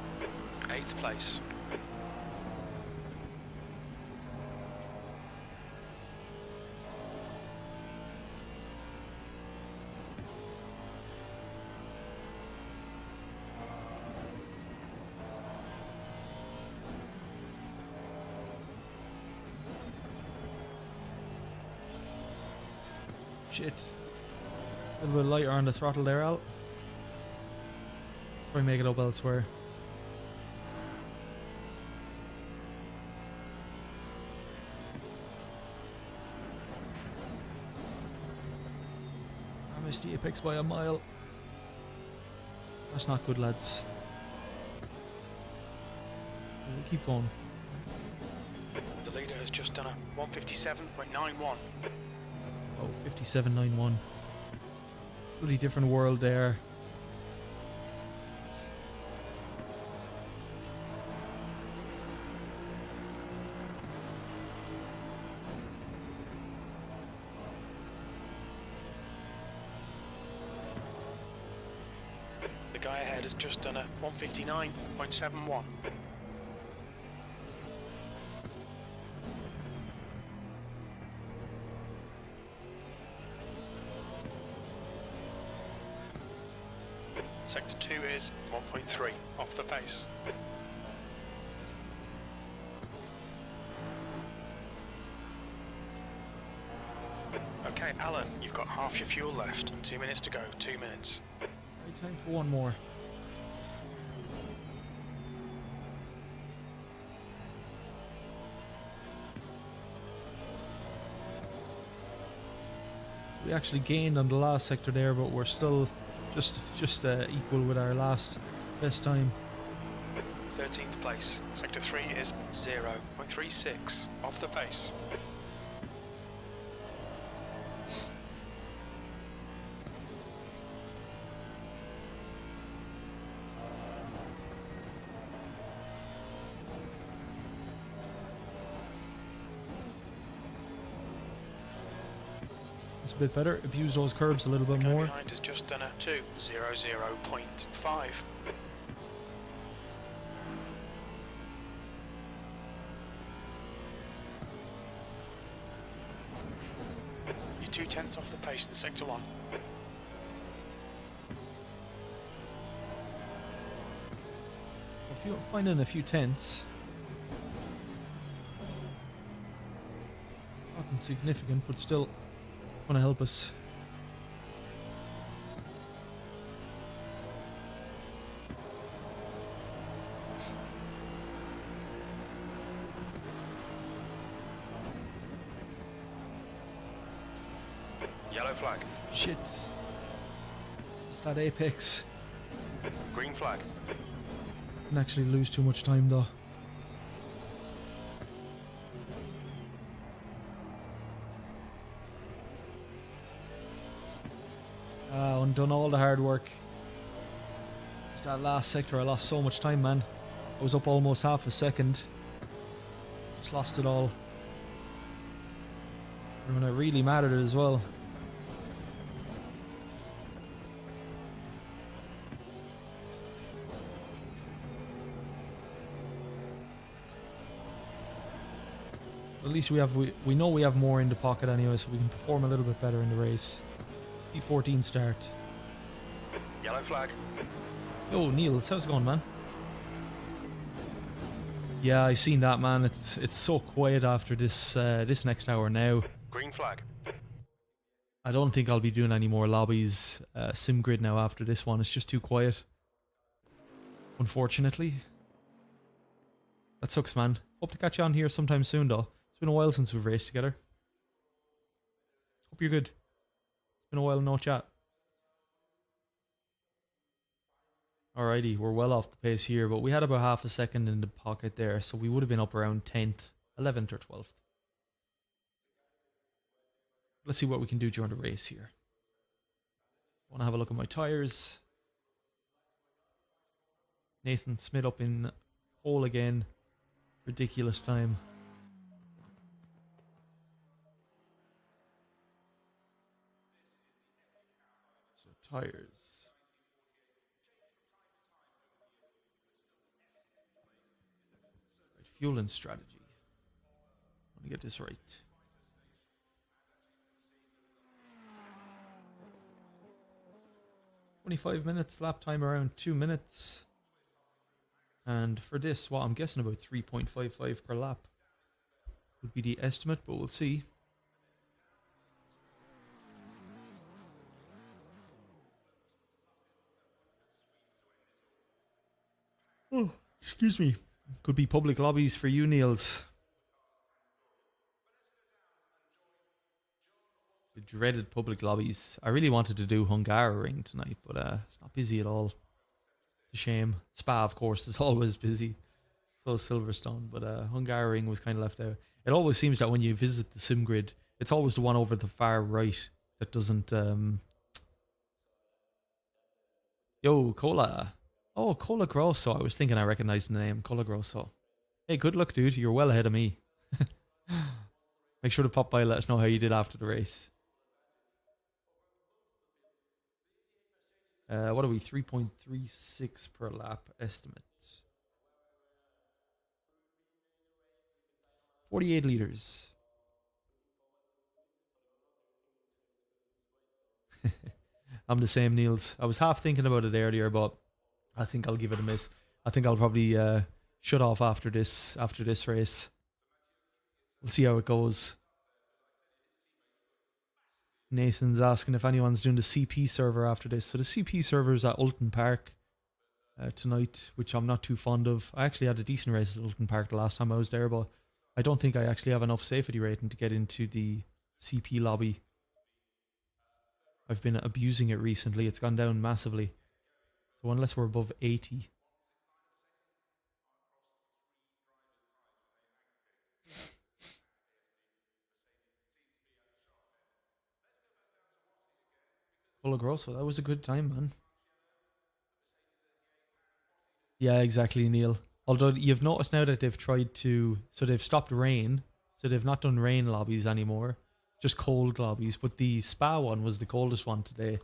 8th place. Shit. A little bit lighter on the throttle there, Al. Try and make it up elsewhere. I missed the apex by a mile. That's not good, lads. We'll keep going. The leader has just done a 157.91. Oh, 57.91. Really different world there. The guy ahead has just done a 159.71. Sector 2 is 1.3 off the pace. Okay, Alan, you've got half your fuel left. 2 minutes to go. 2 minutes. Right, time for one more. We actually gained on the last sector there, but we're still just equal with our last best time. 13th place. Sector 3 is 0.36 off the pace. It's a bit better. Abuse those curbs a little bit The guy more. behind has just done a 2:00.5. You're 2/10 off the pace in sector 1. If you're finding a few tenths, nothing significant, but still going to help us. Yellow flag. Shit. It's that apex. Green flag. Didn't actually lose too much time though. Undone all the hard work. Just that last sector, I lost so much time, man. I was up almost half a second. Just lost it all. And when it really mattered as well. At least we know we have more in the pocket anyway, so we can perform a little bit better in the race. P14 start. Yellow flag. Yo, Niels, how's it going, man? Yeah, I seen that, man. It's so quiet after this this next hour now. Green flag. I don't think I'll be doing any more lobbies, simgrid now after this one. It's just too quiet. Unfortunately. That sucks, man. Hope to catch you on here sometime soon, though. It's been a while since we've raced together. Hope you're good. It's been a while, no chat. Alrighty, we're well off the pace here, but we had about half a second in the pocket there, so we would have been up around 10th, 11th or 12th. Let's see what we can do during the race here. Want to have a look at my tires. Nathan Smith up in pole again. Ridiculous time. So tires. Right, fueling strategy. Want to get this right. 25 minutes, lap time around 2 minutes. And for this, well, I'm guessing about 3.55 per lap would be the estimate, but we'll see. Oh, excuse me. Could be public lobbies for you, Niels. The dreaded public lobbies. I really wanted to do Hungaroring tonight, but it's not busy at all. It's a shame. Spa, of course, is always busy. So is Silverstone, but Hungaroring was kind of left out. It always seems that when you visit the simgrid, it's always the one over the far right that doesn't... Yo, Cola. Oh, Cola Grosso. I was thinking I recognized the name. Cola Grosso. Hey, good luck, dude. You're well ahead of me. Make sure to pop by and let us know how you did after the race. What are we? 3.36 per lap estimate. 48 liters. I'm the same, Niels. I was half thinking about it earlier, but I think I'll give it a miss. I think I'll probably shut off after this race. We'll see how it goes. Nathan's asking if anyone's doing the CP server after this. So the CP server is at Ulton Park tonight, which I'm not too fond of. I actually had a decent race at Ulton Park the last time I was there, but I don't think I actually have enough safety rating to get into the CP lobby. I've been abusing it recently. It's gone down massively. So unless we're above 80. Full grosso, that was a good time, man. Yeah, exactly, Neil. Although you've noticed now that they've tried to, so they've stopped rain, so they've not done rain lobbies anymore, just cold lobbies. But the spa one was the coldest one today.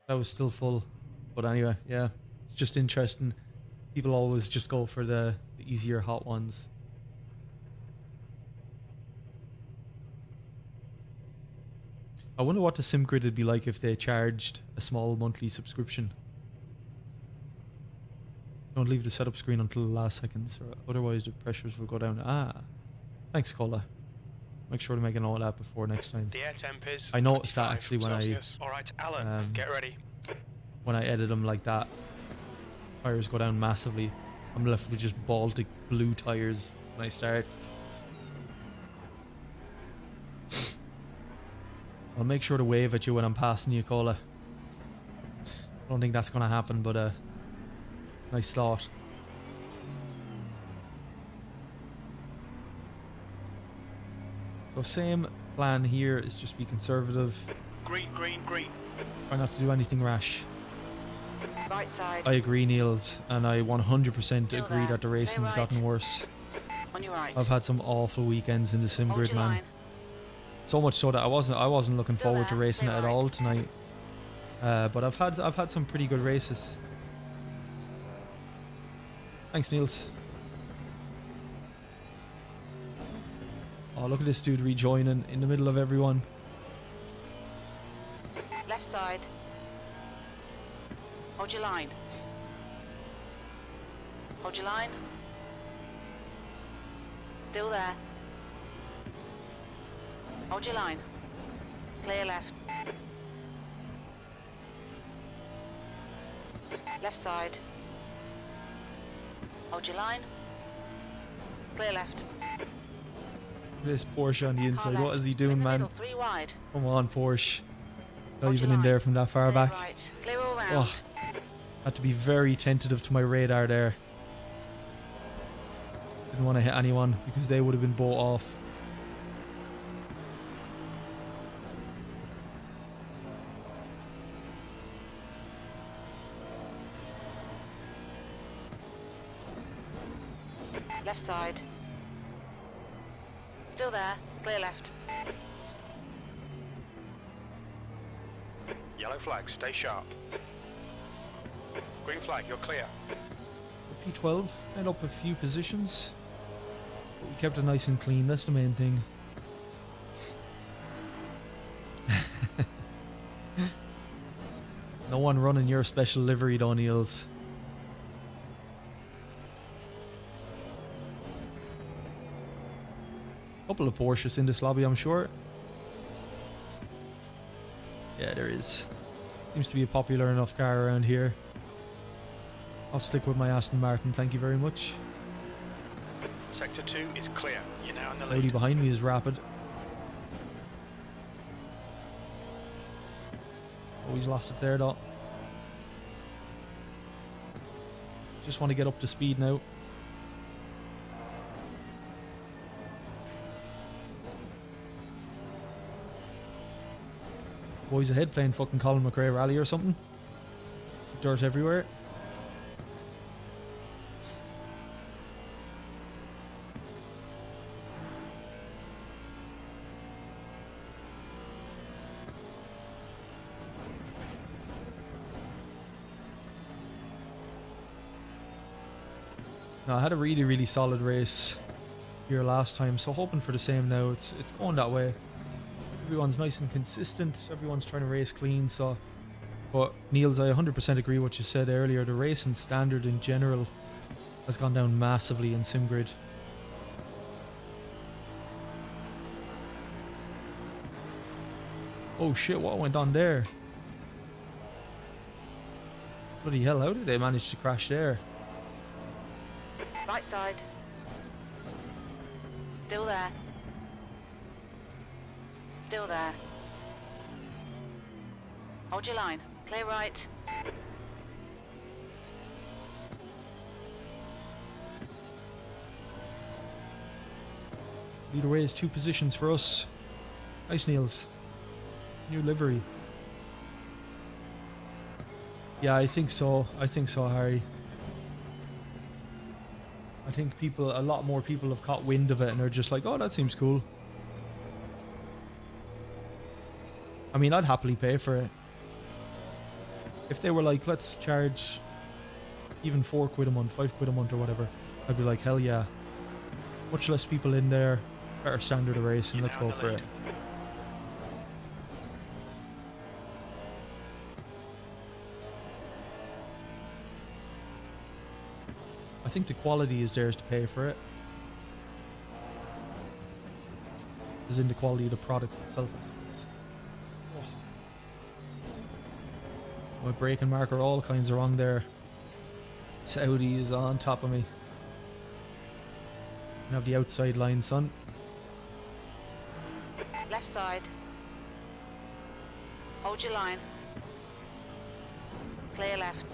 That was still full. But anyway, yeah, it's just interesting. People always just go for the easier hot ones. I wonder what the simgrid would be like if they charged a small monthly subscription. Don't leave the setup screen until the last seconds, or otherwise the pressures will go down. Ah, thanks, Cola. Make sure to make a note of that before next time. The air temp is I noticed that actually when Celsius. All right, Alan, get ready. When I edit them like that, tires go down massively. I'm left with just Baltic blue tires when I start. I'll make sure to wave at you when I'm passing you, Cola. I don't think that's going to happen, but nice thought. So same plan here is just be conservative. Green, green, green. Try not to do anything rash. Right side. I agree, Niels, and I 100% Still agree there. that the racing's Clear right. gotten worse. On your right. I've had some awful weekends in the Hold simgrid, your man. line. So much so that I wasn't looking Still forward to there. racing it Clear at right. all tonight. But I've had some pretty good races. Thanks, Niels. Oh, look at this dude rejoining in the middle of everyone. Left side. Hold your line. Hold your line. Still there. Hold your line. Clear left. Left side. Hold your line. Clear left. Look at this Porsche on the Car inside. left. What is he In doing, the man? middle, 3 wide. Come on, Porsche. Not Hold even your in line. there from that far Clear back. right. Clear all round. Oh, had to be very tentative to my radar there. Didn't want to hit anyone because they would have been both off. Left side. Still there. Clear left. Yellow flag, stay sharp. Green flag, you're clear. P12 went up a few positions, but we kept it nice and clean. That's the main thing. No one running your special livery, O'Neills. Couple of Porsches in this lobby, I'm sure. Yeah, there is. Seems to be a popular enough car around here. I'll stick with my Aston Martin, thank you very much. Sector 2 is clear. You're now in the Lady lead. behind me is rapid. Oh, he's lost it there though. Just want to get up to speed now. Boys ahead playing fucking Colin McRae rally or something. Dirt everywhere. No, I had a really solid race here last time, so hoping for the same now. It's going that way. Everyone's nice and consistent. Everyone's trying to race clean. So, but Niels, I 100% agree what you said earlier. The racing standard in general has gone down massively in simgrid. Oh shit! What went on there? Bloody hell! How did they manage to crash there? Right side. Still there. Still there. Hold your line. Clear right. Lead away is 2 positions for us. Nice, Niels. New livery. Yeah, I think so. I think so, Harry. I think a lot more people have caught wind of it and are just like, oh, that seems cool. I mean, I'd happily pay for it. If they were like, let's charge even 4 quid a month, 5 quid a month or whatever, I'd be like, hell yeah. Much less people in there, better standard of racing, let's go for it. I think the quality is theirs to pay for it. As in the quality of the product itself, I suppose. Oh. My braking marker, all kinds are wrong there. Saudi is on top of me. I have the outside line, son. Left side. Hold your line. Clear left.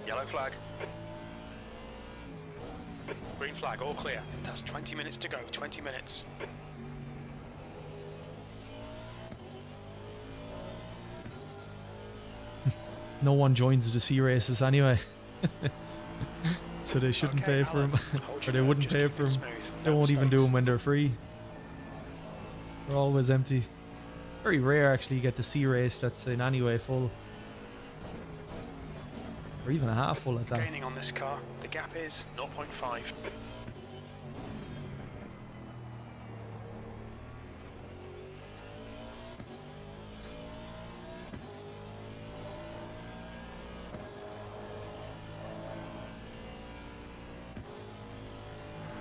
Yellow flag. Green flag, all clear. That's 20 minutes to go, 20 minutes. No one joins the C races anyway. So they shouldn't pay for them. Or they wouldn't pay for them. They won't even do them when they're free. They're always empty. Very rare actually you get the C race that's in any way full. Or even a half full at that. Gaining on this car, the gap is 0.5.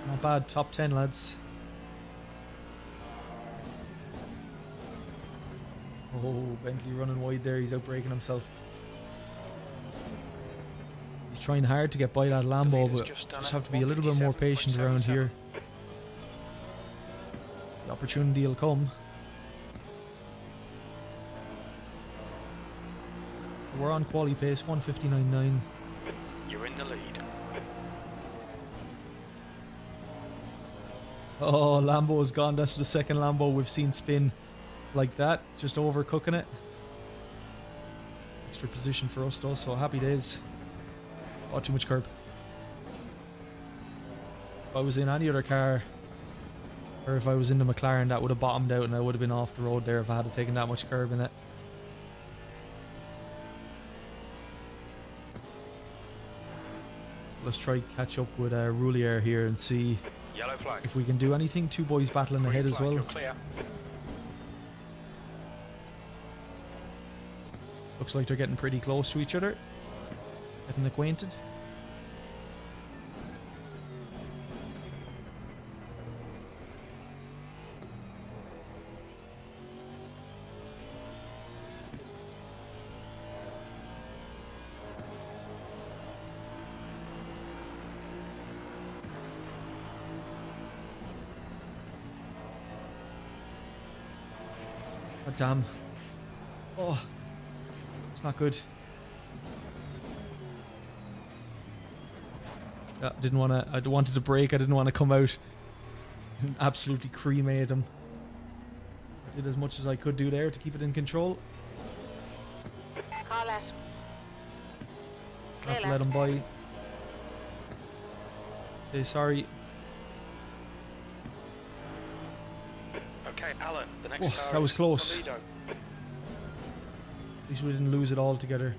Not bad, top 10 lads. Oh, Bentley running wide there, he's outbraking himself. He's trying hard to get by that Lambo, but just have to be a little bit more patient around here. The opportunity will come. We're on quali pace, 1:59.9. You're in the lead. Oh, Lambo is gone. That's the second Lambo we've seen spin like that, just overcooking it. Extra position for us though, so happy days. Oh, too much curb. If I was in any other car, or if I was in the McLaren, that would have bottomed out and I would have been off the road there if I had taken that much curb in it. Let's try catch up with Roulier here and see Yellow flag. if we can do anything. 2 boys battling Green ahead as flag, well. you're clear. Looks like they're getting pretty close to each other. Getting acquainted. Oh, damn. Oh, it's not good. Yeah, I wanted to brake, I didn't want to come out and absolutely cremate him. I did as much as I could do there to keep it in control. Car left. I have Clear to let left. him by. Say sorry. Okay, Alan, the next Oh, car that was is close. Toledo. At least we didn't lose it all together.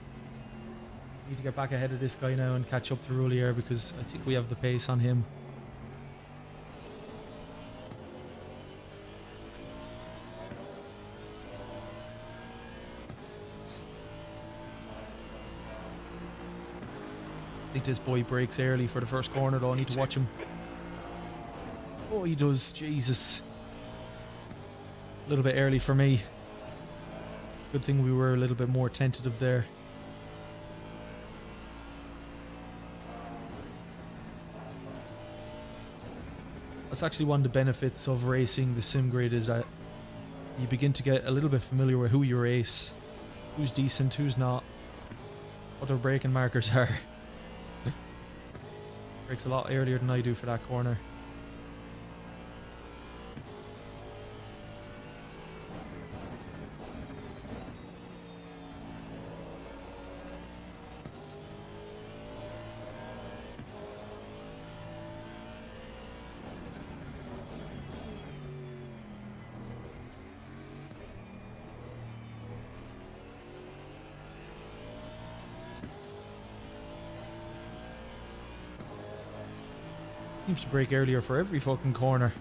Need to get back ahead of this guy now and catch up to Roulier because I think we have the pace on him. I think this boy breaks early for the first corner though. I need to watch him. Oh, he does. Jesus. A little bit early for me. It's a good thing we were a little bit more tentative there. That's actually one of the benefits of racing the simgrid, is that you begin to get a little bit familiar with who you race, who's decent, who's not, what their braking markers are. Brakes a lot earlier than I do for that corner. Seems to brake earlier for every fucking corner.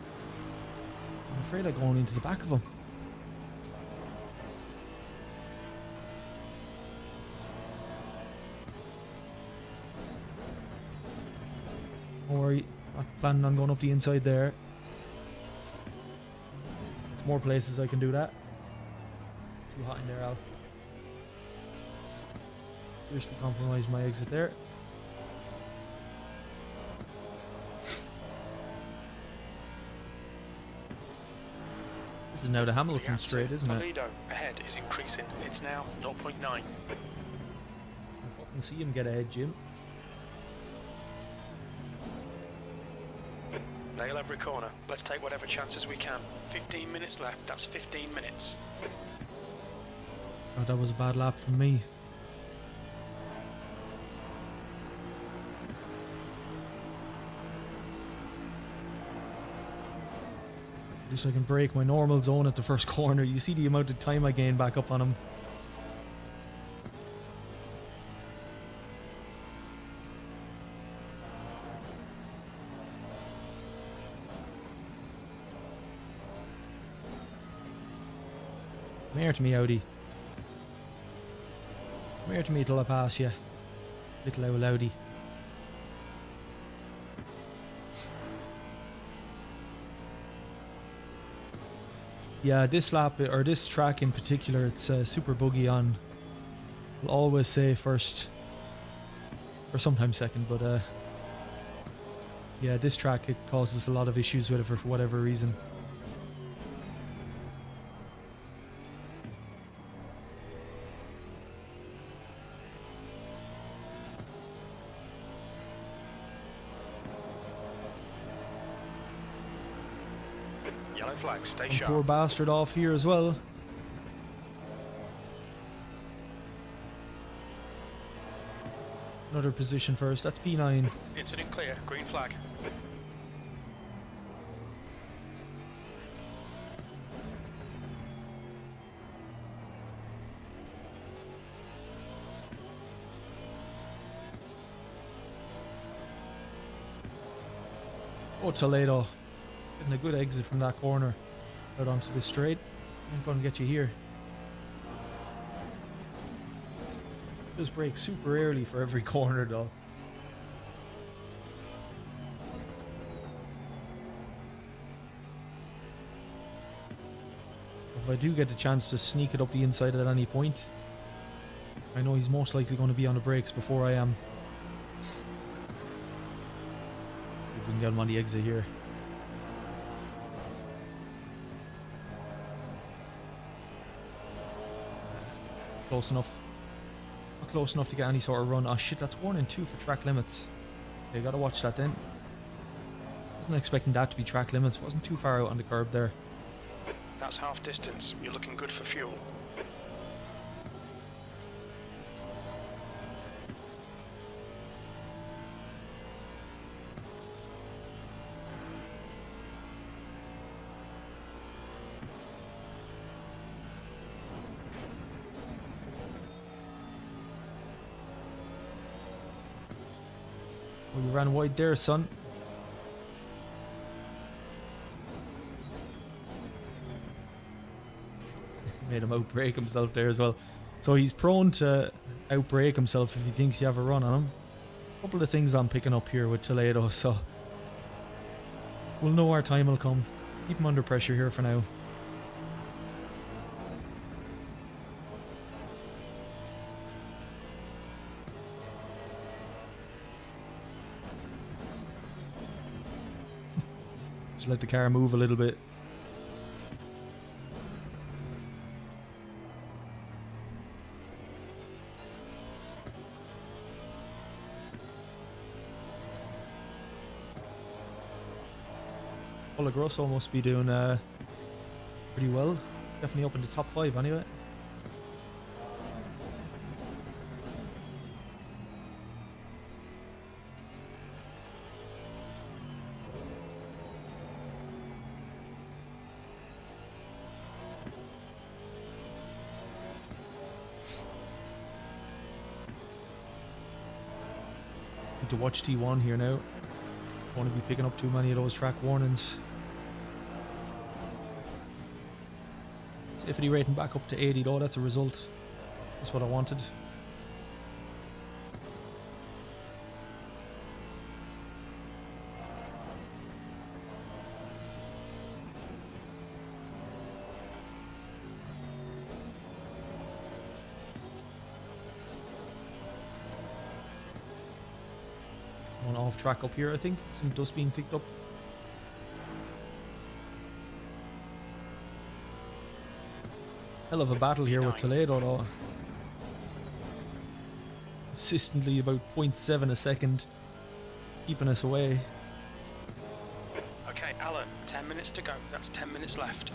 I'm afraid I'm going into the back of him. Don't worry, not planning on going up the inside there. There's more places I can do that. Too hot in there, Al. Seriously compromised my exit there. This is now the Hamilton straight, isn't it? Toledo ahead is increasing. It's now 0.9. I fucking see him get ahead, Jim. Nail every corner. Let's take whatever chances we can. 15 minutes left. That's 15 minutes. Oh, that was a bad lap from me. At least I can break my normal zone at the first corner. You see the amount of time I gain back up on him. Come here to me, Audi. Come here to me till I pass you. Little old Audi. Yeah, this lap, or this track in particular, it's super buggy on. I'll always say first, or sometimes second, but yeah, this track, it causes a lot of issues with it for whatever reason. Yellow flag, stay And sharp. poor bastard off here as well. Another position first, that's P9. Incident clear, green flag. Oh, Toledo. Getting a good exit from that corner out onto the straight. I'm going to get you here. Just brake super early for every corner though. If I do get the chance to sneak it up the inside at any point, I know he's most likely going to be on the brakes before I am. If we can get him on the exit here. Close enough. Not close enough to get any sort of run. Oh shit, that's 1 and 2 for track limits. Okay, gotta watch that then. Wasn't expecting that to be track limits. Wasn't too far out on the curb there. That's half distance. You're looking good for fuel. Oh, you ran wide there, son. Made him outbrake himself there as well. So he's prone to outbrake himself if he thinks you have a run on him. A couple of things I'm picking up here with Toledo, so we'll know our time will come. Keep him under pressure here for now. to let the car move a little bit. Polo Grosso must be doing pretty well. Definitely up in the top 5 anyway. Need to watch T1 here now. Don't want to be picking up too many of those track warnings. Safety rating back up to 80 though, that's a result. That's what I wanted. One off track up here, I think. Some dust being picked up. Hell of a battle here with Toledo though. Consistently about 0.7 a second, keeping us away. Okay, Alan, 10 minutes to go. That's 10 minutes left.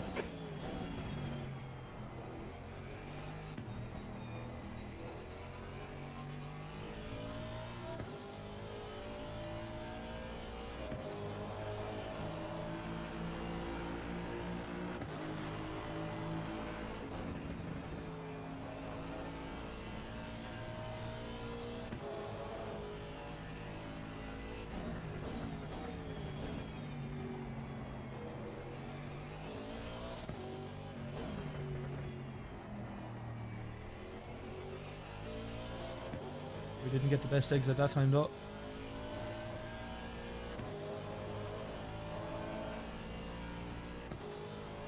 We didn't get the best eggs at that time though.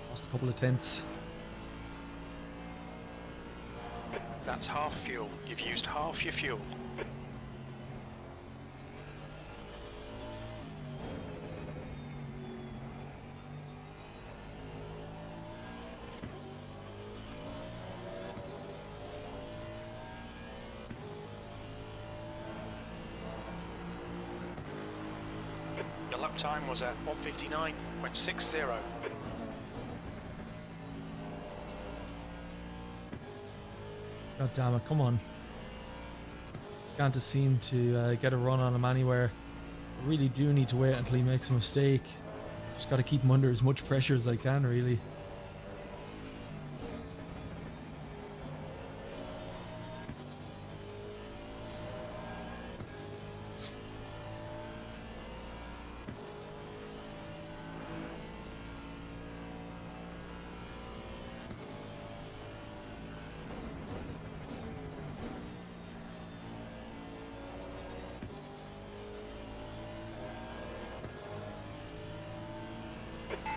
Lost a couple of tenths. That's half fuel. You've used half your fuel. Your lap time was at 1:59.60. God damn it, come on. Just can't seem to get a run on him anywhere. I really do need to wait until he makes a mistake. Just got to keep him under as much pressure as I can, really.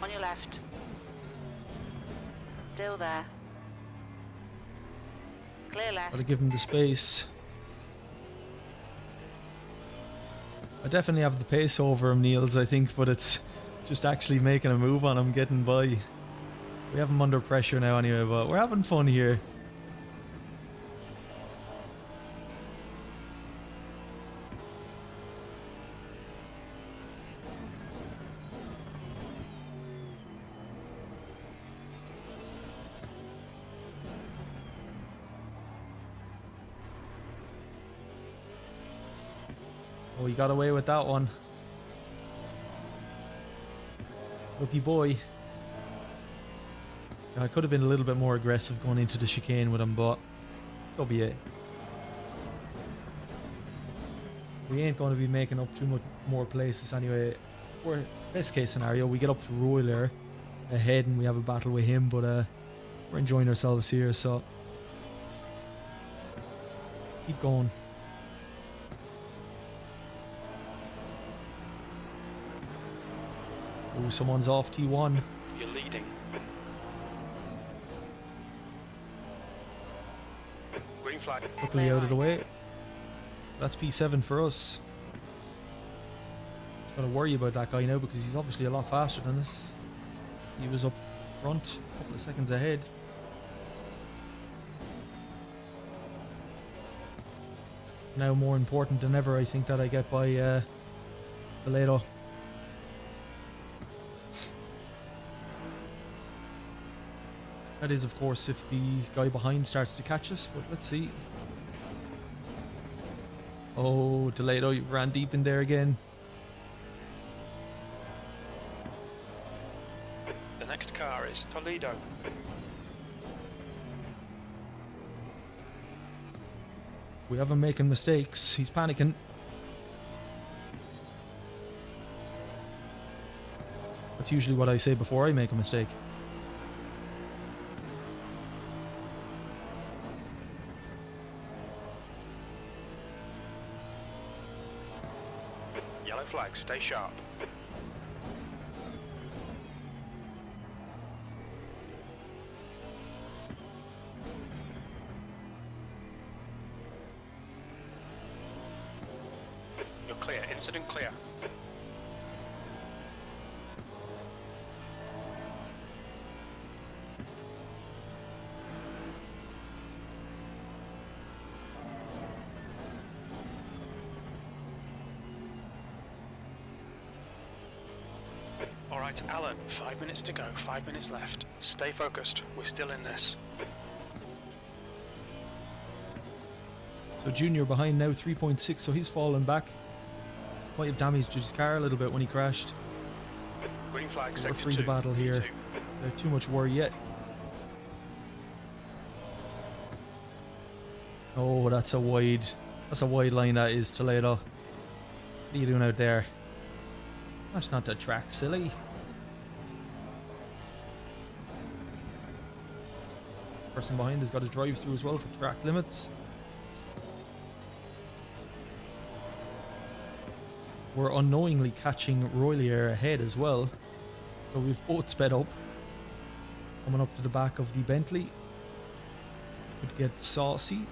On your left. Still there. Clear left. Gotta give him the space. I definitely have the pace over him, Niels, I think, but it's just actually making a move on him, getting by. We have him under pressure now anyway, but we're having fun here. Oh, he got away with that one. Lucky boy. I could have been a little bit more aggressive going into the chicane with him, but so be it. We ain't going to be making up too much more places anyway. We're best case scenario, we get up to Royler ahead and we have a battle with him, but we're enjoying ourselves here, so let's keep going. Oh, someone's off T1. You're leading. Green flag. Quickly out of the way. That's P7 for us. Gotta worry about that guy now because he's obviously a lot faster than us. He was up front, a couple of seconds ahead. Now more important than ever, I think, that I get by Assetto. That is, of course, if the guy behind starts to catch us, but let's see. Oh, Assetto, you ran deep in there again. The next car is Toledo. We have him making mistakes. He's panicking. That's usually what I say before I make a mistake. Yellow flag, stay sharp. You're clear, incident clear. Alright, Alan, 5 minutes to go, 5 minutes left. Stay focused, we're still in this. So Junior behind now, 3.6, so he's fallen back. Might have damaged his car a little bit when he crashed. Green flag, So we're sector free to 2, battle here. V2. Not too much worry yet. Oh, that's a wide line, that is, Toledo. What are you doing out there? That's not the track, silly. Person behind has got to drive through as well for track limits. We're unknowingly catching Roilier ahead as well. So we've both sped up. Coming up to the back of the Bentley. This could get saucy.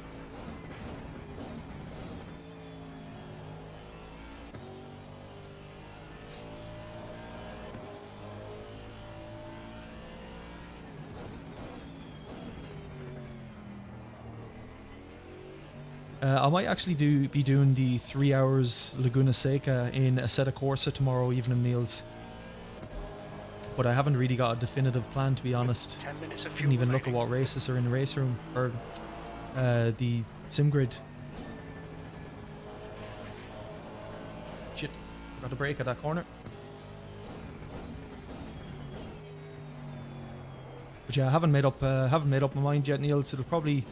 I might actually be doing the 3 hours Laguna Seca in Assetto Corsa tomorrow evening, Niels. But I haven't really got a definitive plan, to be honest. 10 minutes of fuel Didn't even look at remaining. what races are in the race room or the simgrid. Shit! Got to brake at that corner. But yeah, I haven't made up my mind yet, Niels. It'll probably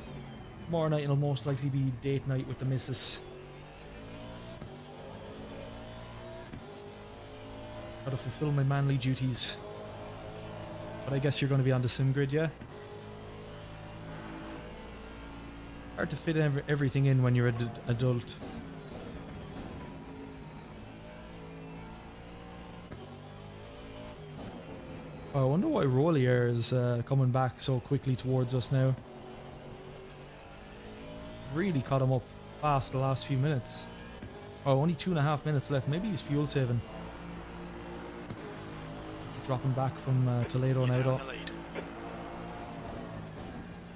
tomorrow night. It'll most likely be date night with the missus. Gotta fulfill my manly duties. But I guess you're going to be on the simgrid, yeah? Hard to fit everything in when you're an adult. Oh, I wonder why Roilier is coming back so quickly towards us now. Really caught him up fast the last few minutes. Oh, only 2.5 minutes left. Maybe he's fuel saving. Dropping back from Toledo now, though.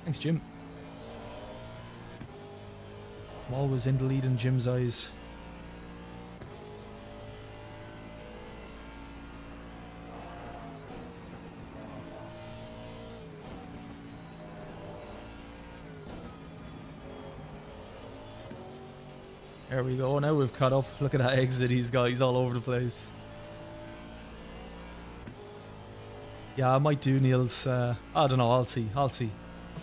Thanks, Jim. I'm always in the lead in Jim's eyes. There we go. Now we've caught up. Look at that exit he's got. He's all over the place. Yeah, I might do, Niels. I don't know. I'll see. I'll see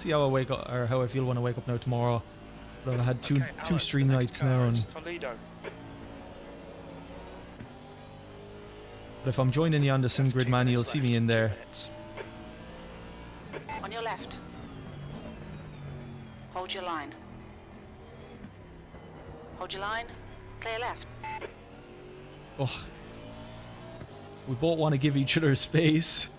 how I wake up, or how I feel when I wake up now tomorrow. But I've had two stream nights now, and but if I'm joining you on the simgrid, man, you'll see me in there. On your left. Hold your line. Hold your line. Clear left. Oh, we both want to give each other space.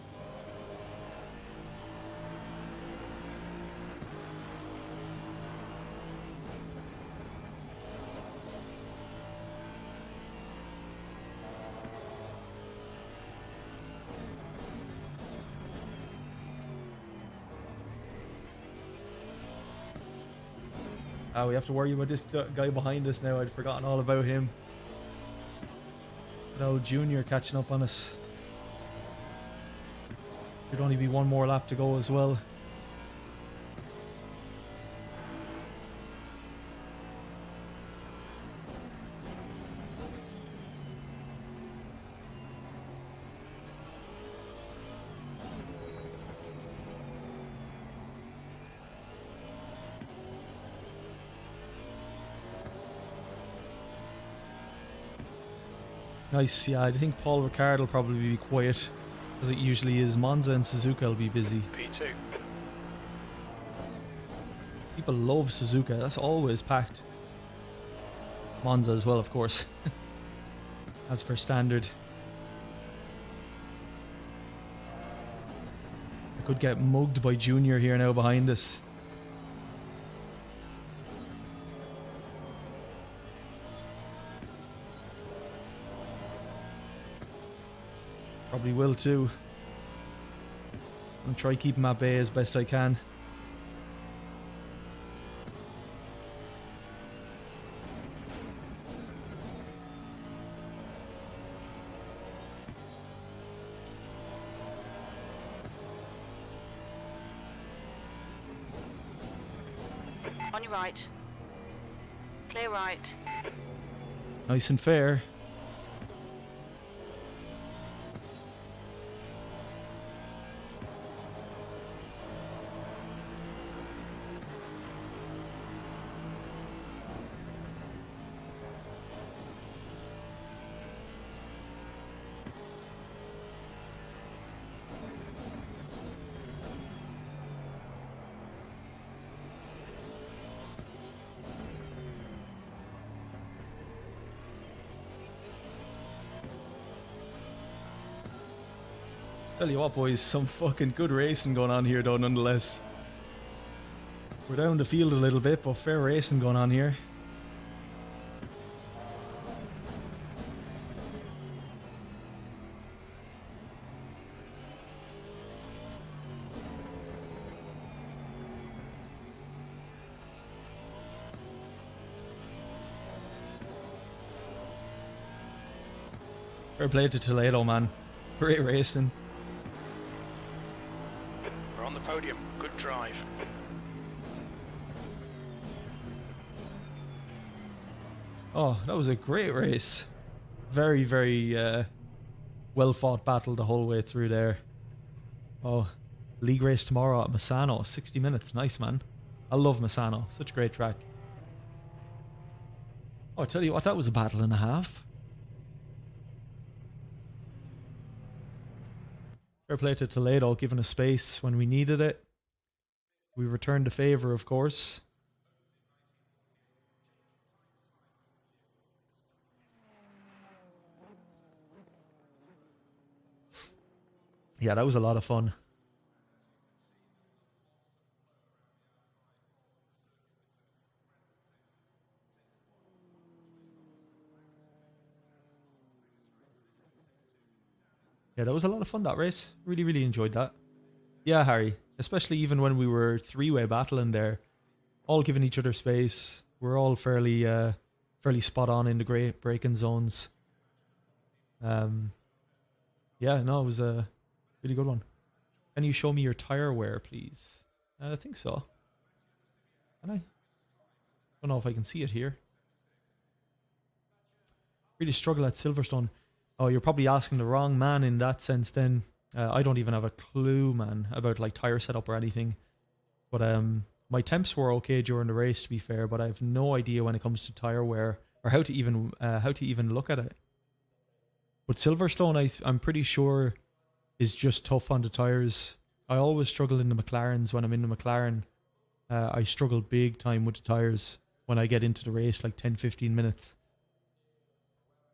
We have to worry about this guy behind us now. I'd forgotten all about him. That old Junior catching up on us. There'd only be one more lap to go as well. Nice, yeah, I think Paul Ricard will probably be quiet, as it usually is. Monza and Suzuka will be busy. P2. People love Suzuka, that's always packed. Monza as well, of course, as per standard. I could get mugged by Junior here now behind us. Probably will too. I'll try keep him at bay as best I can. On your right. Clear right. Nice and fair. Tell you what, boys, some fucking good racing going on here, though, nonetheless. We're down the field a little bit, but fair racing going on here. Fair play to Toledo, man. Great racing. We're on the podium. Good drive. Oh, that was a great race. Very, very well fought battle the whole way through there. Oh, league race tomorrow at Misano, 60 minutes. Nice, man. I love Misano. Such a great track. Oh, I tell you what, that was a battle and a half. Fair play to Toledo, giving us space when we needed it. We returned the favour, of course. Yeah, that was a lot of fun. Yeah, that was a lot of fun, that race. Really, really enjoyed that. Yeah, Harry. Especially even when we were three-way battling there. All giving each other space. We're all fairly spot on in the great braking zones. Yeah, no, it was a really good one. Can you show me your tyre wear, please? I think so. Can I? Don't know if I can see it here. Really struggle at Silverstone. Oh, you're probably asking the wrong man in that sense then. I don't even have a clue, man, about like tyre setup or anything. But my temps were okay during the race, to be fair, but I have no idea when it comes to tyre wear or how to even look at it. But Silverstone, I'm pretty sure, is just tough on the tyres. I always struggle in the McLarens when I'm in the McLaren. I struggle big time with the tyres when I get into the race, like 10-15 minutes.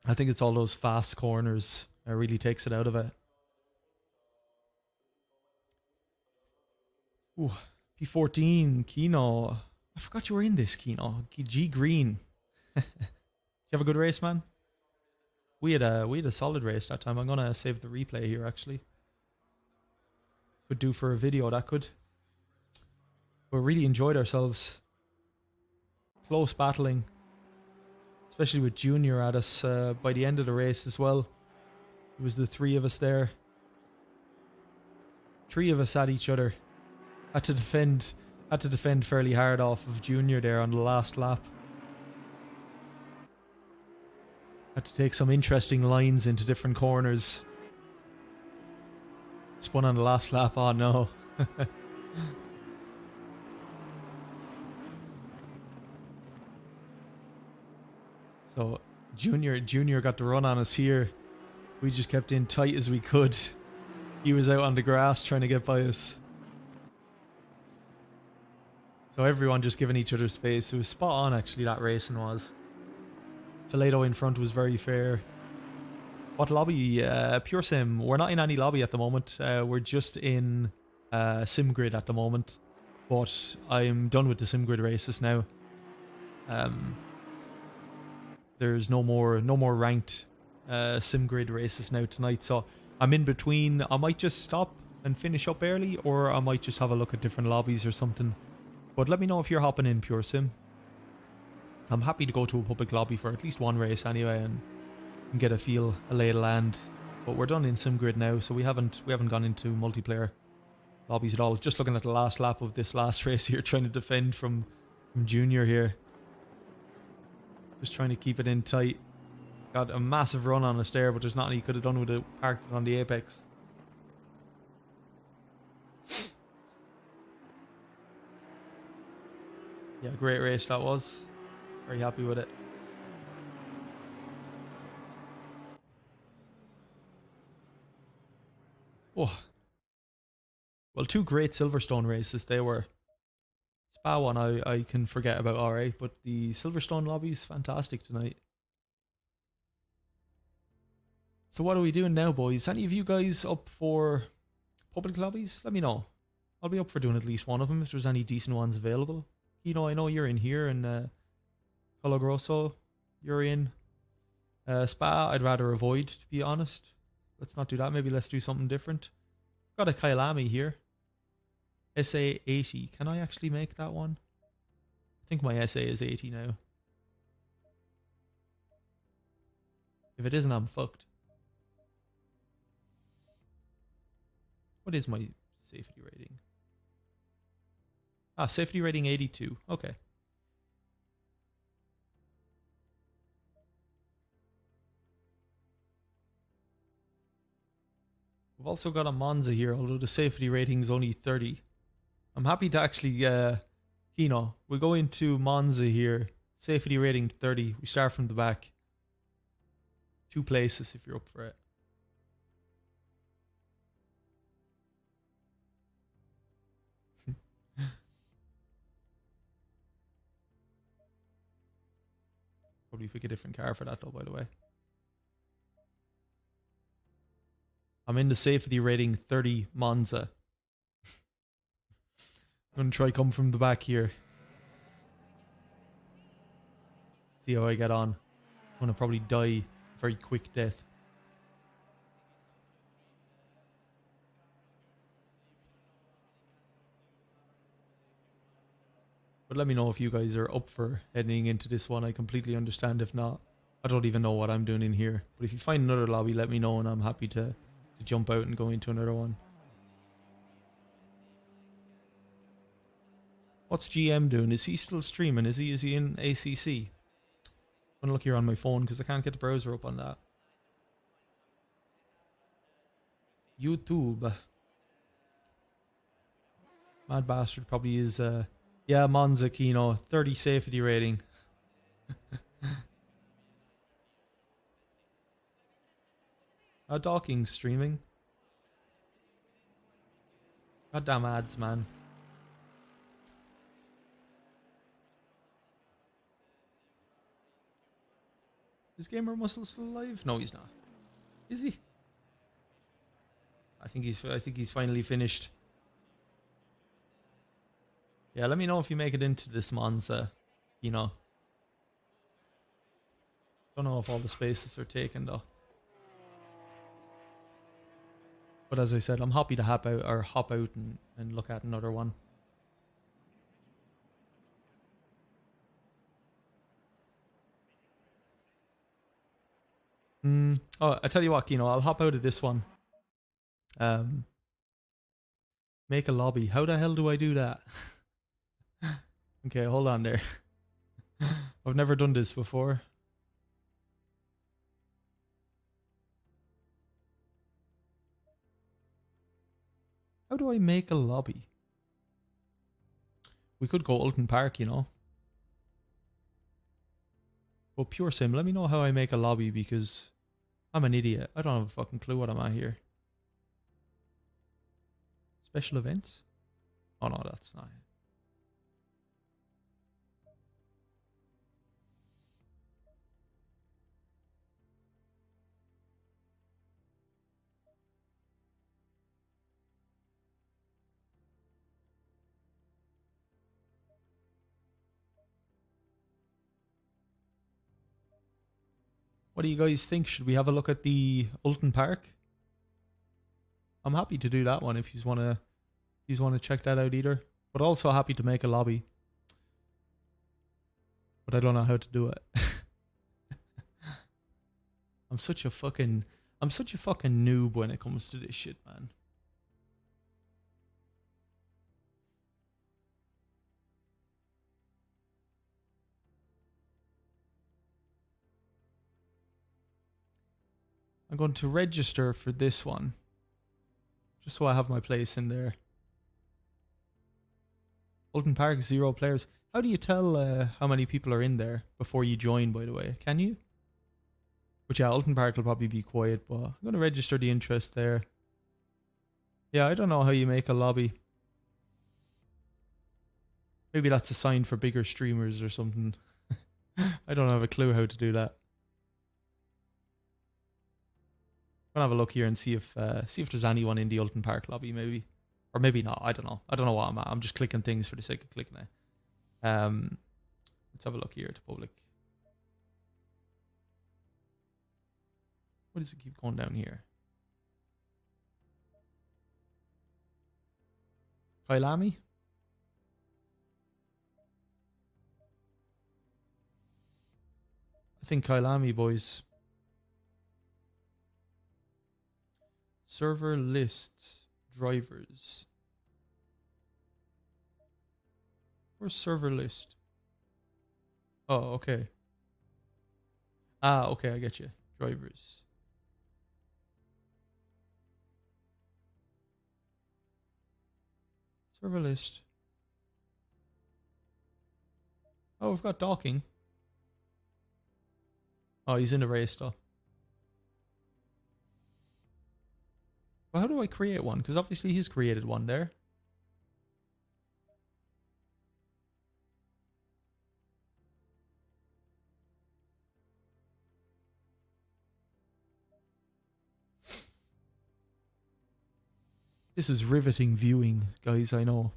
I think it's all those fast corners that really takes it out of it. Ooh, P14, Kino. I forgot you were in this, Kino. G Green. Did you have a good race, man? We had a solid race that time. I'm gonna save the replay here, actually. Could do for a video, that could. We really enjoyed ourselves. close battling, especially with Junior at us by the end of the race as well. It was the three of us there. Three of us at each other. Had to defend fairly hard off of Junior there on the last lap. Had to take some interesting lines into different corners. Spun on the last lap, oh no. So Junior got the run on us here. We just kept in tight as we could. He was out on the grass trying to get by us. So everyone just giving each other space. It was spot on actually, that racing was. Toledo in front was very fair. What lobby? Pure Sim. We're not in any lobby at the moment. We're just in simgrid at the moment. But I'm done with the simgrid races now. There's no more ranked simgrid races now tonight. So I'm in between. I might just stop and finish up early, or I might just have a look at different lobbies or something. But let me know if you're hopping in Pure Sim. I'm happy to go to a public lobby for at least one race anyway and get a lay of the land. But we're done in simgrid now, so we haven't gone into multiplayer lobbies at all. Just looking at the last lap of this last race here, trying to defend from Junior here. Just trying to keep it in tight. Got a massive run on us there, but there's nothing he could have done with it parked on the apex. Yeah, great race that was. Very happy with it. Oh. Well, two great Silverstone races they were. Spa one I can forget about, alright, but the Silverstone lobby's fantastic tonight. So what are we doing now, boys? Any of you guys up for public lobbies? Let me know. I'll be up for doing at least one of them if there's any decent ones available. You know, I know you're in here, and Colagrosso, you're in. Spa, I'd rather avoid, to be honest. Let's not do that. Maybe let's do something different. Got a Kyalami here. SA80. Can I actually make that one? I think my SA is 80 now. If it isn't, I'm fucked. What is my safety rating? Ah, safety rating 82. Okay. We've also got a Monza here, although the safety rating is only 30. I'm happy to actually, Kino, we go into Monza here. Safety rating 30. We start from the back. 2 places if you're up for it. Probably pick a different car for that though, by the way. I'm in the safety rating 30 Monza. I'm going to try come from the back here. See how I get on. I'm going to probably die a very quick death. But let me know if you guys are up for heading into this one. I completely understand if not. I don't even know what I'm doing in here. But if you find another lobby, let me know and I'm happy to jump out and go into another one. What's GM doing? Is he still streaming? Is he in ACC? I'm gonna look here on my phone because I can't get the browser up on that. YouTube. Mad bastard probably is yeah, Monza Kino, 30 safety rating. Dawking's streaming. Goddamn ads, man. Is Gamer Muscle still alive? No, he's not. Is he? I think he's finally finished. Yeah, let me know if you make it into this Monza. You know. Don't know if all the spaces are taken though. But as I said, I'm happy to hop out and look at another one. Oh, I tell you what, Kino, I'll hop out of this one. Make a lobby. How the hell do I do that? Okay, hold on there. I've never done this before. How do I make a lobby? We could go Alton Park, you know. But pure sim, let me know how I make a lobby because I'm an idiot. I don't have a fucking clue what I'm at here. Special events? Oh no, that's not it. What do you guys think? Should we have a look at the Alton Park? I'm happy to do that one if you wanna check that out either. But also happy to make a lobby. But I don't know how to do it. I'm such a fucking noob when it comes to this shit, man. I'm going to register for this one. Just so I have my place in there. Alton Park, 0 players. How do you tell how many people are in there before you join, by the way? Can you? But yeah, Alton Park will probably be quiet, but I'm going to register the interest there. Yeah, I don't know how you make a lobby. Maybe that's a sign for bigger streamers or something. I don't have a clue how to do that. I'm gonna have a look here and see if there's anyone in the Alton Park lobby, maybe, or maybe not. I don't know. I don't know what I'm at. I'm just clicking things for the sake of clicking it. Let's have a look here to public. What does it keep going down here? Kailami? I think Kailami, boys. Server lists drivers. Where's server list? Oh, okay. Ah, okay, I get you. Drivers. Server list. Oh, we've got docking. Oh, he's in the race though. Well, how do I create one? Because obviously he's created one there. This is riveting viewing, guys, I know.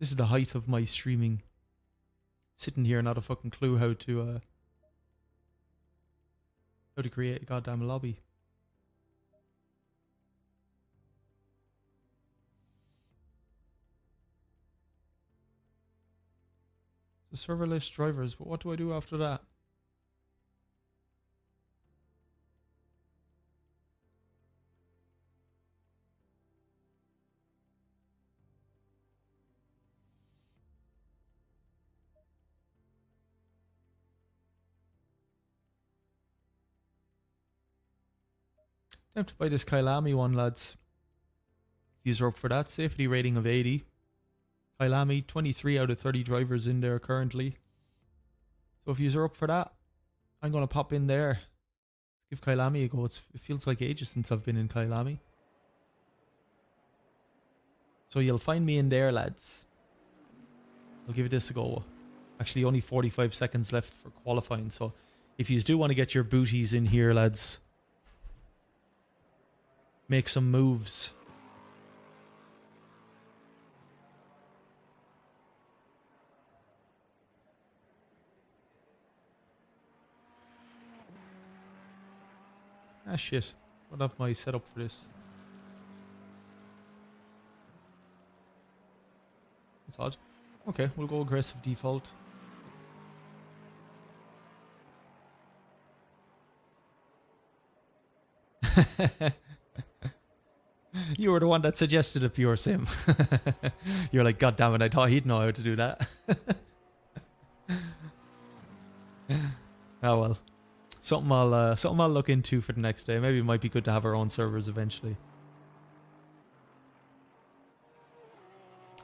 This is the height of my streaming. Sitting here, not a fucking clue how to create a goddamn lobby. The server list drivers, but what do I do after that? Time to buy this Kailami one, lads. If you're up for that, safety rating of 80. Kailami, 23 out of 30 drivers in there currently. So if you're up for that, I'm going to pop in there. Let's give Kailami a go. It feels like ages since I've been in Kailami. So you'll find me in there, lads. I'll give this a go. Actually, only 45 seconds left for qualifying. So if you do want to get your booties in here, lads, make some moves. Ah, shit. I don't have my setup for this. That's odd. Okay, we'll go aggressive default. You were the one that suggested a pure sim. You're like, God damn it, I thought he'd know how to do that. Oh well. Something I'll look into for the next day. Maybe it might be good to have our own servers eventually.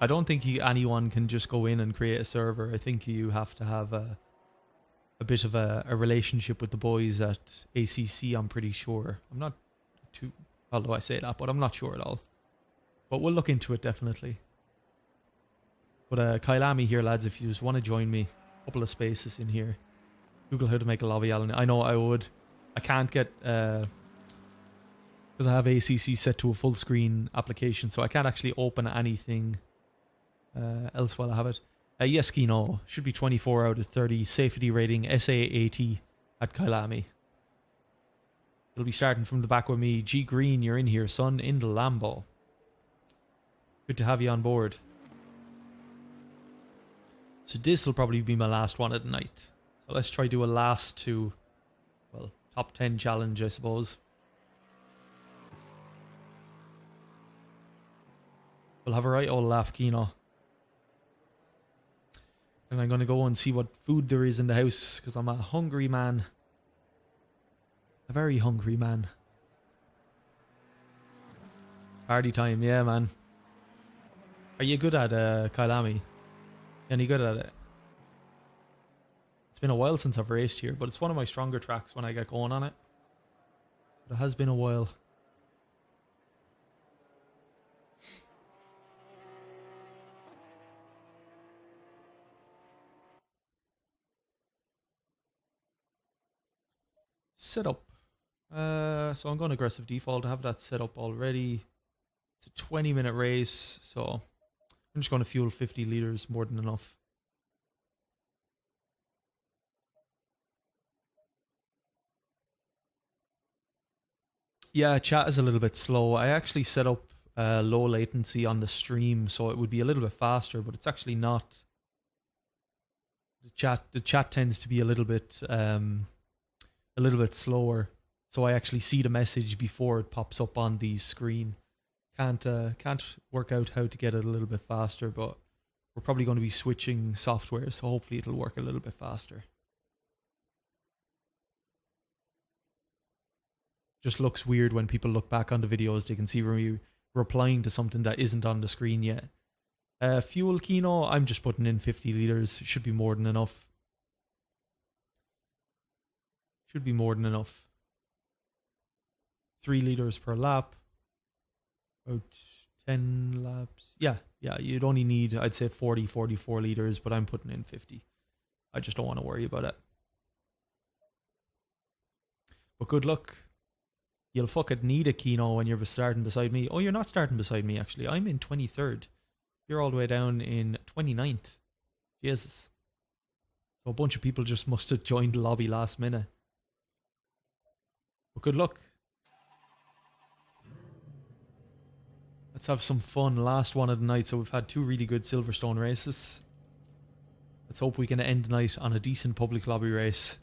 I don't think anyone can just go in and create a server. I think you have to have a bit of a relationship with the boys at ACC, I'm pretty sure. I'm not too, although I say that, but I'm not sure at all. But we'll look into it definitely. But Kailami here, lads, if you just want to join me, a couple of spaces in here. Google how to make a lobby, Alan. I know I would. I can't get, because I have ACC set to a full screen application, so I can't actually open anything else while I have it. Yes, Kino. Should be 24 out of 30. Safety rating SA80 at Kailami. It'll be starting from the back with me. G Green, you're in here, son, in the Lambo. Good to have you on board. So this will probably be my last one of the night. So let's try do a last two, well, top 10 challenge, I suppose. We'll have a right old laugh, Kino. And I'm going to go and see what food there is in the house, because I'm a hungry man. A very hungry man. Party time, yeah, man. Are you good at Kailami? Any good at it? It's been a while since I've raced here, but it's one of my stronger tracks when I get going on it. But it has been a while. Setup. So I'm going aggressive default. I have that set up already. It's a 20-minute race, so I'm just going to fuel 50 liters, more than enough. Yeah, chat is a little bit slow. I actually set up low latency on the stream, so it would be a little bit faster, but it's actually not. The chat tends to be a little bit slower, so I actually see the message before it pops up on the screen. Can't work out how to get it a little bit faster, but we're probably going to be switching software, so hopefully it'll work a little bit faster. Just looks weird when people look back on the videos. They can see me replying to something that isn't on the screen yet. Fuel, Kino, I'm just putting in 50 liters. Should be more than enough. Should be more than enough. 3 liters per lap. About 10 laps. Yeah, you'd only need, I'd say 40, 44 liters, but I'm putting in 50. I just don't want to worry about it. But good luck. You'll fucking need a Kino when you're starting beside me. Oh, you're not starting beside me, actually. I'm in 23rd. You're all the way down in 29th. Jesus. So a bunch of people just must have joined the lobby last minute. But good luck. Let's have some fun. Last one of the night. So we've had 2 really good Silverstone races. Let's hope we can end the night on a decent public lobby race.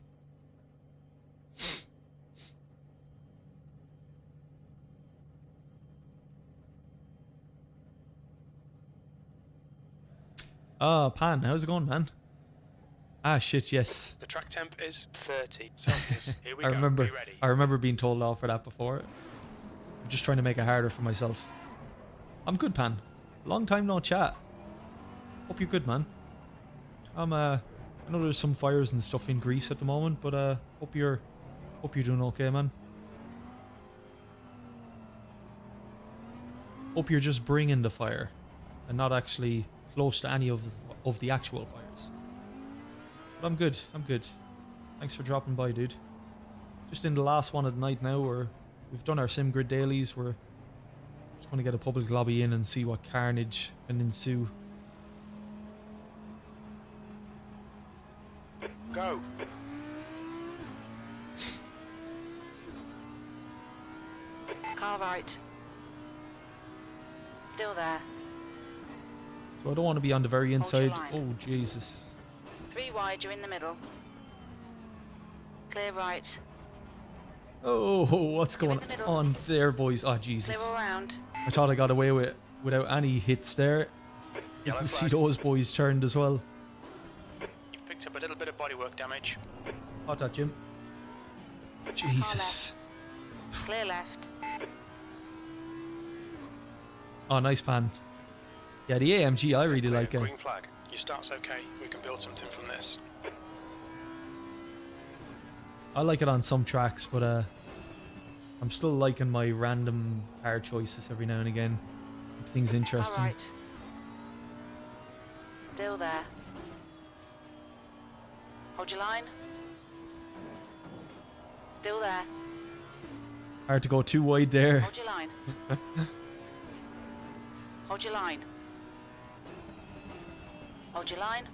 Oh, Pan, how's it going, man? Ah, shit, yes. The track temp is 30 Celsius. Here we I go. remember, Are you ready? I remember being told off for that before. I'm just trying to make it harder for myself. I'm good, Pan. Long time no chat. Hope you're good, man. I know there's some fires and stuff in Greece at the moment, but hope you're doing okay, man. Hope you're just bringing the fire and not actually close to any of the actual fires. But I'm good. I'm good. Thanks for dropping by, dude. Just in the last one of the night now, we've done our simgrid dailies. We're just going to get a public lobby in and see what carnage can ensue. Go. Car right. Still there. So I don't want to be on the very Hold your inside. line. Oh, Jesus. 3 wide, you're in the middle. Clear right. Oh, what's You're in going the middle. on there, boys? Oh, Clear Jesus. all round. I thought I got away without any hits there. You Yellow can see flag. those boys turned as well. You've picked up a little bit of bodywork damage. Hot that, Jim. Jesus. Clear left. Oh, nice pan. Yeah, the AMG, I really Clear. like it. Green flag. Your start's okay. We can build something from this. I like it on some tracks, but I'm still liking my random car choices every now and again. Keep things interesting. Alright. Still there. Hold your line. Still there. Hard to go too wide there. Hold your line. Hold your line. Hold your line.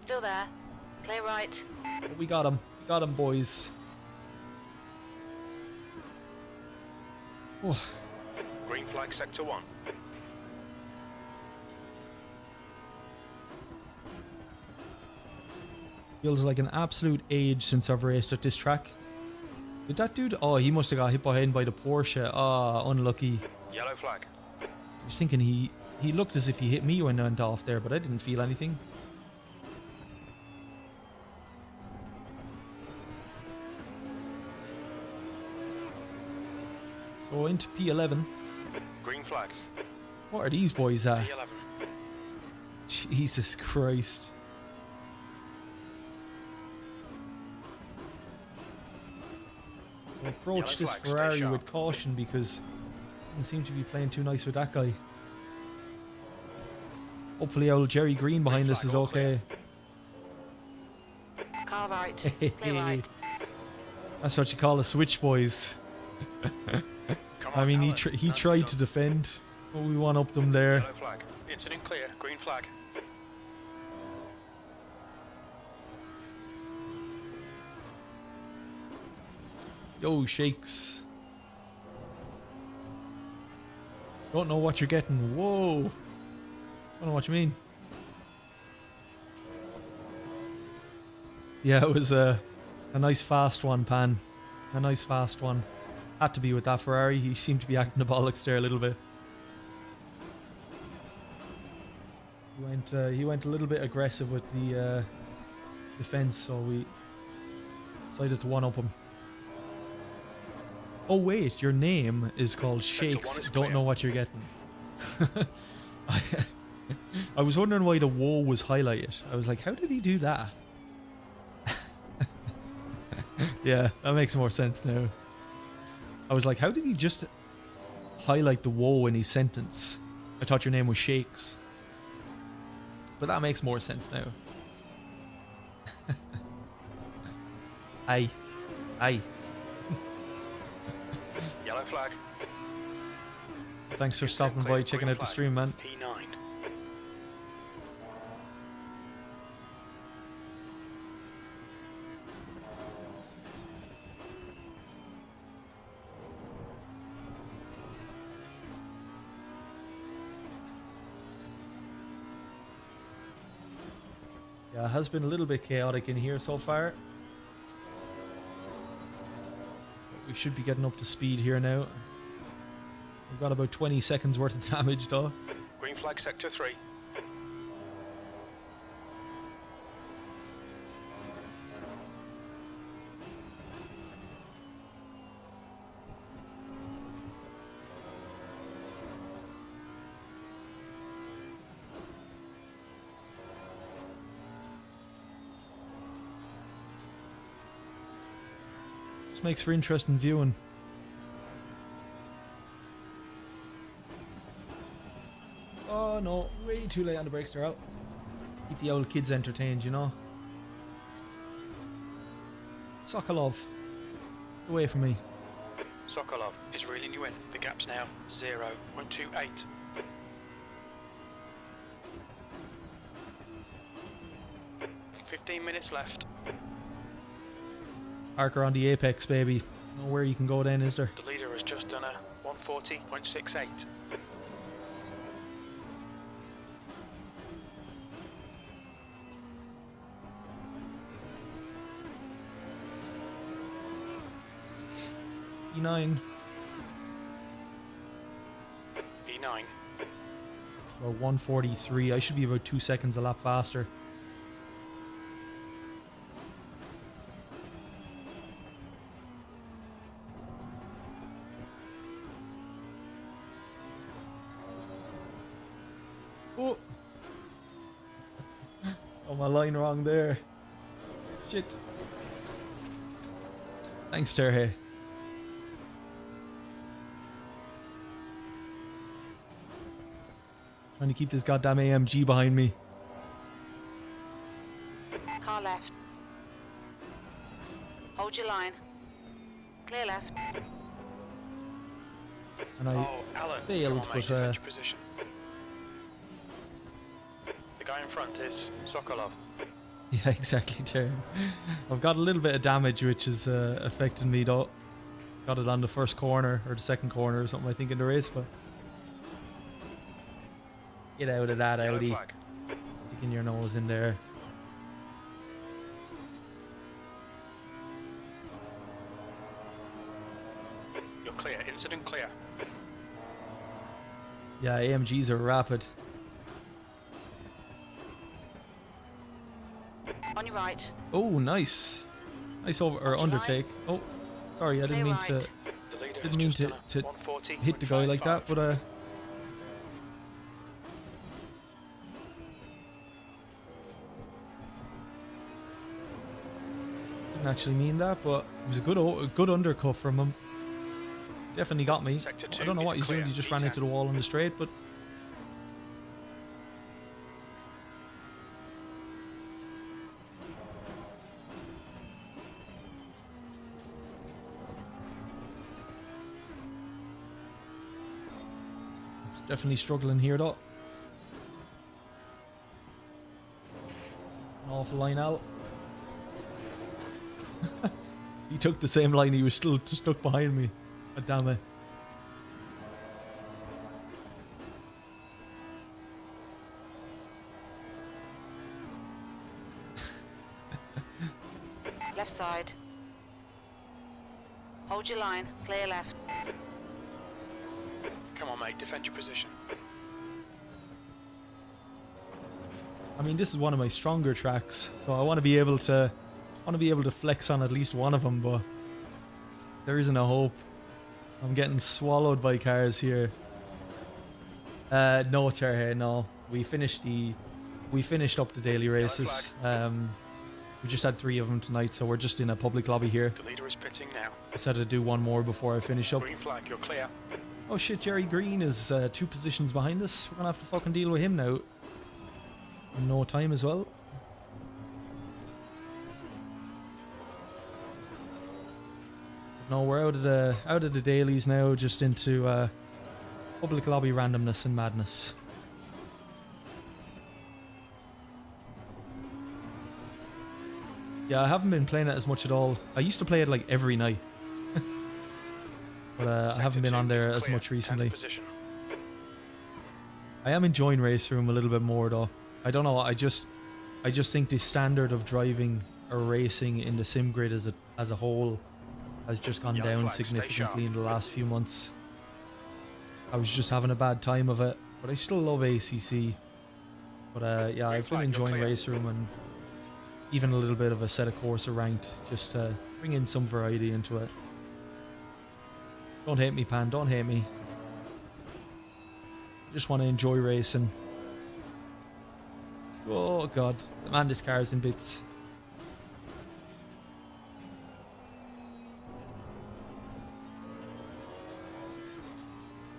Still there. Clear right. But we got him. We got him, boys. Oh, Green flag sector 1. feels like an absolute age since I've raced at this track. Did that dude? Oh, he must have got hit behind by the Porsche. Ah, unlucky. Yellow flag. I was thinking he looked as if he hit me when I went off there, but I didn't feel anything. So into P11. Green flag. What are these boys at? P11. Jesus Christ. We'll approach Yellow this flag, stay Ferrari sharp. with caution because it doesn't seem to be playing too nice with that guy. Hopefully old Jerry Green behind us is all okay. Car right. Clear right. That's what you call a switch, boys. Come I on, mean, Alan. he Nicely tried done. to defend, but we won up them there. Yellow flag. Incident clear. Green flag. Yo, shakes. Don't know what you're getting. Whoa. Don't know what you mean. Yeah, it was a nice fast one, Pan. A nice fast one. Had to be with that Ferrari. He seemed to be acting the bollocks there a little bit. He went a little bit aggressive with the defense, so we decided to one up him. Oh wait, your name is called Shakes. is Don't clear. know what you're getting. I was wondering why the whoa was highlighted. I was like, how did he do that? Yeah, that makes more sense now. I was like, how did he just highlight the whoa in his sentence? I thought your name was Shakes. But that makes more sense now. Aye. Aye. Yellow flag. Thanks for Incident stopping clear. by, checking Green out the flag. stream, man. P9. Yeah, it has been a little bit chaotic in here so far. We should be getting up to speed here now. We've got about 20 seconds worth of damage though. Green flag sector 3. This makes for interesting viewing. Oh no, way too late on the brakes, they're out. Keep the old kids entertained, you know. Sokolov, away from me. Sokolov is reeling you in. The gap's now 0.28. "15 minutes left. Parker on the apex, baby. Nowhere you can go then, is there? The leader has just done a 140.68. E9. E9. Or 143. I should be about 2 seconds a lap faster. Oh! Oh, my line wrong there. Shit. Thanks, Terhe. Trying to keep this goddamn AMG behind me. Car left. Hold your line. Clear left. And I Alan, failed, come on, mate, but defend your position. The guy in front is Sokolov. yeah, exactly, Terhe. I've got a little bit of damage, which is affecting me though. Got it on the first corner or the second corner or something, I think, in the race, but get out of that, Yellow Audi. flag. Sticking your nose in there. You're clear. Incident clear. Yeah, AMGs are rapid. On your right. Oh, nice. Nice over or Hold your undertake. Oh, sorry, I didn't Clear mean to right. The leader Didn't has mean just to- done a to 140, hit the guy like that, but didn't actually mean that, but it was a good undercut from him. Definitely got me. Sector I 2 don't know is what he's doing. clear. He just ran into E10. the wall on the straight, but he's definitely struggling here though. An awful line out. He took the same line. He was still stuck behind me. God damn it. Left side. Hold your line. Clear left. Come on, mate. Defend your position. I mean, this is one of my stronger tracks, so I want to be able to flex on at least one of them, but there isn't a hope. I'm getting swallowed by cars here. No, Terhe, no. We finished up the daily races. We just had 3 of them tonight, so we're just in a public lobby here. The leader is pitting now. I said I'd do one more before I finish up. Green flag. You're clear. Oh shit, Jerry Green is 2 positions behind us. We're gonna have to fucking deal with him now. In no time as well. No, we're out of the dailies now, just into public lobby randomness and madness. Yeah, I haven't been playing it as much at all. I used to play it like every night. But I haven't been on there as much recently. I am enjoying Race Room a little bit more though. I don't know, I just think the standard of driving or racing in the simgrid as a whole has just gone Yellow down flag, stay significantly sharp. in the last few months. I was just having a bad time of it, but I still love ACC. But yeah, I've been flag, you're enjoying clear. Race Room and even a little bit of Assetto Corsa ranked, just to bring in some variety into it. Don't hate me, Pan, don't hate me. I just want to enjoy racing. Oh god, man, this car is in bits.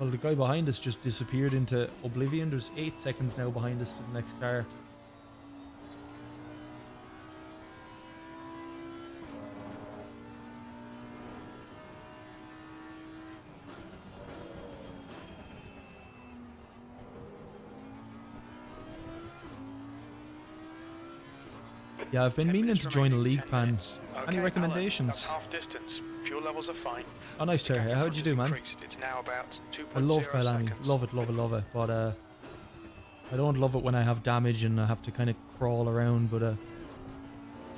Well, the guy behind us just disappeared into oblivion. There's 8 seconds now behind us to the next car. Yeah, I've been 10 meaning minutes to join a remaining, league, 10 Pan. minutes. Any Okay, recommendations? Alan, that's half distance. Fuel levels are fine. Oh, nice, The gap Terry. in How'd front you has do, man? increased. It's now about 2.0 I love Kailani. seconds. Love it, love it, love it. But I don't love it when I have damage and I have to kind of crawl around. But it's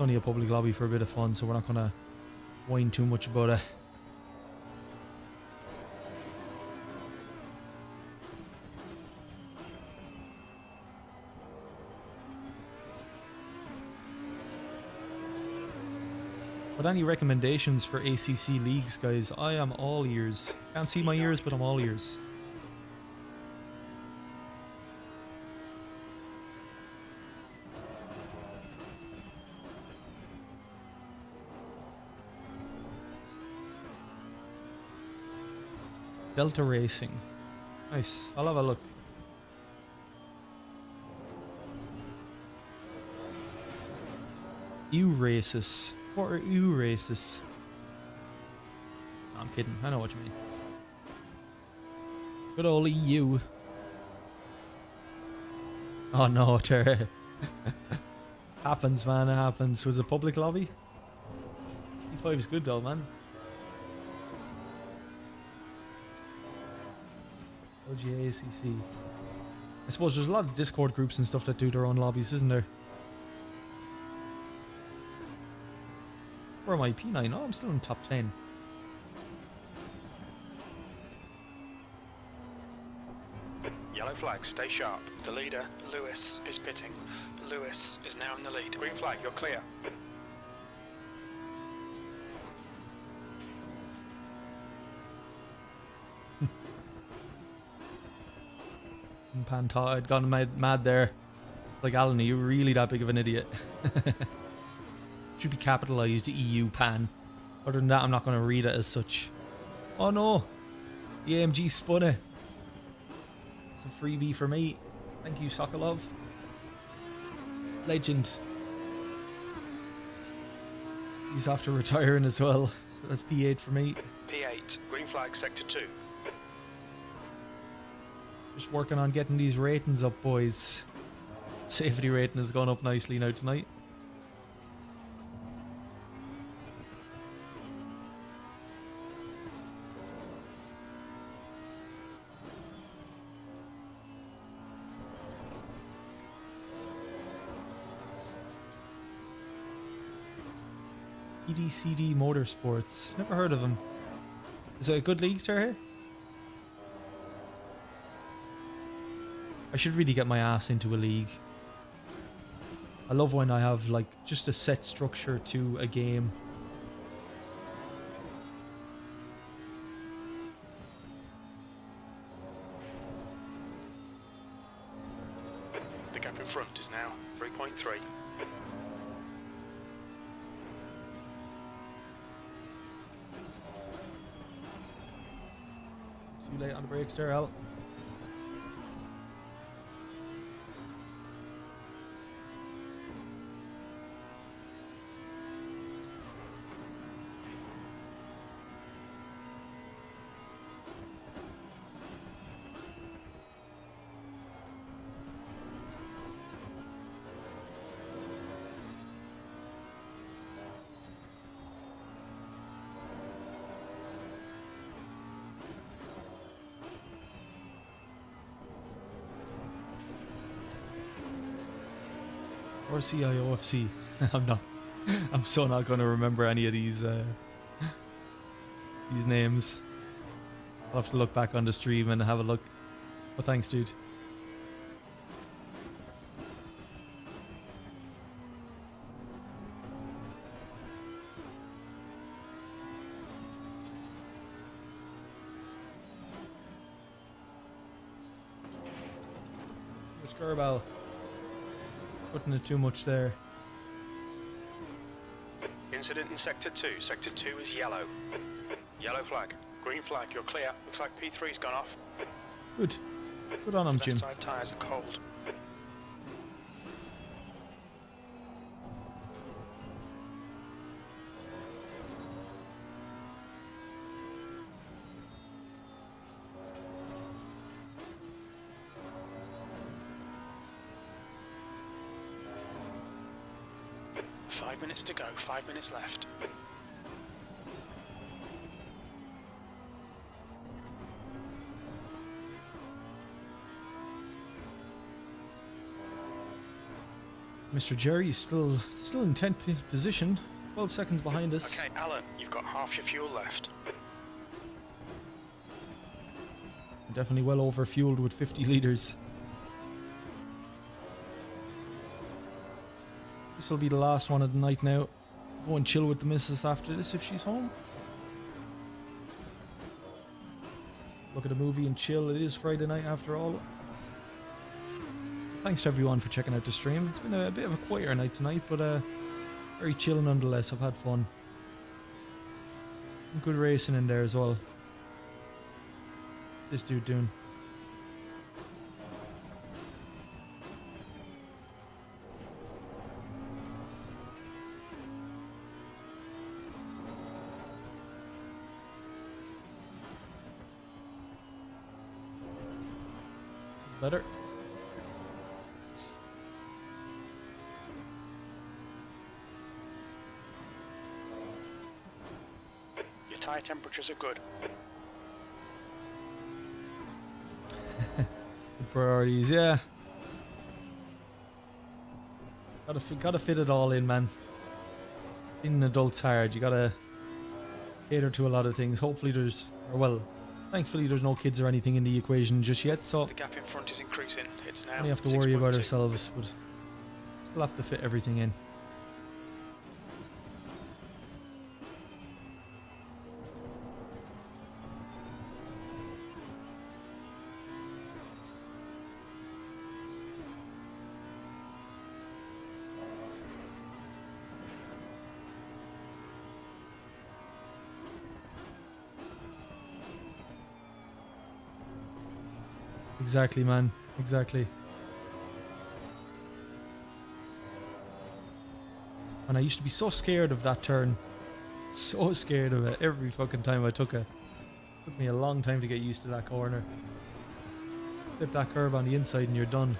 only a public lobby for a bit of fun, so we're not gonna whine too much about it. Got any recommendations for ACC leagues, guys? I am all ears. Can't see my ears, but I'm all ears. Delta Racing. Nice. I'll have a look. EU races. What are EU races? No, I'm kidding. I know what you mean. Good old EU. Oh no, Terry. Happens, man. It happens. Was it public lobby? E5 is good though, man. LGA ACC. I suppose there's a lot of Discord groups and stuff that do their own lobbies, isn't there? Where am I? P9? Oh, I'm still in top 10. Yellow flag, stay sharp. The leader, Lewis, is pitting. Lewis is now in the lead. Green flag, you're clear. Pan thought I'd gone mad there. Like, Alan, are you really that big of an idiot? Should be capitalised EU Pan. Other than that, I'm not going to read it as such. Oh no! The AMG spun it. It's a freebie for me. Thank you, Sokolov. Legend. He's after retiring as well. So that's P8 for me. P8, green flag, sector 2. Just working on getting these ratings up, boys. Safety rating has gone up nicely now tonight. EDCD Motorsports. Never heard of them. Is it a good league, Terry? I should really get my ass into a league. I love when I have like just a set structure to a game. The gap in front is now 3.3. Too late on the brakes there, Al. Or CIOFC. I'm so not going to remember any of these names. I'll have to look back on the stream and have a look. But thanks, dude. Skirball. Putting it too much there. Incident in sector 2. Sector 2 is yellow. Yellow flag. Green flag, you're clear. Looks like P3's gone off. Good. Good on him, Jim. Left side tyres are cold. Five minutes to go, 5 minutes left. Mr. Jerry is still in 10th position, 12 seconds behind us. Okay, Alan, you've got half your fuel left. I'm definitely well over fueled with 50 litres. This will be the last one of the night now. Go and chill with the missus after this if she's home. Look at a movie and chill. It is Friday night after all. Thanks to everyone for checking out the stream. It's been a bit of a quieter night tonight, but very chill nonetheless. I've had fun. Some good racing in there as well. What's this dude doing? It's better. Tyre temperatures are good. The priorities, yeah. Gotta fit it all in, man. Being an adult's hard. You gotta cater to a lot of things. Hopefully thankfully there's no kids or anything in the equation just yet, so The gap in front is increasing. It's now we have to worry about 6.2. ourselves, but we'll have to fit everything in. Exactly, man. Exactly. And I used to be so scared of that turn. So scared of it every fucking time I took it. Took me a long time to get used to that corner. Flip that curve on the inside and you're done.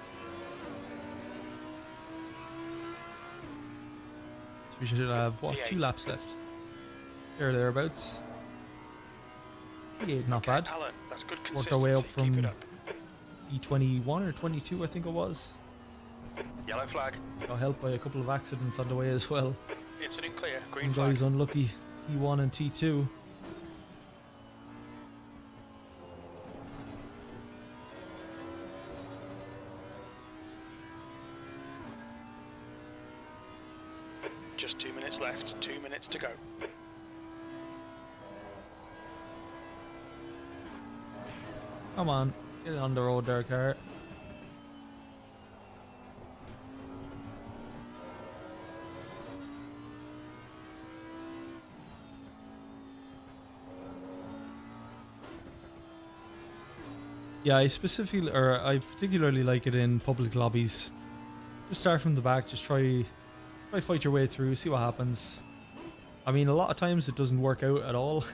So we should have, what, 2 laps left? Thereabouts. P8, not bad. Alan, that's good Worked our way up consistency. Keep from it up. E21 or 22 I think it was. Yellow flag. Got helped by a couple of accidents on the way as well. Incident clear. Green Some guys flag. unlucky, T1 and T2. Just 2 minutes left. 2 minutes to go. Come on, get it on the road there, car. Yeah, I particularly like it in public lobbies. Just start from the back, just try fight your way through, see what happens. I mean, a lot of times it doesn't work out at all.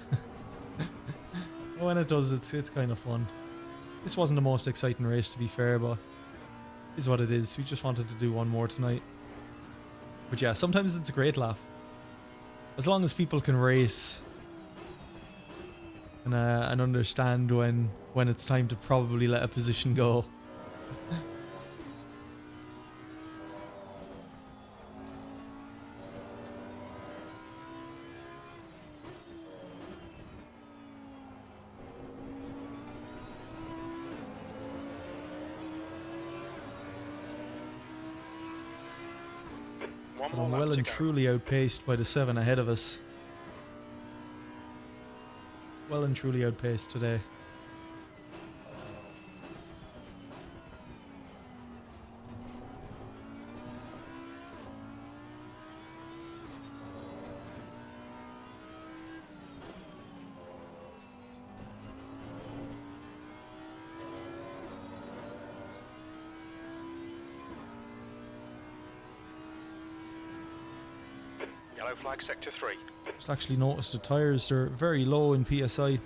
When it does, it's kind of fun. This wasn't the most exciting race, to be fair, but it is what it is. We just wanted to do one more tonight. But yeah, sometimes it's a great laugh. As long as people can race and understand when it's time to probably let a position go. One But more I'm lap well to and go. truly outpaced by the 7 ahead of us. Well and truly outpaced today. Yellow flag sector 3. Just actually noticed the tyres are very low in PSI.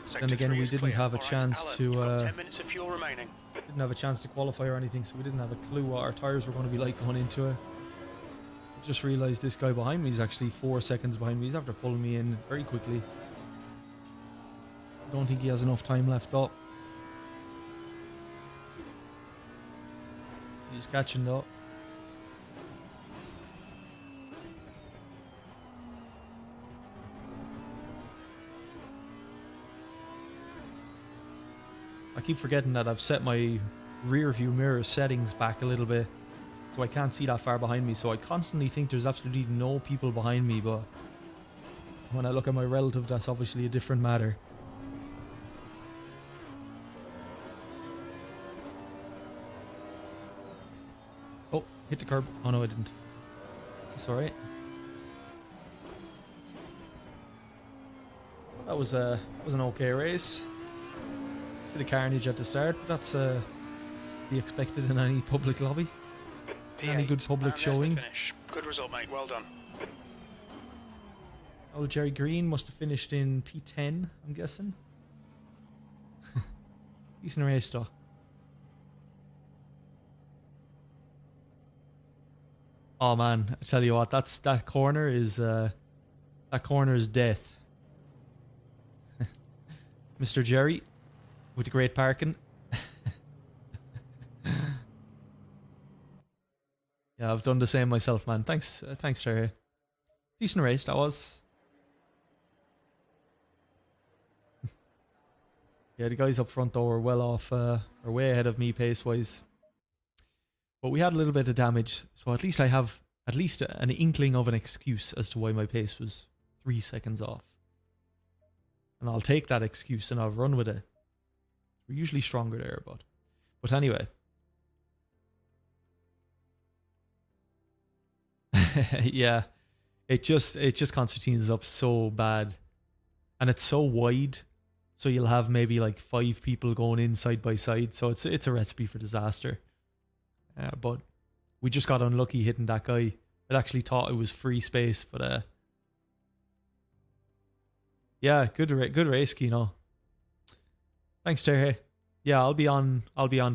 Sector Then again, 3 we is didn't clear. have a All right, chance Alan, to you've got 10 minutes of fuel remaining. didn't have a chance to qualify or anything, so we didn't have a clue what our tyres were going to be like going into it. I just realised this guy behind me is actually 4 seconds behind me. He's after pulling me in very quickly. I don't think he has enough time left up. He's catching though. I keep forgetting that I've set my rear view mirror settings back a little bit. so I can't see that far behind me. So I constantly think there's absolutely no people behind me, but when I look at my relative, that's obviously a different matter. Oh, hit the curb. Oh no, I didn't. It's alright. That was an okay race. Bit of carnage at the start, but that's be expected in any public lobby. Any good public showing. Good result, mate. Well done. Oh, Jerry Green must have finished in P10, I'm guessing. Decent race, though. Oh man, I tell you what, that corner is death. Mr. Jerry with the great parking. Yeah, I've done the same myself, man. Thanks, Jerry. Decent race that was. Yeah, the guys up front though were well off, or way ahead of me pace wise. But we had a little bit of damage, so at least I have an inkling of an excuse as to why my pace was 3 seconds off. And I'll take that excuse and I'll run with it. We're usually stronger there, but anyway. Yeah, it just concertines up so bad, and it's so wide, so you'll have maybe like 5 people going in side by side, so it's a recipe for disaster. But we just got unlucky hitting that guy. I actually thought it was free space, but yeah, good race, Kino. Thanks, Terry. Yeah, I'll be on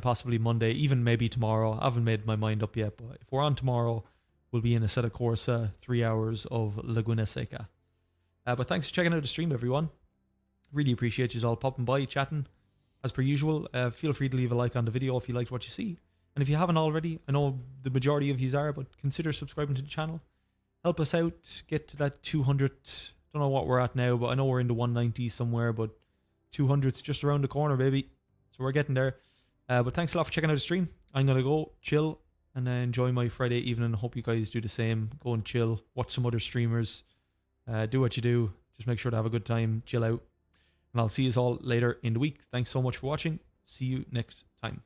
possibly Monday, even maybe tomorrow. I haven't made my mind up yet, but if we're on tomorrow, we'll be in Assetto Corsa 3 hours of Laguna Seca. But thanks for checking out the stream, everyone. Really appreciate you all popping by, chatting. As per usual, feel free to leave a like on the video if you liked what you see. And if you haven't already, I know the majority of you are, but consider subscribing to the channel. Help us out, get to that 200. Don't know what we're at now, but I know we're in the 190s somewhere, but 200's just around the corner, baby. So we're getting there. But thanks a lot for checking out the stream. I'm going to go chill and enjoy my Friday evening. Hope you guys do the same. Go and chill, watch some other streamers. Do what you do. Just make sure to have a good time, chill out. And I'll see you all later in the week. Thanks so much for watching. See you next time.